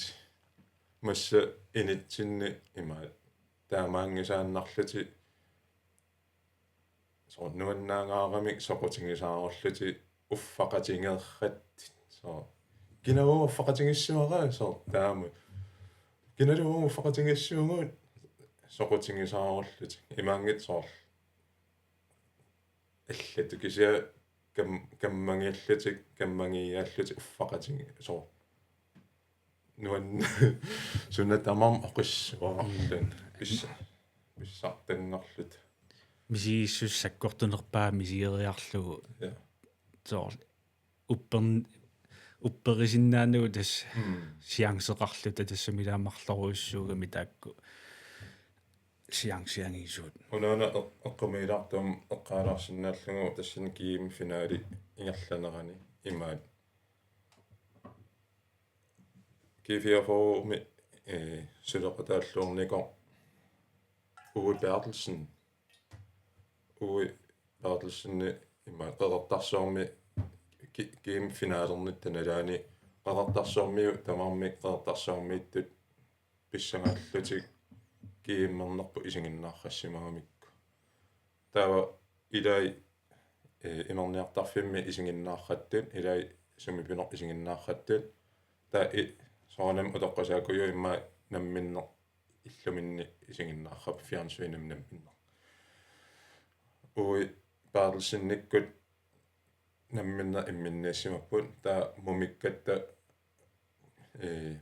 масса инитсинни имаа таамаангисааннарлути соо нуаннаангаарамик соқутингисаарерлути уффақатингееррат соо кинавоо уффақатингиссуараа соо таама кинавоо уффақатингиссуугуут соқутингисаарерлути имаангит соор аллату кисиа каммангиаллутик каммангиааллути уффақатинги соо нуан суна тамам оқиссуарарлун писсартангерлут мисииссус саккортунерпаа мисиериарлугу соор упперисиннаанугу тас сиангсеқарлута тассамилаамарлоруйуссуугами таакку сиангсиангисуут унаана эққумилартум эққаалаарсинааллугу тассани киим финаали ингерланерани имаат кифиафооми сулеқатааллуорнико Uwe Bertelsen имаа Qeqertarsuarmi GM-finaalernit tanalaani Qeqertarsuarmiu tamarmi Qeqertarsuarmiittut pissangaallutик GM-ernerpu isinginnaarrassimaamikku taava ilai imerniartarfimmi isinginnaarrattut ilai sumipinor isinginnaarrattut taa soonam utoqqasaakuyu immaa namminner illuminni isinginnaarrap fiansuinam namminner Uwe Bertelsennikkut namminner imminniassimapput taa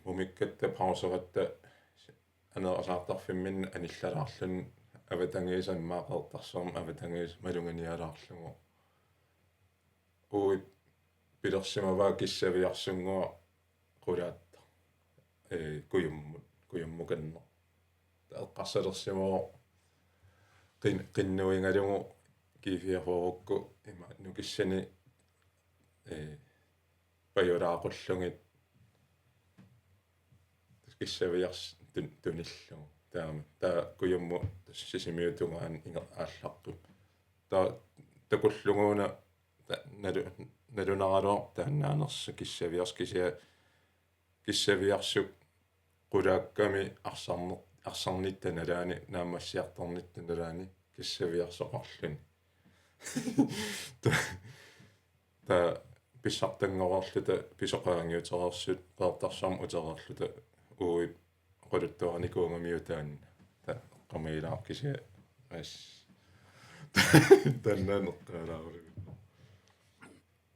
mumikkatta pauseratta aneersaartarfimminna anillalaarlun avatangiisan maaqertarsorm avatangiis malunganialaarlugu Uwe pilersimavaa kissaviarsunngua qulaatta kuyummukanner eqqarsalersimoo qinnuingalugu kiifiafoorukku ima nukissani pajulaaqollungit kissaviars tunillugu taama taa kuyummu sisimiutungaan ingeraallartut taa takulluguuna nalunaraluar taannaanersa kissaviars kissaviarsuk qulaakkami arsarnittanalaani naamassiartornittanalaani kissaviarsoqarluni ta pissartangororluta pisoqaangiuterersut qeqertarsuarmi utererluta uui quluttuarnikuungamiutaanna ta qamiilaa kisi as tannaneqqalaarlu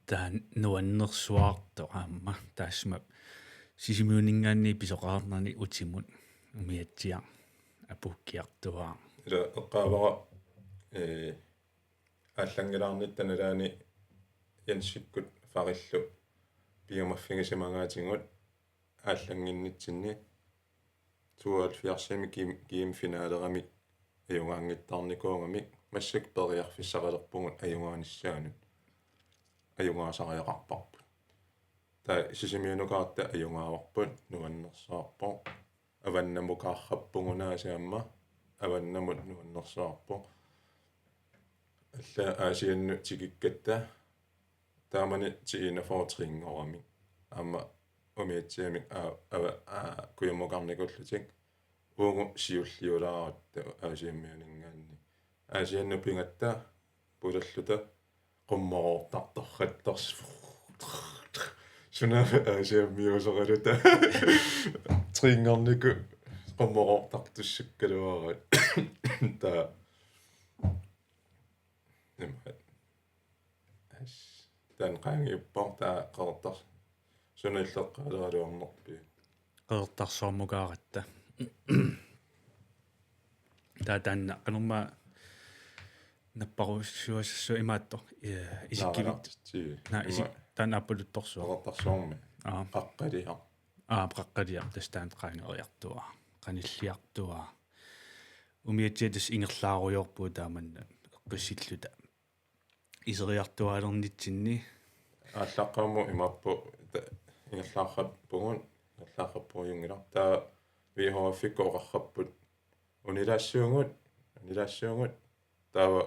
taan nuannersuarto aamma taassuma sisimiuningaanni pisoqaarnarni utimut umiatsiaq apukkiartuaa ila eqqaavara ааллангилаарнит таналаани янсиккут фариллу пиумаффигисимагаатингут ааллангиннитсинни 72 GM-финаалерами аюнгаангиттаарникуугами массак периарфиссақалерпугут аюнгааниссаанут аюнгаасариақарпарпут таа сисимиунукаарта аюнгааварпут нуаннерсаарпо аваннамукаарраппугунаасаамма аваннамут нуаннерсаарпо алла аасианну тигиккатта таамани тиинафоотрингорами аама умиатсиами куйуммукарникуллутик угу сиуллиулааратта аасиаммиунингаанни аасианну пингатта пулаллута qumмороортарторратторс сунафа аасиаммиусералута трингорнику qumмороортартуссуккалуарат таа тан qaangiupportaa qeqertar sunilleqqaaleruarnerpi qeqertarsuarmugaaratта таатаанна канорма наппарусsuassу имаатто исиккивит на исик таанаппулутторсуа qeqertarsuarmi qaqqaliha qaqqaliaq тастаан qaangeриартуа qanilliartuа умиатсиатас ингерлааруйорпуу тааманна эққиссиллута исериартуалернитсинни ааллаққаму имаппу ингерлаарраппугун ингерлаарраппуйунгила таа вихофиккоқарраппут унилаассуугут таава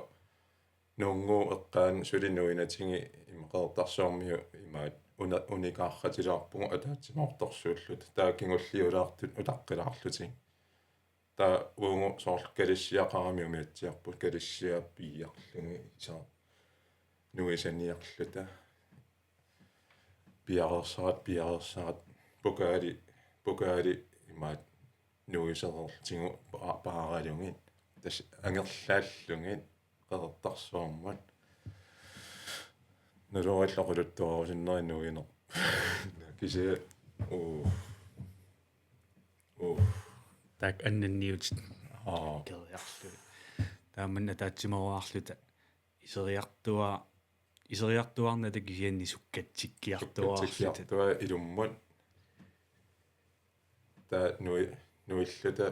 нунгуу эққаан сулинуинатинги имақертарсуармиу имаат уникаарратилаарпугу атаатсимаорторсууллут таа кингуллиулаартут утаққилаарлутин таа унгу соор калиссиақарами умиатсиарпут калиссиаппиарлуги исаа нуисаниарлута пиарерсарат пукаали имаат нуисерерлтигу пааралунгит тас ангерлааллунгит qeqertarsuarmat налуаллоқулуттуарусиннеринуинер кисия так аннанниут кериарлу тааманна таатсимаваарлута исериартуарната кисианни суккатсиккиартуаарлута туа илуммут таа нуиллута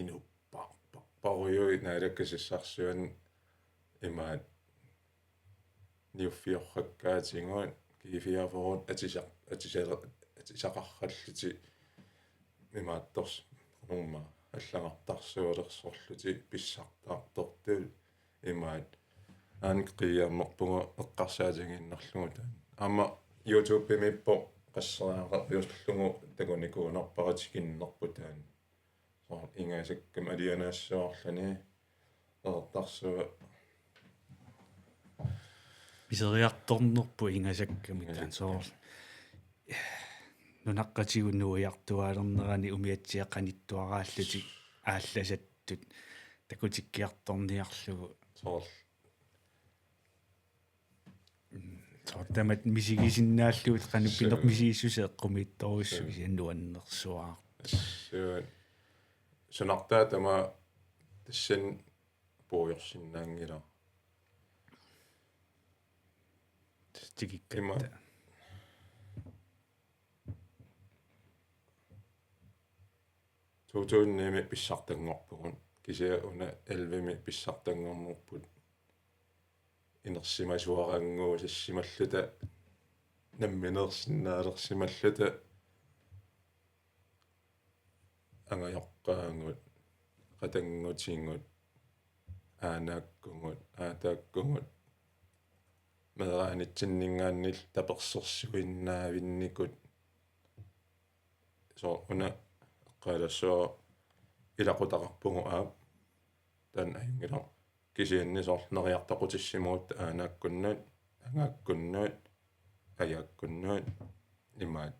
инуппарпаруйуи наалаккасиссарсуан имаат ниуффиорраккаатингуат кифиафорут атисақарраллути имаатторс нумма аллагартарсуалерсорлути писсартаартортул имаат аанқиаммерпуга эққарсаатингиннарлугу аама YouTube миппо qassaraaqar юслугу такуникуунарпаратикиннерпу таан соо ингасаккам алианаассуарлани qeqertarsuа исериарторнерпу ингасакками таан соор нунаққатигуннуиартуалернерани умиатсиаққаниттуарааллути аалласаттут такутиккиарторниарлугу соор сортамат мисигисиннааллуут qanuppineq misigissusi eqqummittoruissugi annuannersuaa sunartaa tama tassan puujorsinnaangila tikikkatta tuutuunniimi pissartangorpugun kisia una 11 pissartangornerput inersimasuaranguu sassimalluta namminersinnaalersimalluta angajoqqaangut qatangutiingut aanaakkungut aataakkungut meeraanitsinningaannil tapersersuinnaavinnikut so una eqqalassua ilaqutaqarpugu aap tan aingila кисианнисоорлнериартақутиссимуут аанааккуннаат ангааккуннаат аяккуннаат имаат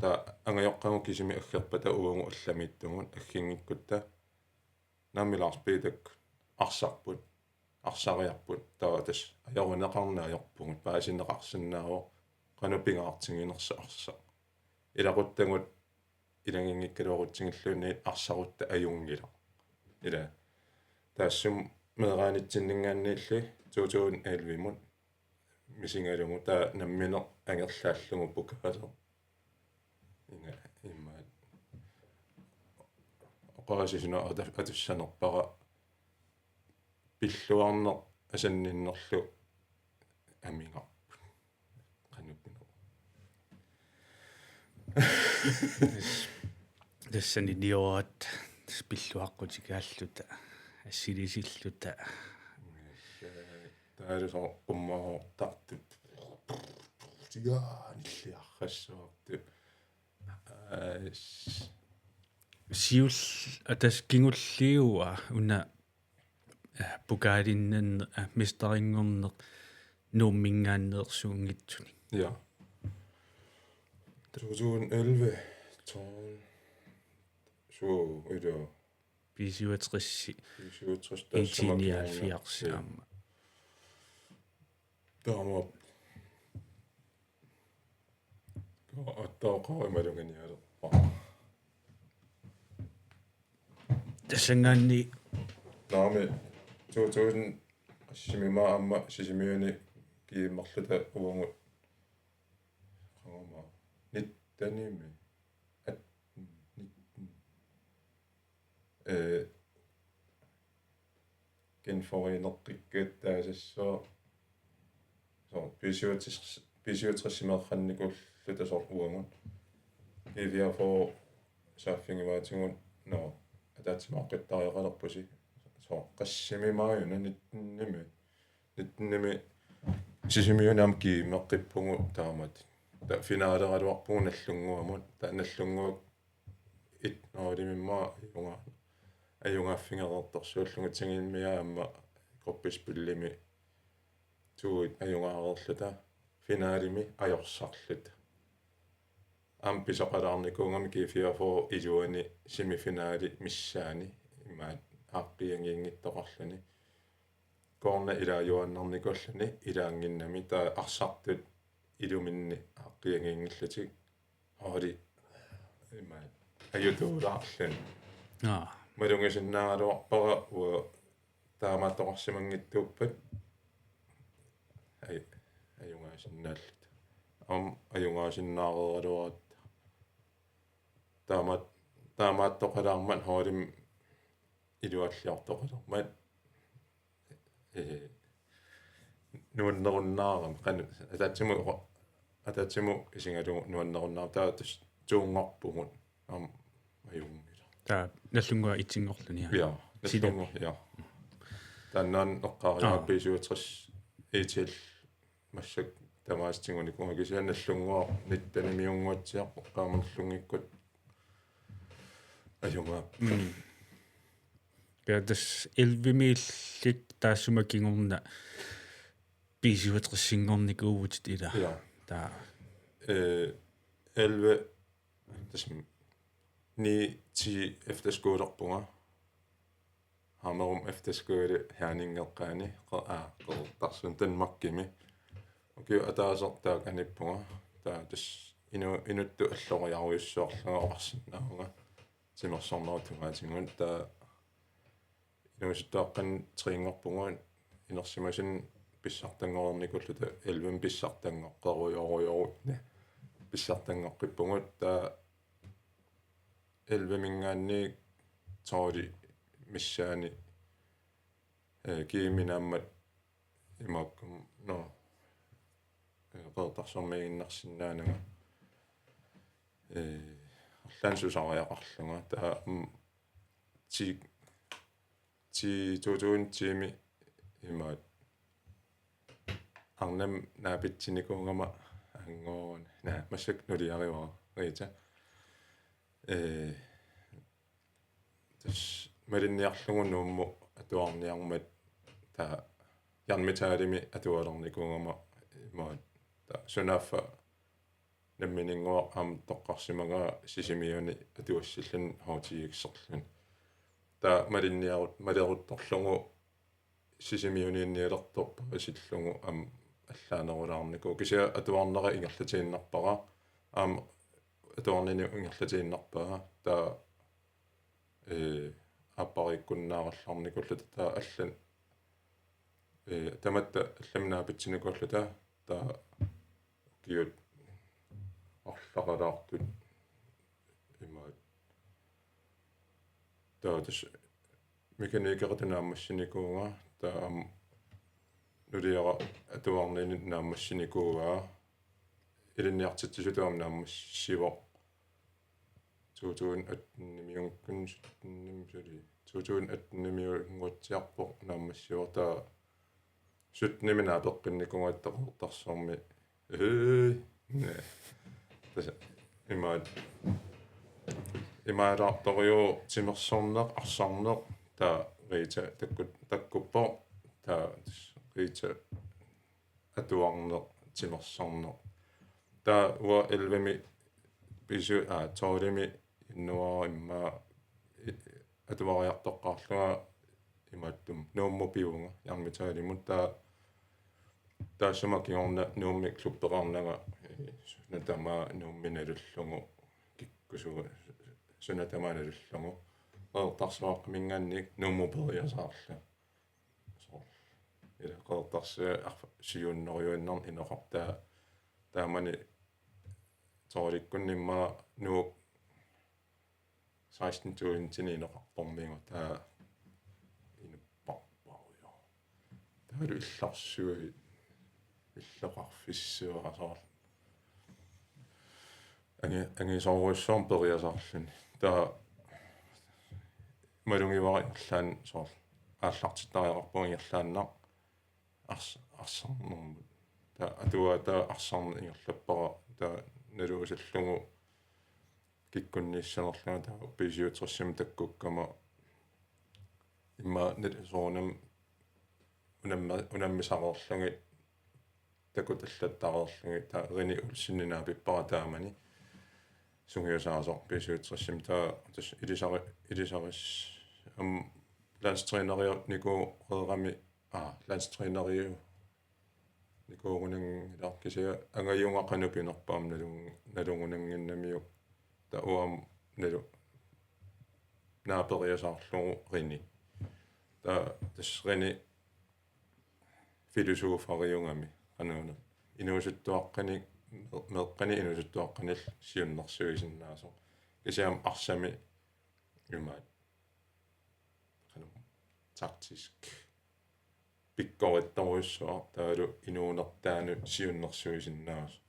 та ангайоққангу кисими аггерпата уангу алламиттугут аггингиккутта naammi Lars Peter arsarput arsariarput taatas ajorunaqarnaajorpungut paasinneqarsinnaavo qanupingaartinginersa arsa ilaquttangut ilangingikkaluaruttingilluunni arsarutta ajungila ila taassum meeraanitsinningaanniilli 2011 misingalumu taa nammine angerlaallungu pukaasa inga immaat oqaasisuna atussanerpara pilluarneq asanninnerlu amingarput qanupino тассани диоат спиллуаққутикааллута ассилисиллута таалусо уммаортартут тигааниллиаррассуарту сиул атас кингуллиуа уна пукаалиннанне мистерингорнеқ нууммингааннеерсуунгитсуни ja 2011 12 så det бисуатрисси 67 1894 der var og der går med den her тассангаанни nærme 2000 simima amma sisimiuni kiimmerluta uungut qangama nittanimi at genforinerqikkattaasassuo so pisiutrissimeerqannikulluta sor uungut ivia for saffingivaatigun no ataatsimaaqattariaqalerpusi so qassimimaajuna nittnimi sisimiunam kiimmeqqippungu taamat ta finaaleraluarpungu nallunguamut ta nallunguak itnoolimimmaa ajungaaffingereertorsuullungutsingiimmiа amma korpispillimi tuut ajungaareerluta finaalimi ajorsarlut am pisoqalaarnikuungami kiifiafo iluani semifinaali missaani immaat aaqqiangiinngittoqarluni koorna ilaajuannarnikulluni ilaanginnami taa arsartut iluminni aaqqiangiingillutik hooli immaat ajutuulaarluni malungisinnaaraluarpara ua taamaattoqarsimangittuuppat ajungaasinnaallут ajungaasinnaareraluarat taamaattoqalaarmat hoolim ilualliartoqalarmat nuannerunnaaram qanu ataatsimu isingalu nuannerunnaar taatus tuungorpugut ajungila таа наллунгуа итсингорлуниа ja nallungu ja тааннаан эққариапписуутрис итил массак тамаастингуни кунгакисианналлунгуа ниттанимиунгуатсиақ qaamерлунгиккут ajungaap каатас 11 таассумакингорна писуатриссингорникуувут ила ja таа 11 tasm 9-10 efterskolerpunga hammerum efterskole herningeqqaani qeqertarsuun tanmakkimi okay ataasertaakanippunga taa tas inuttu alloriaruissuarlunga oqarsinnaunga simersornerutugaatingun taa inusittaaqqan triingorpunguun inersimasin pissartanngorernikulluta 11 pissartangoqqeruyoruyorutne pissartangoqqippungut taa 11 mingaanni toori missaani kiiminaammat imaakkum no qeqertarsuarmiginnarsinnaanaga arlaansusariaqarlunga taa ti 2010 imaat arnam naapitsinikuungama angoon naa massak nuliariwa riita tas malinniarlugu nuummu atuarniarmat taa yarmitaalimi atualernikuungama imaat taa sunaffa nammininguaq am toqqarsimaga sisimiuni atuassillun hootigiikserlun та малерутторлугу сисимиуниинниалерторп асиллугу аллаанерулаарнику кися атуарнера ингерлатииннарпара атуарнини ингерлатииннарпаа та аппариккуннааралларникуллута та аллан таматта алламнаапитсиникуллута та киут орлақалаартут имаат таатас меканикератунааммассиникууга та нулиара атуарнини нааммассиникуугаа илинниартитсисутуам нааммассиво 2018 нааммассиво та сутнимина пеққинникунгаттақортарсуарми таса имаалаарториу тимерсорнеқ арсарнеқ та рита таккуппо та рита атуарнеқ тимерсорнеқ та уа элвеми бису тоолими иннуара имма атуариартоққарлуга имааттум нууммупиунга ярмитаалимут таасумакиорна нуумми клуппераарнага натама нуумминалуллугу киккусуга сунатамааналуллугу qeqertarsuarmi mingaannik nuummupeриасаарла ила qeqertarsu сиууннериуиннар инеқартаа таамани тооликкуннимма нуук 16 тининеқарпормига таа инуппарпаруйо таалу илларсуи иллеқарфиссуарасаар ангисооруссуарм периасаарлуни таа малунгивара ирлаан соор ааллартиттариақарпуг ирлааннаа арсарнэрмут таа атуа таа арсарна ингерлаппара таа налуусаллугу киккуннииссанерлуга таа писиутерсим таккуккама имма нэлсоонам унаммисареерлуги такуталлаттареерлуги таа рини улсиннинаа пиппара таамани сунгиусаасор писиутерсим таа тас илисарис landstrænerier niku rødrami landstrænerier niku running der kisia angayunga qanupinerpaam nalungunanginnamiu ta uam nalu naaperiasaarlugu rini ta tasrini filosofariungami anuuna inuusuttuaqqani meeqqani inuusuttuaqqanil siunnersuisinnaasor kisiam arsami yumaat taktisk pikkorittoruissua taalu inuunertaanu siunnersuisinnaas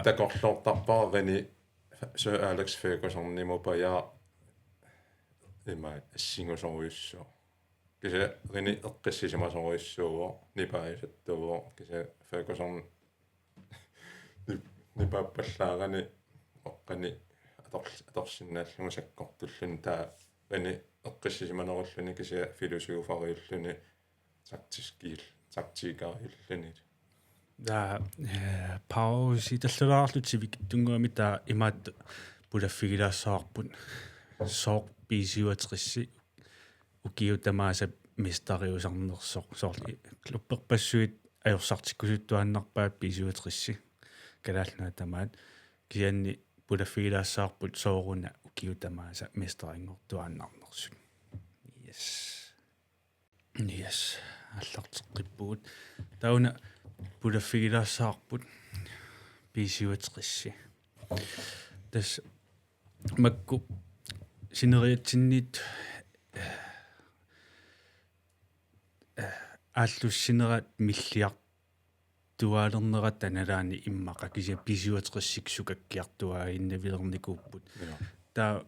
takorlortarparani so Alex Ferguson-nimupaya imma assingusoruissua kisa rini eqqissisimasoruissuuo nipaisattuuo kisa Ferguson nipaappallaarani oqqani atorsinnaallungu sakkortullun taa rini eqqissisimanerulluni kisia filosofariulluni taktikariulluni da pausi tallulaarlutivik tunguami taa imaat pulaffigilaassaarput soq pisiuatrissi ukiutamaasa mistariusarnersoq soorli klupperpassuit ajorsartikkusuttuannarpaat pisiuatrissi kalaalnaa tamaat kianni pulaffigilaassaarput sooruna ukiutamaasa mistaringortuannarnersut yes аллартеққиппугут тауна пулаффигилаассаарпут писиуатеқисси тас макку синериатсиннит ааллуссинерат миллиартуаалернерат таналаани иммақа кися писиуатеқиссик сукаккиартуаа иннавилерникууппут таа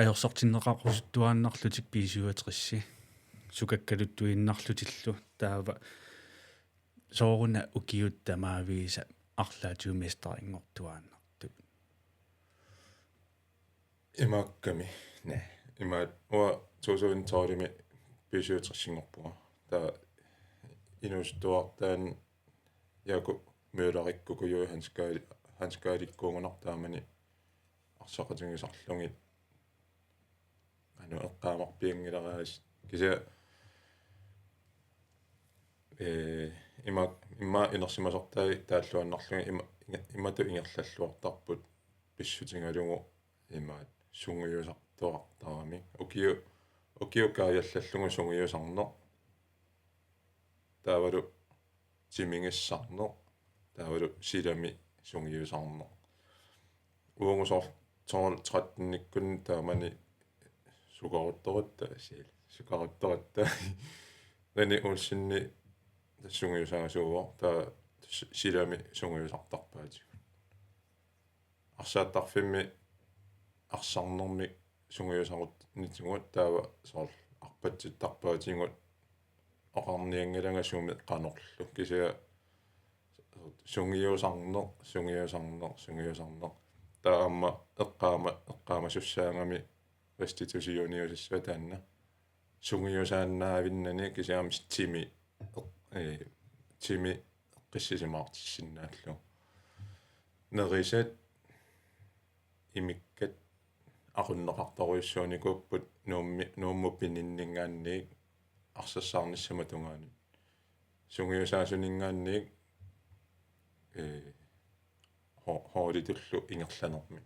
ajorsortinneqarusuttuaannarlutik pisiuateqissi sukakkaluttuinnarlutилlu таава соорuna укиуттамаавииса арлаатиумистарингортуааннартут имакками не имаат уа 2012ми писиуатерсингорпуга таа инустуартаан яку Mølgaard hanskaalиккуугунартаамани арсақатингисарлугит anu eqqaamarpiangilaraas kisia имма инерсимасортай тааллуаннарлуги имату ингерллаллуартарпут писсутингалугу имаат сунгуйусартуартарами укиукариаллаллугу сунгуйусарнеқ таавалу тимингиссарнеқ таавалу силами сунгуйусарнеқ уонгусор тоор 13-никкун таамани сукарутторутта сил сукарутторатта нани улсинни тассунгуйусаасууо таа силами сунгуйусартарпаатигу арсааттарфимми арсарнерми сунгуйусарут нитигуат таава соор арпатситтарпаатигут оқарниангилангасууми қанерлу кисиа сунгуйусарнеқ таама эққаама суссаангами реститусиониусиссуа таанна сунгуйусааннаавиннани кисиаами тими қиссисимаартиссиннааллу нерисат имиккат aqunneqartoruissuunikkuupput nuummuppinninningaanniik арсассаарниссама тунгаани сунгиусаасунингаанниик хооритуллу ингерланерми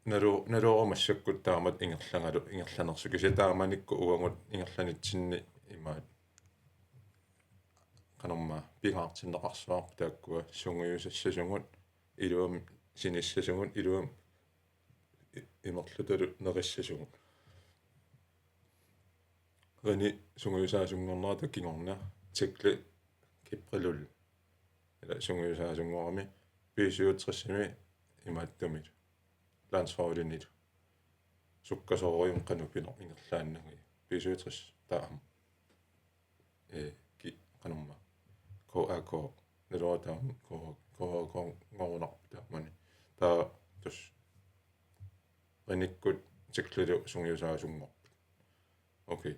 налуорамассаккут таамат ингерланерсу кися тааманикку уангут ингерланитсинни имаат канорма пигаартиннеқарсуарп тааккуа сунгиусассасунгут илуам синиссасунгут илуам имерлуталу нериссасунгут рани сунгиусаасунгорнера таккингорна тикли киприлул ила сунгиусаасунгорами писиутриссими имааттумит лансфаулинит суккасоориум канупинер ингерлааннаги писиутрис таам ки канумма коако неротам ко ngorunaq taamani taa tus renikut tiklulu sungiusaasungorput okay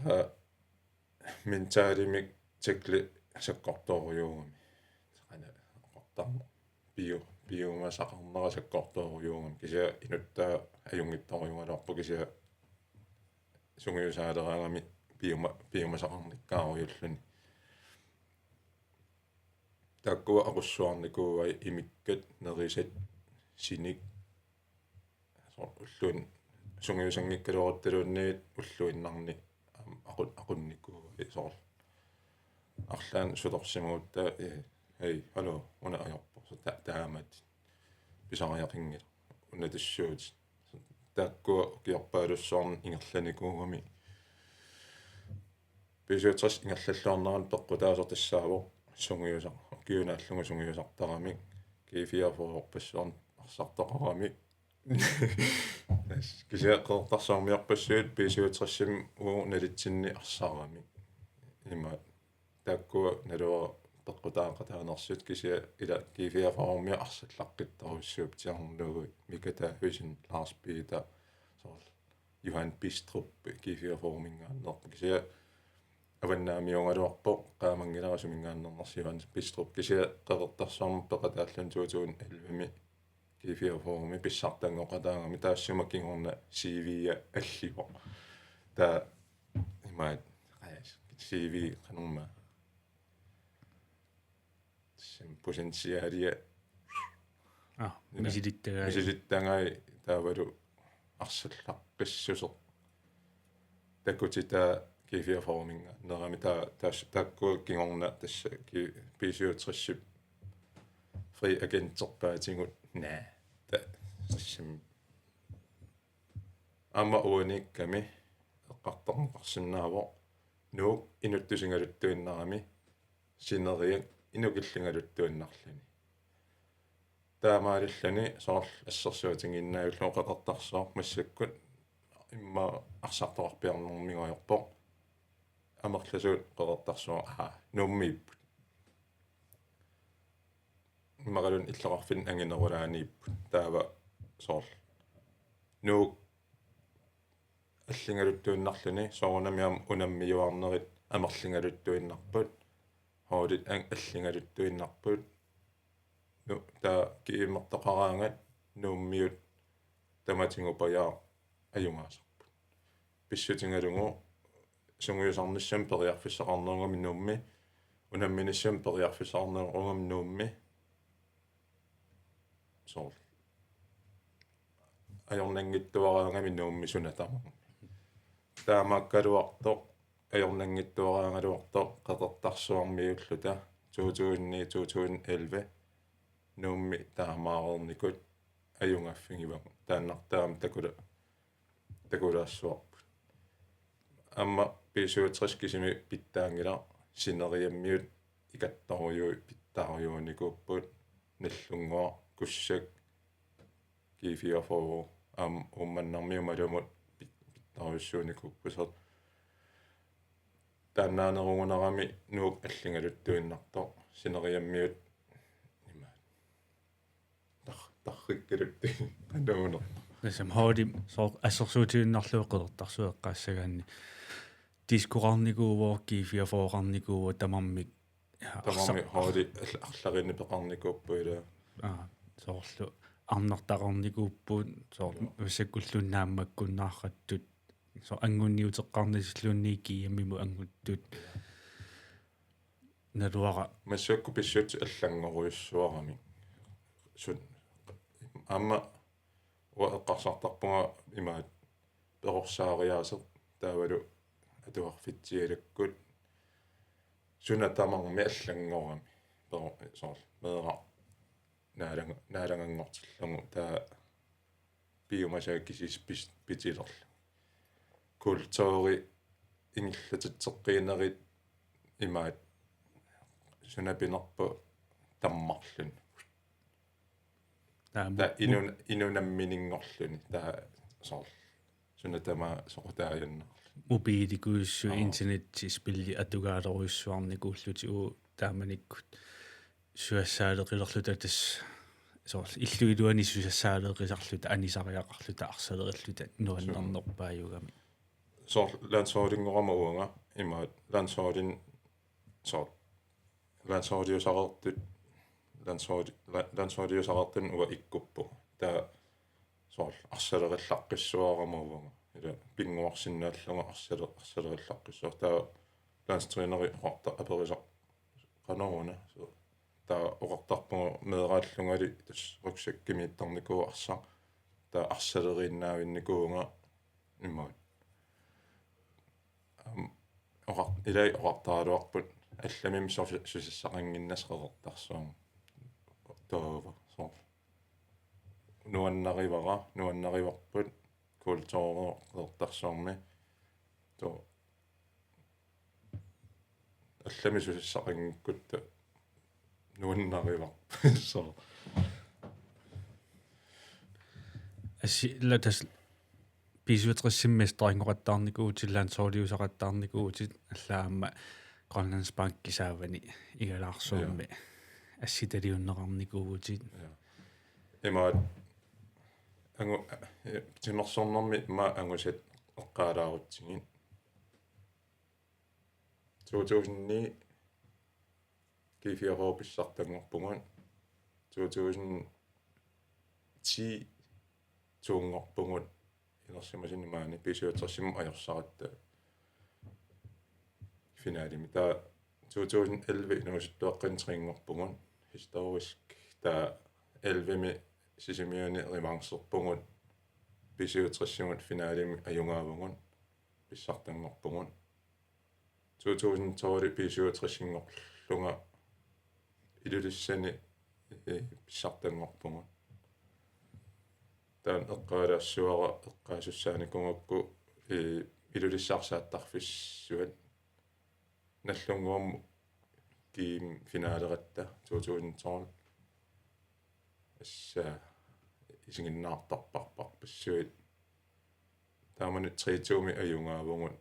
taa mentaalimik tikli sakkortooriuungami qana qortarmo biomasaqarnera sakkortooriuungam kisia inuttaa ajungittoriungalarpu kisia sungiusaaleraangami biomasaqarnikkaarujulluni takkua aqussuarnikuuai imikkat nerisat sinik ulluun sungiusangikkaluortaluunniit ulluinnarni aqunnikkuuai soor арлаан сулорсимуутта эй hallo уна аярпо таамат писариақингила уна тассуут таккуа киарпаалуссуарни ингерланикуугами писуутсас ингерллаллуарнеран пеққутаасертассаавоо сунгиусар киунааллугу сунгиусартарами кифиафоорпассуарн арсартоқарами кися Qeqertarsuarmiarpassuit писуутрассим уу налитсинни арсаарами има таккуа налуа пеққутаақатаанерсут кися ила кифиафоормиа арсаллаққиттаруссууп тиарнуугу миката хусин Lars Peter соор Johan Bistrup кифиафоормингааннерп кися аваннаамиунгалуарпо qaamangilарасумингааннернерсиван Bistrup кися Qeqertarsuarmi пеқатааллун 2011ми кифиафоорми писсартангоқатаагами таассумаккингорна CV-я алливо таа имаат CV канумма сим потенциалия мисилиттагаи таавалу арсаллаққиссусеқ такутита кифиафоорминга нерами тааккуа кингорна тасса писиутриссип фри агенттерпаатингут наа та сим амма уаникками эққартарнеқарсиннаавоо нуук инуттусингалуттуиннарами синериак инукиллингалуттуиннарлани таамаалиллани соор ассерсуатингиннаавиллуу Qeqertarsuar массаккут имма арсартоқарпиарнэрмигуайорпо амерласуут Qeqertarsuar нуммииппут магалун иллеқарфин ангинерулаанииппут таава соор нуук аллингалуттуиннарлуни соорнамиам унаммиуарнерит амерлингалуттуиннарпут хоолит аллингалуттуиннарпут ну та кииммертоқараангат нууммиут таматингупаяа аюнгаасарпут писсутингалугу сунгуйусарниссам периарфиссақарнеругами нуумми унамминиссам периарфиссақарнеругами нуумми соор ajornanngittuaraangami nuummi sunatama taamaakkaluartoq ajornanngittuaraangaluartoq Qeqertarsuarmiulluta 2011 nuummi taamaareernikut ajungaffingivagu taannartaam takulaassуарпут amma pisuutris kisimi pittaangila sineriammiut ikattaruyu pittarujuunikuupput nallungoa kussak kiifiaforu ummannarmiumalumut pittaruissuunikuuppusert тааннаанерунgunarami nuuk аллингалуттуиннарто синериаммиут има тарриккалутти ануунер Ligesom hurtigt, så arsartartuuneq Qeqertarsueqqaassagaanni diskurarnikuuvo kiifiafoorarnikuuvo tamammik haadi арларинни пеқарникууппуила soorlu arnertaqarnikuupput soor usakkulluunnaammakkunnaarrattut so angunniuteqqarnisluunniiki yammimu anguttut naluara массуакку писсут аллангорuyussuarami сун амма уаққарсартарпунга имаат перорсаариаасеқ таавалу атуарфитсиалаккут сунатамарми аллангорами перо соор meera naalangangortillugu taa biumasaakkisис pitilерл kultuuri ingillatitseqqiinerit imaat sunapinerpu tammarlun taa inunamminingorluni taa soor sunatama soqutaajanna mobiilikuussu internettis pilli atugaaleruissuarnikuulluti uu taamanikkut suassaaleqillerluta tas soor illuiluani suassaaleqisarluta anisariaqarluta arsalerilluta nuannernerpaajugami soor landsholdingorama uunga imaat landsholding soor landsholdiusaqertut landsholdiusaqertun uga ikkuppu taa soor arsalerillaqissuaramuuga ila pinguarsinnaallunga arsalerillaqissuar taa landstreneri qorta aperisaq qanoruna taa oqartarpunga meeraallungali tas ruksakkimiittarnikuu arsaq taa arsaleriinnaavinnikuunga immaat ilai oqartaaluarput алламим сусиссақангиннас Qeqertarsuarmi тоова соо нуаннариварпут культууроо Qeqertarsuarmi то аллами сусиссақангиккутта нуаннаривар соо асси латас писуутриссиммистарингоқаттаарникуутиллаан соолиусақаттаарникуутит аллаама Grønlands Bank kisaavani igalaarsuummi assitaliunneqarnikuutit имаат ангу тимерсорнэрми ма ангусат эққаалаарутсигин 2009 кифиароо писсартангорпугун 2010 туунгорпугун илэрсимасиннимаани писуутэрсиму ajorsaратта finaalimi taa 2011 inusittuaqqintriingorpungun historisk taa 11mi sisimiuni revanserpungut pisuutrassugut finaalimi ajungaavungun pissartangorpungun 2012 pisuutrassingorlunga ilulissani pissartangorpungun taan eqqaalaassuara eqqaasussaanikunngakku ilulissaarsaattарфиссуат наллунгуам ким финаалератта 2012 асса исигиннаартарпарпар пассуит таамани 3-ми аюнгаавугут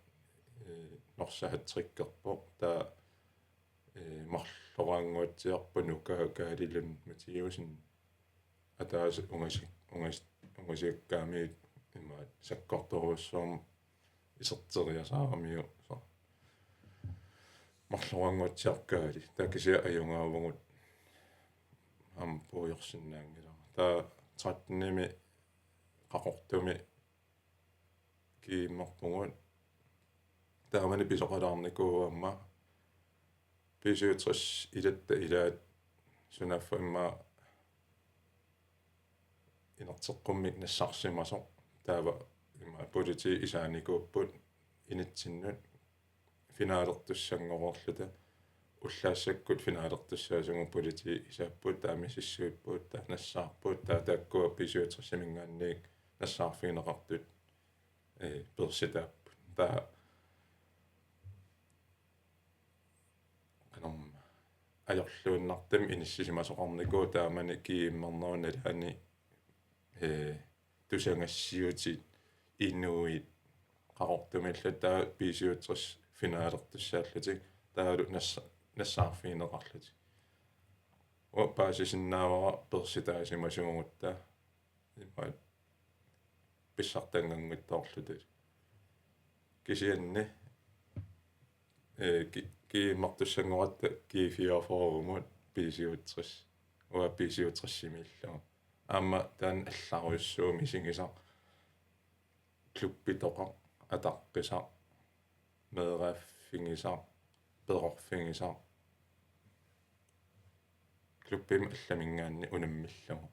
норсахаттриккерпо таа марлораангуатсиарпунука каалилун матиусин атаас унгасиаккаами имаат саккорторуссуарм исертериасаарамиу марлораангуатсиаркаали таакисиа аюнгаавугут ам пуйорсиннаангила таа 13-ми qaqortumi kiimmerpungut taamani pisarnikuuarma pisuutris ilatta ilaat sunaffa imma inerteqqummik nassarsimasoq taava imma politi isaanikuupput initsinut finaalertussanngororluta уллаассаккут финааlertussaасугу полити исааппут таамисиссуиппут нассаарпут тааккуа писуутэрсимингаанниик нассаарфигинеқартут перситааппут таа каном ajorluunnartam inissisimasuqarnikuu taamani kiimmerneruna laani tusangassiutit inuit qaqortumillat taa pisuuters finaalertussaallutik taalu nassаарfiineqarlutik paasisinnaavara persitaasimasugunutta imma pissartangannguttoorlutit kisianni kiimmartussangoratta kiifiaforumut pisuutris pisuutrissimiillaa aamma taan allaruissuumi isingisaq kluppitoqa ataqqisaq meeraaffingisaq perorfingisaq kluppim allamingaanni unammillagu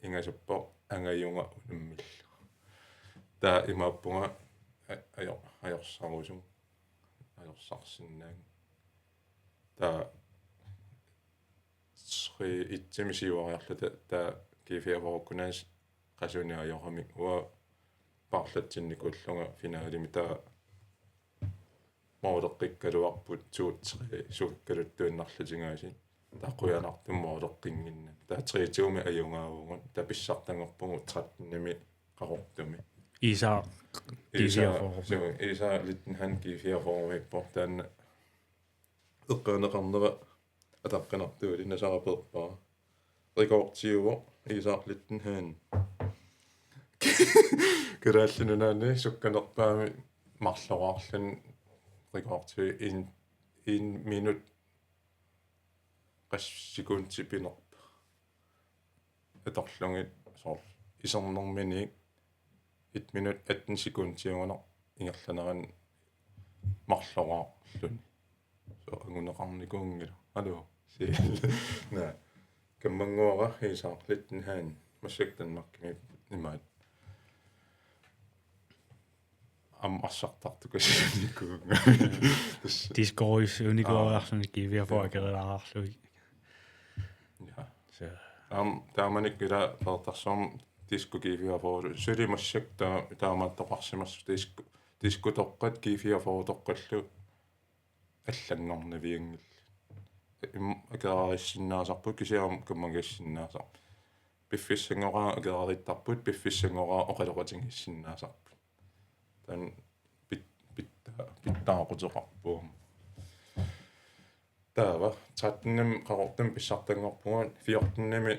ingasuppo angajunga unammillu taa imaappunga ajorsarusun ajorsaarsinnaang taa itsimisiuariarluta taa kiifiavorukkunaas qasuniajorami ua parlatsinnikulluga finaalimi taa mooleqqikkaluarput suutri sukkaluttuinnarlutigaasi taquyanartum mooleqqinginna taa 3 ajungaavugun tapissartangerpungu 13 qaqortumi Isa littenhan kiifiaforumippo taanna eqqarneqarnera ataqqanartuuli nasaraperpaa rikortiuvo isa littenhan keraallununaani sukkanerpaami marloraarlun rikortui 1 minut qassikuuntipinerpa atorlungit sor isernerminiik 1 minut 18 sekuntiunguner ingerlaneran marloraarlun so anguneqarnikuungila hallo na kammanguara isaarlitten haan massaktanmarkimi imaat arsartartuugatta Discois unikuuarluni kiifiaforaqerelaarlugi ja så taamanik ila pertarsorm disku kiifiafor sulimassak taamaattoqarsimas disku toqqat kiifiafor toqqallu аллангорнавиангил акераарисиннаасарпут кисиарам каммагиссиннаасар пиффиссангораа акераариттарпут пиффиссангораа оқалоқатингиссиннаасарпут тан питтаақутеқарпуум таава 13-ним қақортам писсартангорпуган 14-ними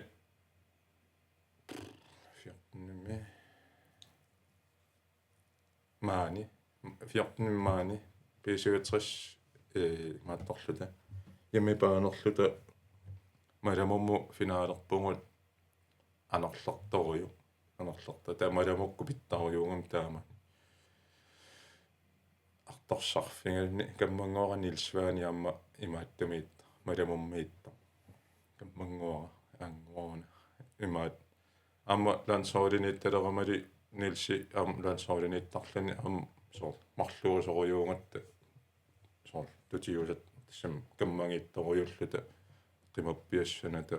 маани 14-ним маани писуутris маатторлута ямипаанерлута маламумму финaalерпугут анерлерторюу анерлерта таамаламукку питтаруюугам таама артарсарфингални каммангоора Nielsvaani амма имааттамиит маламуммиитта каммангоора ангоона имаат амма лансооринит-талерамали Nielsi ам лансооринит-тарлани ам сор марлуусоруюугатта сор тутиусат сам каммангитторуйуллута qimappiassanata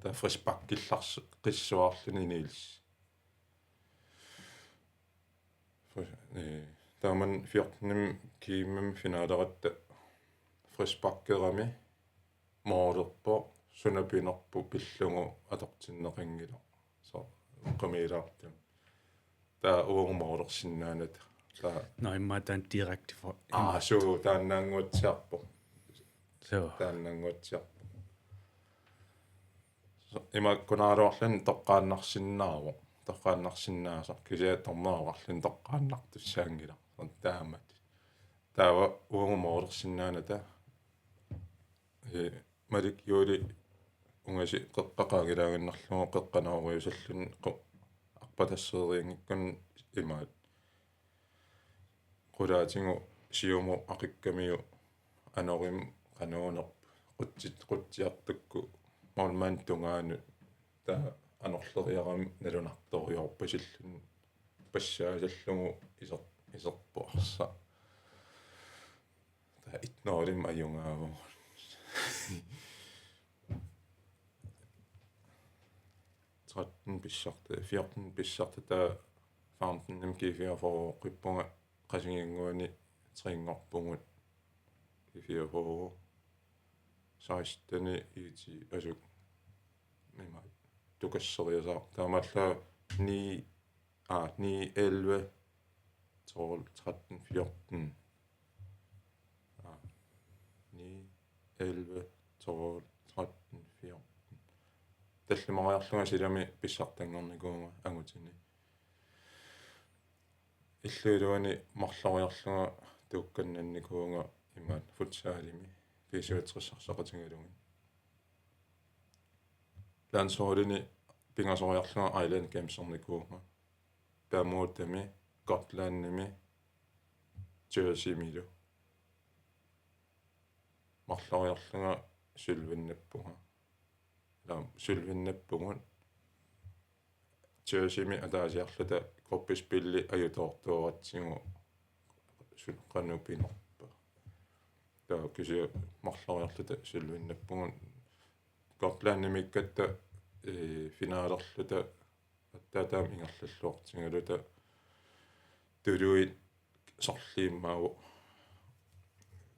ta frispakillars qissuarluni Niels taaman 14-nim kiimam finaaleratta frispakkerami moolerpo sunapinerpu pillungu atortinneqingila so qamiilaartum ta uungumoolersinnaanata No, imma tämän direkte for... so taannaanguutsiarpo. So. Taannaanguutsiarpo. Ima kunaaruarlun toqqaannarsinnaasa. Kisia tornaararlun toqqaannartussaangila. On taamat. Taava uungumoolersinnaanata. Malik juuli ungasi qeqqaqaagilaagannarlugu qeqqanauriusallun arpatasseriingikkan imaat qulaatigu siumu aqikkamiu anorim qanuunerp qutsiartukku maulmaan tungaanu taa anorleriaram nalunartoriorpasillun passaasallungu iserpuarsa taa itnoorim ajungaavu 13 pissarte 14 pissarte taa 15 kifiafor qippunga qasinginguani triingorpungut kifiafor 16 iti asuk nima tukasseriasaar taamalla 9 11 12 13 14 9 11 12 13 14 таллимариарлунга силами писсартангорникуунга агутини иллуилуани марлориарлунга туукканнанникуунга имаат футсаалими писуатсерсарсақатингалугин лансоорини пингасориарлунга Island Games-орникуунга таамуутами Скотландними Jersey-милу марлориарлунга сулвиннаппунга сулвиннаппугун Jersey-ми атаасиарлута корпуспилли аютоортуоратсигу сулқанупинерпа таа киси марлориарлута сулвиннаппугун Скотланднимиккатта финаалерлута аттаатаам ингерллуортингалута тулуит сорлииммаагу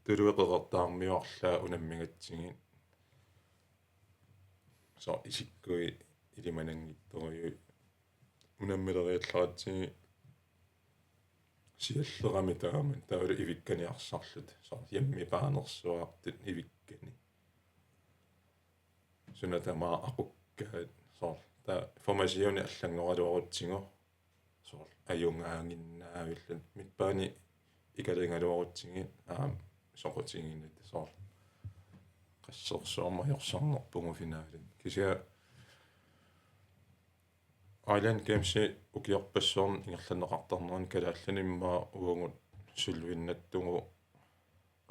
тулуеқертаармиуарлаа унаммигатсигин så isikkuи илиманангитториу унаммилериалларатсиги сиаллерами тааман таулу ивикканиарсарлут со ямми паанерсуаартут ивиккани сунатама aqukkaat so та формасиони аллангоралуарутсигу so аюнгаангиннаавиллун миппаани икалингалуарутсиги соқутигиннат so qassерсуармаёрсарнерпугу финаалин кися Island Games укиорпассуарн ингерланеқартарнеран калаалланиммаа уугут сулвиннаттугу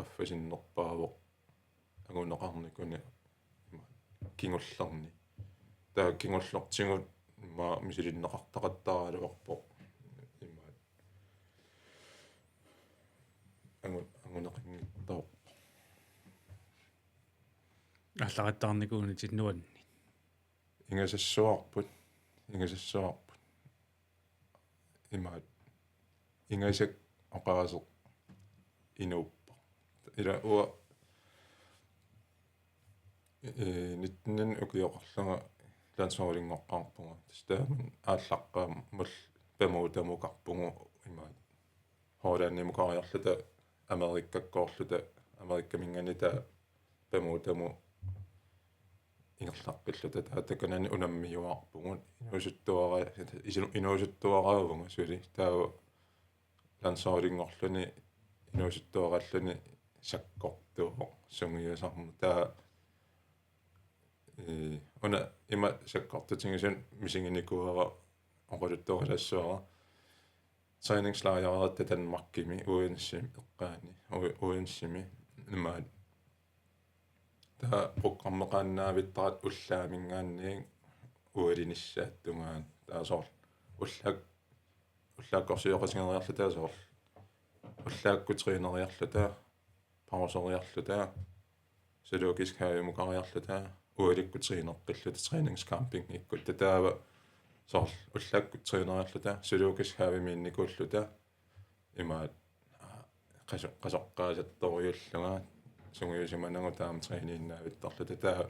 аффасиннерпаавоқ агунеқарникуни кингуллерни таа кингуллертигут имма мисилиннеқартақаттаралуарпо имма агунеқингиттоо аллараттаарникууни тиннуанни ингасассуарпут имаат ингасак оқаасеқ инууппа ила уа ниттнэн укиоқарлунга лансоолингоққарпунга тастааман ааллаққаам мул памуутамукарпугу имаат хоолааннимукариарлута америккаккоорлута америккаминганита памуутаму ингерлаққиллута таатаканани унаммиуарпугун инуусуттуараавунга сули таава лансоолингорлуни инуусуттуараллуни саккортуо сунгиусарму таа она има саккортутингисун мисингиникуара оқалуттуаралассуара тræningslejre Danmarkimi uensim eqqaani uensimi имаат та программеқааннаавиттарат уллаамингаанниин уалиниссааттунгаан таасоор уллааккорсиоқатингериарлу таасоор уллааккутринериарлута паусериарлута силуукис хаавимукариарлута уаликкутринеққиллута тренингаскампинг иккут таава соор уллааккутринериарлута силуукис хаавимиинникууллута имаат qasоqqaasattoriulluga sungiusimanangu taam traininnaavittarluta taa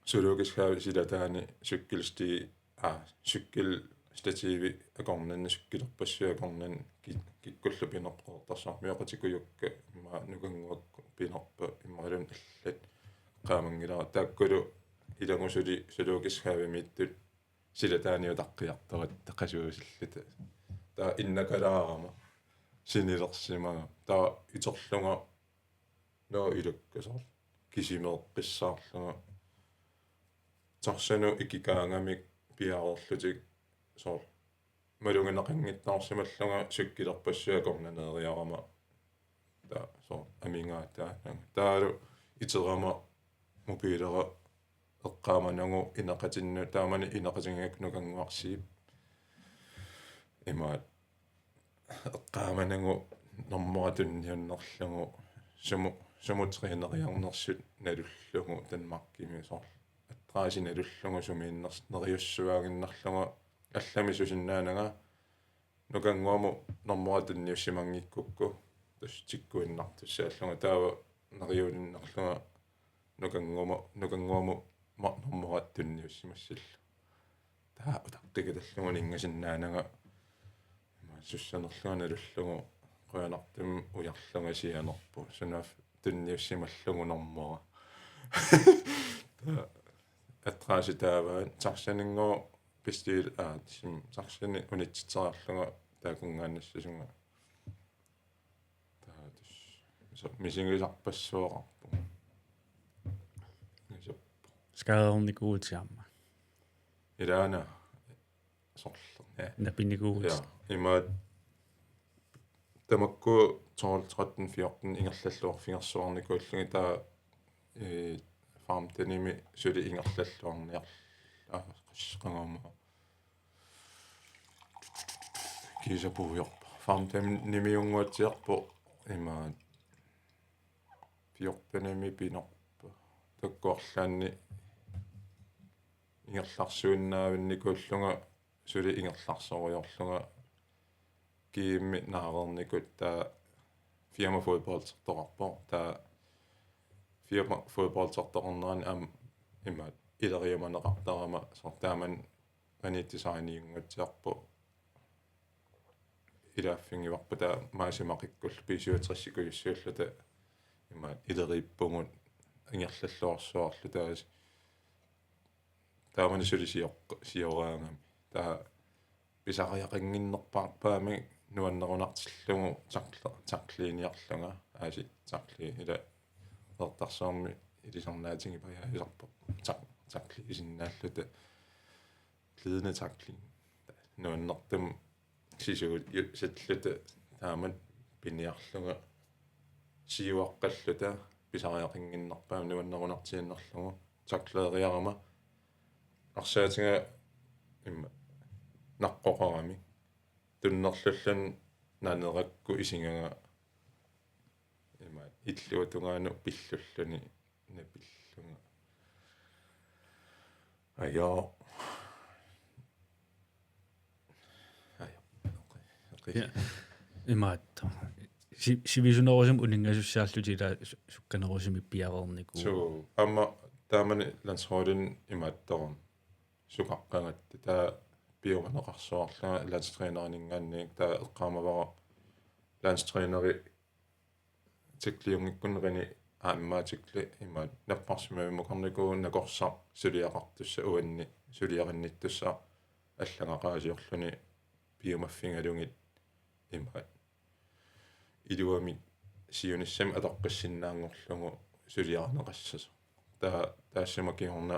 suluukisхaavi silataani sykkelsti sykkel stativi akornanna sykkilerpassuakornan kikkullu pinerqortarsaarmiaqatikuyukka imma nukanguakku pinerpa immalun allat qaamangilaa taakkulu ilangusuli suluukisхaavi miittut silataaniu taqqiartarat taqasuusilluta taa innakalaarama sinilersimaga taa iterlunga noo ilukkasor кисимеэққиссаарлуга тарсану икикаангамик пиаорлутик соор малунгинақангиттаарсималлуга суккилерпассуа корнанеериарама та соор амингаатаа таалу итерама мобилера эққааманагу инақатинну таамани инақатингакну кангуарсиип имаат эққааманагу нормуатунниуннерлугу сумутринериарнерсут налуллугу танмаркими соор аттраасин налуллугу сумииннерс нериуссуаагиннерлугу аллами сусиннаанага нукангуаму нормуатунниуссимангиккукку тас тиккуиннартуссааллуга таава нериуниннерлуга нукангуаму нормуаттунниуссимассалла таа утаққигаталлугу нингасиннаанага суссанерлуга налуллугу qoyanartum ujarlungasianerpu sunaaf tunniussimallungu normua attraasitaavaan tarsaningo pistil sim tarsani unitsiteraarlunga taakungaannassusunga taatus misingilisarpassuoqarpu skadernikuutiarma ilaana sorlerna napinikuut imaat tamakku 12-13-14 ingerlalluarfingersuarnikuullugi taa farm tanimi suli ingerlalluarniar qassqangama kisapuujorpa farm tanimiunguatiarpu imaat 14 pinorpa takkuarlaanni ingerlarsuunnaavinnikuullunga suli ingerlarsoriorlunga GM-inngikkaluarluta taa firma fodboldsertoqarpo taa firma fodboldsertoqarnerani am immaat ileriamaneqartarama sortaaman qaniittisaaniungatsiarpu ilaaffingivарпу taa maasimaqikkul pisuutrissikuissuulluta immaat ileriippungut ingerlalluarsuarlu taas taamani sulisiorraangami taa pisariaqanginnerpaarpaami nuannerunartillugu taqliiniarlunga aasi taqli ila Qeqertarsuarmi ilisarnaatingi pariaisarpo taqli isinnaalluta glidende taqli nuannertum sisuut salluta taaman piniarlunga siuaqqalluta pisariaqanginnerpaami nuannerunartiinnerlugu taqleeriarama arsaatiga imma naqqoqarami tunnerlullan naanerakku isingaga ima illuutungaanu pillulluni napillunga ayo imaat sivisunnerusum uningasussaarlutila sukkanerusumi piaverniku so amma taamani landsholden imaattorum sukaqqangatta taa biomaneqarsuarlunga landstrainerningaanniik taa eqqaamavara landstraineri tikliungikkunnerini aamaatikli imaat napparsumavimukarniku nakorsa suliaqartussa uanni suliaqannittussa allangaqaasiorluni biomaffingalungit imaat iluami siunissam atoqqissinnaangorlugu suliarneqassas taassamakiorna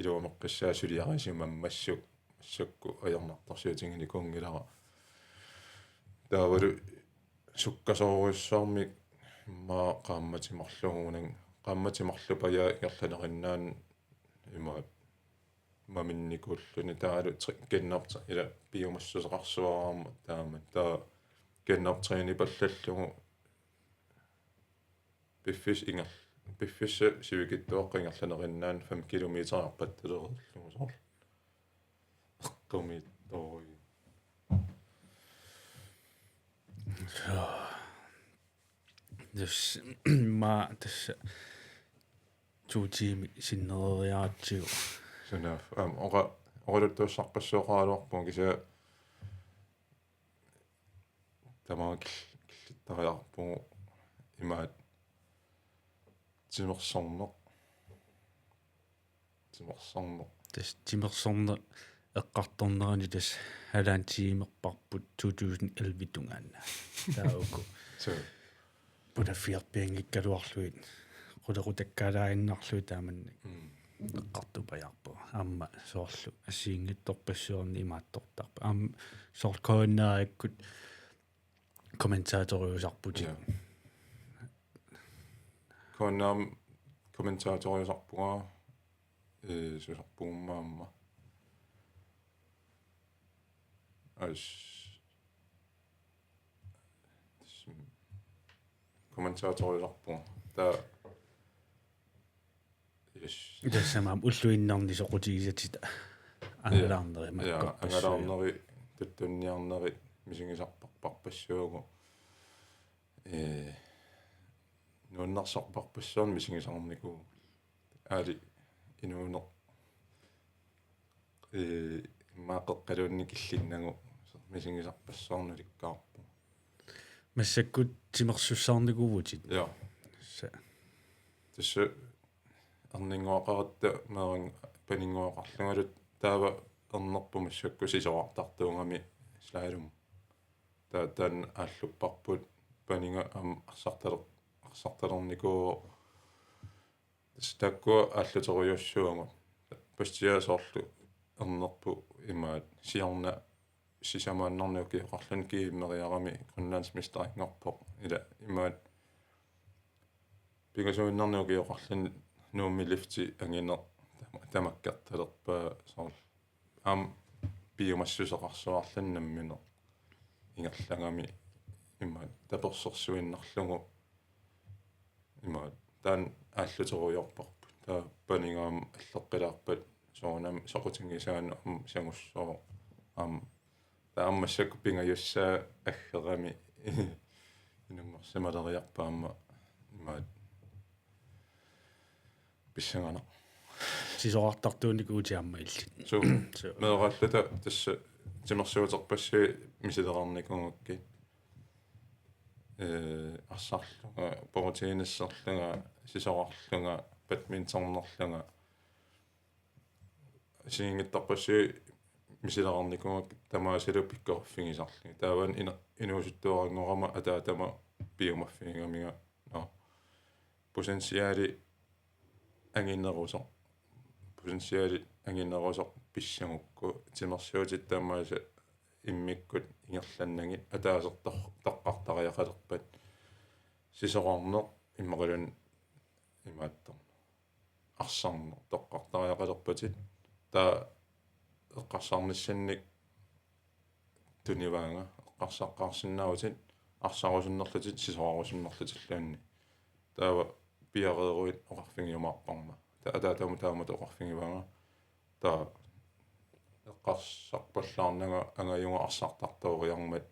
iluameqqissaa suliarisiumammassuk sakku ajornartarsuutingini kungilara taavalu sukkasoruissaarmi maa qaammatimarlugunan qaammatimarlupaya ikerlanerinnaan imaat maminnikuulluni taalu kennerta ila biomassuseqarsuaraarma taama taa kennertriini pallallugu piffissa sivikittuaqqingerlanerinnaan 5 kilometerarpattulererlugu soor eqqumi dus ma tässä tuutiimi sinnereriaatsiu sunaaf oqaluttuussarpassuoqaaluarpuun kisa tamaakillitariarpugu imaat timersorneq tas timersorne eqqartornerani tas halaantiimerparput 2011 tungaanna tauku puta 4 piangikkaluarluit qullequtakkalaainnarlu taamanni eqqartupajarpu aamma soorlu assiingittorpassuorni imaattortarpa soorkoonnaarikkut kommentaatoriusarputi koonnaam kommentaatoriusarpuga susarpuummaamma kommentaatoriusarpuga taa тассамаам уллуиннарни соqutigisatita ангалаарнери ангалаарнери туттунниарнери мисигисарпарпассуугу нууннарсарпарпассуарни мисигисарникуу аали инуунеқ маақеққалуунни киллиннагу мисигисарпассуарнуликкаарпу массаккут тимерсуссаарникуувутит я тасса арнингуақаратта мееран панингуақарлунгалут таава ернерпу массакку сисоартартуунгами слаалум таан ааллуппарпут панинга арсарталерникуу стакку ааллутеруйуссуама пастиасоорлу ернерпу имаат сиарна сисамааннарнуки оқарлун кииммериарами гринландсмистерингорпоқ ила имаат пигасуиннарнуки оқарлун нууммилифти ангинер тамаккарталерпаа соор ам биомассусеқарсуарланнамминер ингерлангами имаат таперсерсуиннарлугу имаат таан ааллутеруйорпарпут таа панингаам аллеққилаарпат соонам соқутингисаан сангуссоо ам тааммассак пингаюссаа аггерами инуммерсамалериарпаама имаат писсангана сисоартартууник уутиамма илли су меэраллута тасса тимерсуутерпассуи мисилеқарникунгукки арсарлунга протеинассерлунга сисоқарлунга бадминтоннерлунга сингиттарпассуи мисилеқарникунгук тамаасилупиккорфигисарлунги тааван инуусуттуарангорама атаатама биомаффигамига потенциали ангиннерусо потенциали ангиннерусо писсангукку тимерсуутит таамааса иммиккут ингерланнагит атаасертаққартариақалерпат сисоқарнеқ иммақалун имааттор арсарнеқ тоққартариақалерпатит таа эққарсарниссанник туниваанга эққарсаққарсиннаавутит арсарусуннерлутит сисоқарусуннерлутиллуанни таава пиарееруит оқарфингиумаарпарма таатаатаму таамат оқарфингиваанга таа эққарсарпаллаарнага ангаюнга арсартартууриармат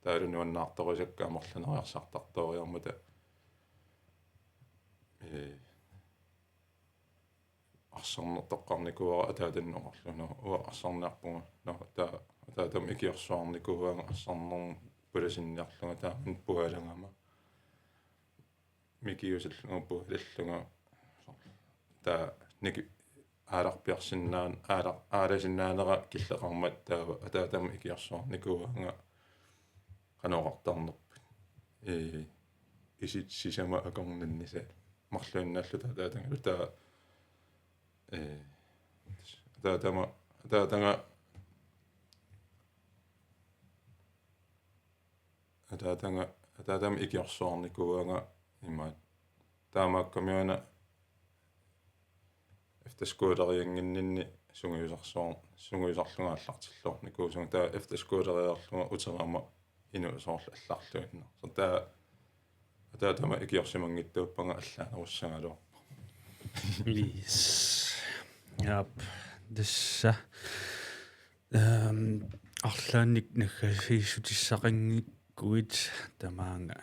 таалунуаннаарторисакка амерланериарсартартууриармата арсарнертоққарникуара атаатаннеқарлуна уа арсарнаарпунга таатам икиорсуарникууаанга арсарнерм пуласинниарлунга тааман пуалангама микиусаллунга пуалаллунга таа ники ааларпиарсиннаан ааласиннаанера киллеқармат таава атаатам икиорсуарникууаанга канаоқартарнерпут исит сисама акорнанниса марлуиннааллу таатаатангалу таа атаатам икиорсуарникууаанга имаат таамааккамиуна эфтэскуулериангиннинни сунгуисарлунгааллартиллуарникуусунга таа эфтэскуулериарлунга утераама ину соорлу алларлуинна со таа атаатама икиорсимангиттууппанга аллаанеруссагалуар Yes. Yep. This арлаанник наггасиисутиссақангиккуит тамаанга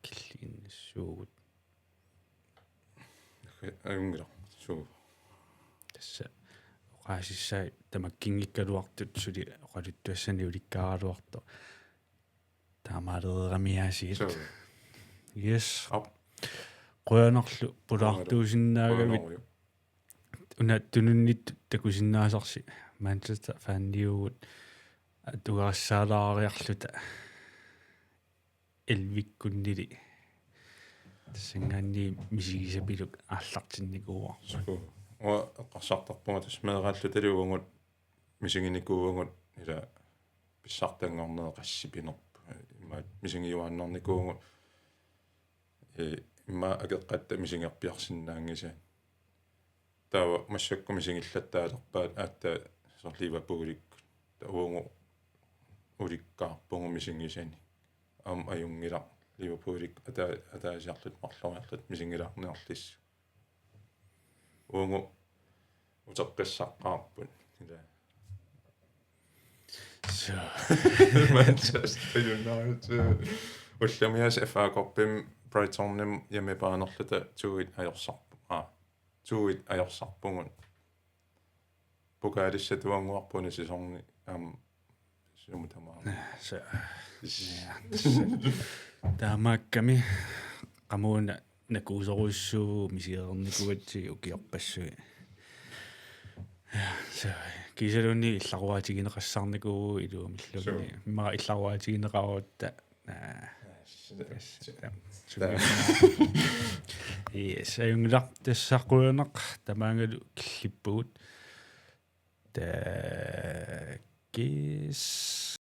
киллииннассуугут аюнгила суу тасса оқаасиссаа тамаккингиккалуартут сули оқалуттуассани уликкааралуарто таамаалеерамиасиит yes qoyanarlu pulaartuusinnаагавит уна тунуннит такусиннаасарси Manchester фанниугут атугаассаалаариарлута элвиккуннили Singanni misigisapiluk ааллартинникууа. О эqqartartarpunga тас meeraалlu талугунгут мисигиникуугунгут ила писсартангорнеэ qassipинерпу имма мисигиуааннорникуугут имма акеққатта мисигерпиарсинаангиса таава массакку мисигиллаттаалерпаат аатта сорлива пуулик таунгу уликкаарпугу мисигисани ам аюнгила ливерпуулик атаасиарлут марлориарлут мисигилаарнеорлис унгу утеққиссаққарпут ила Så Manchester United улламиас FA-корпим Brightonnim ямепаанерлута туит аёрсарпугун покаалиссатуангуарпуни сисорни сумутамаа så таамаакками qamuna nakuusoruissuu misigernikugatti ukiorpassugi så kisalunni illaruatigineqassarnikuu iluumilluni imma illaruatigineqaruutta yes ayunglar tassaqquuneq tamaangalu killippugut ta kis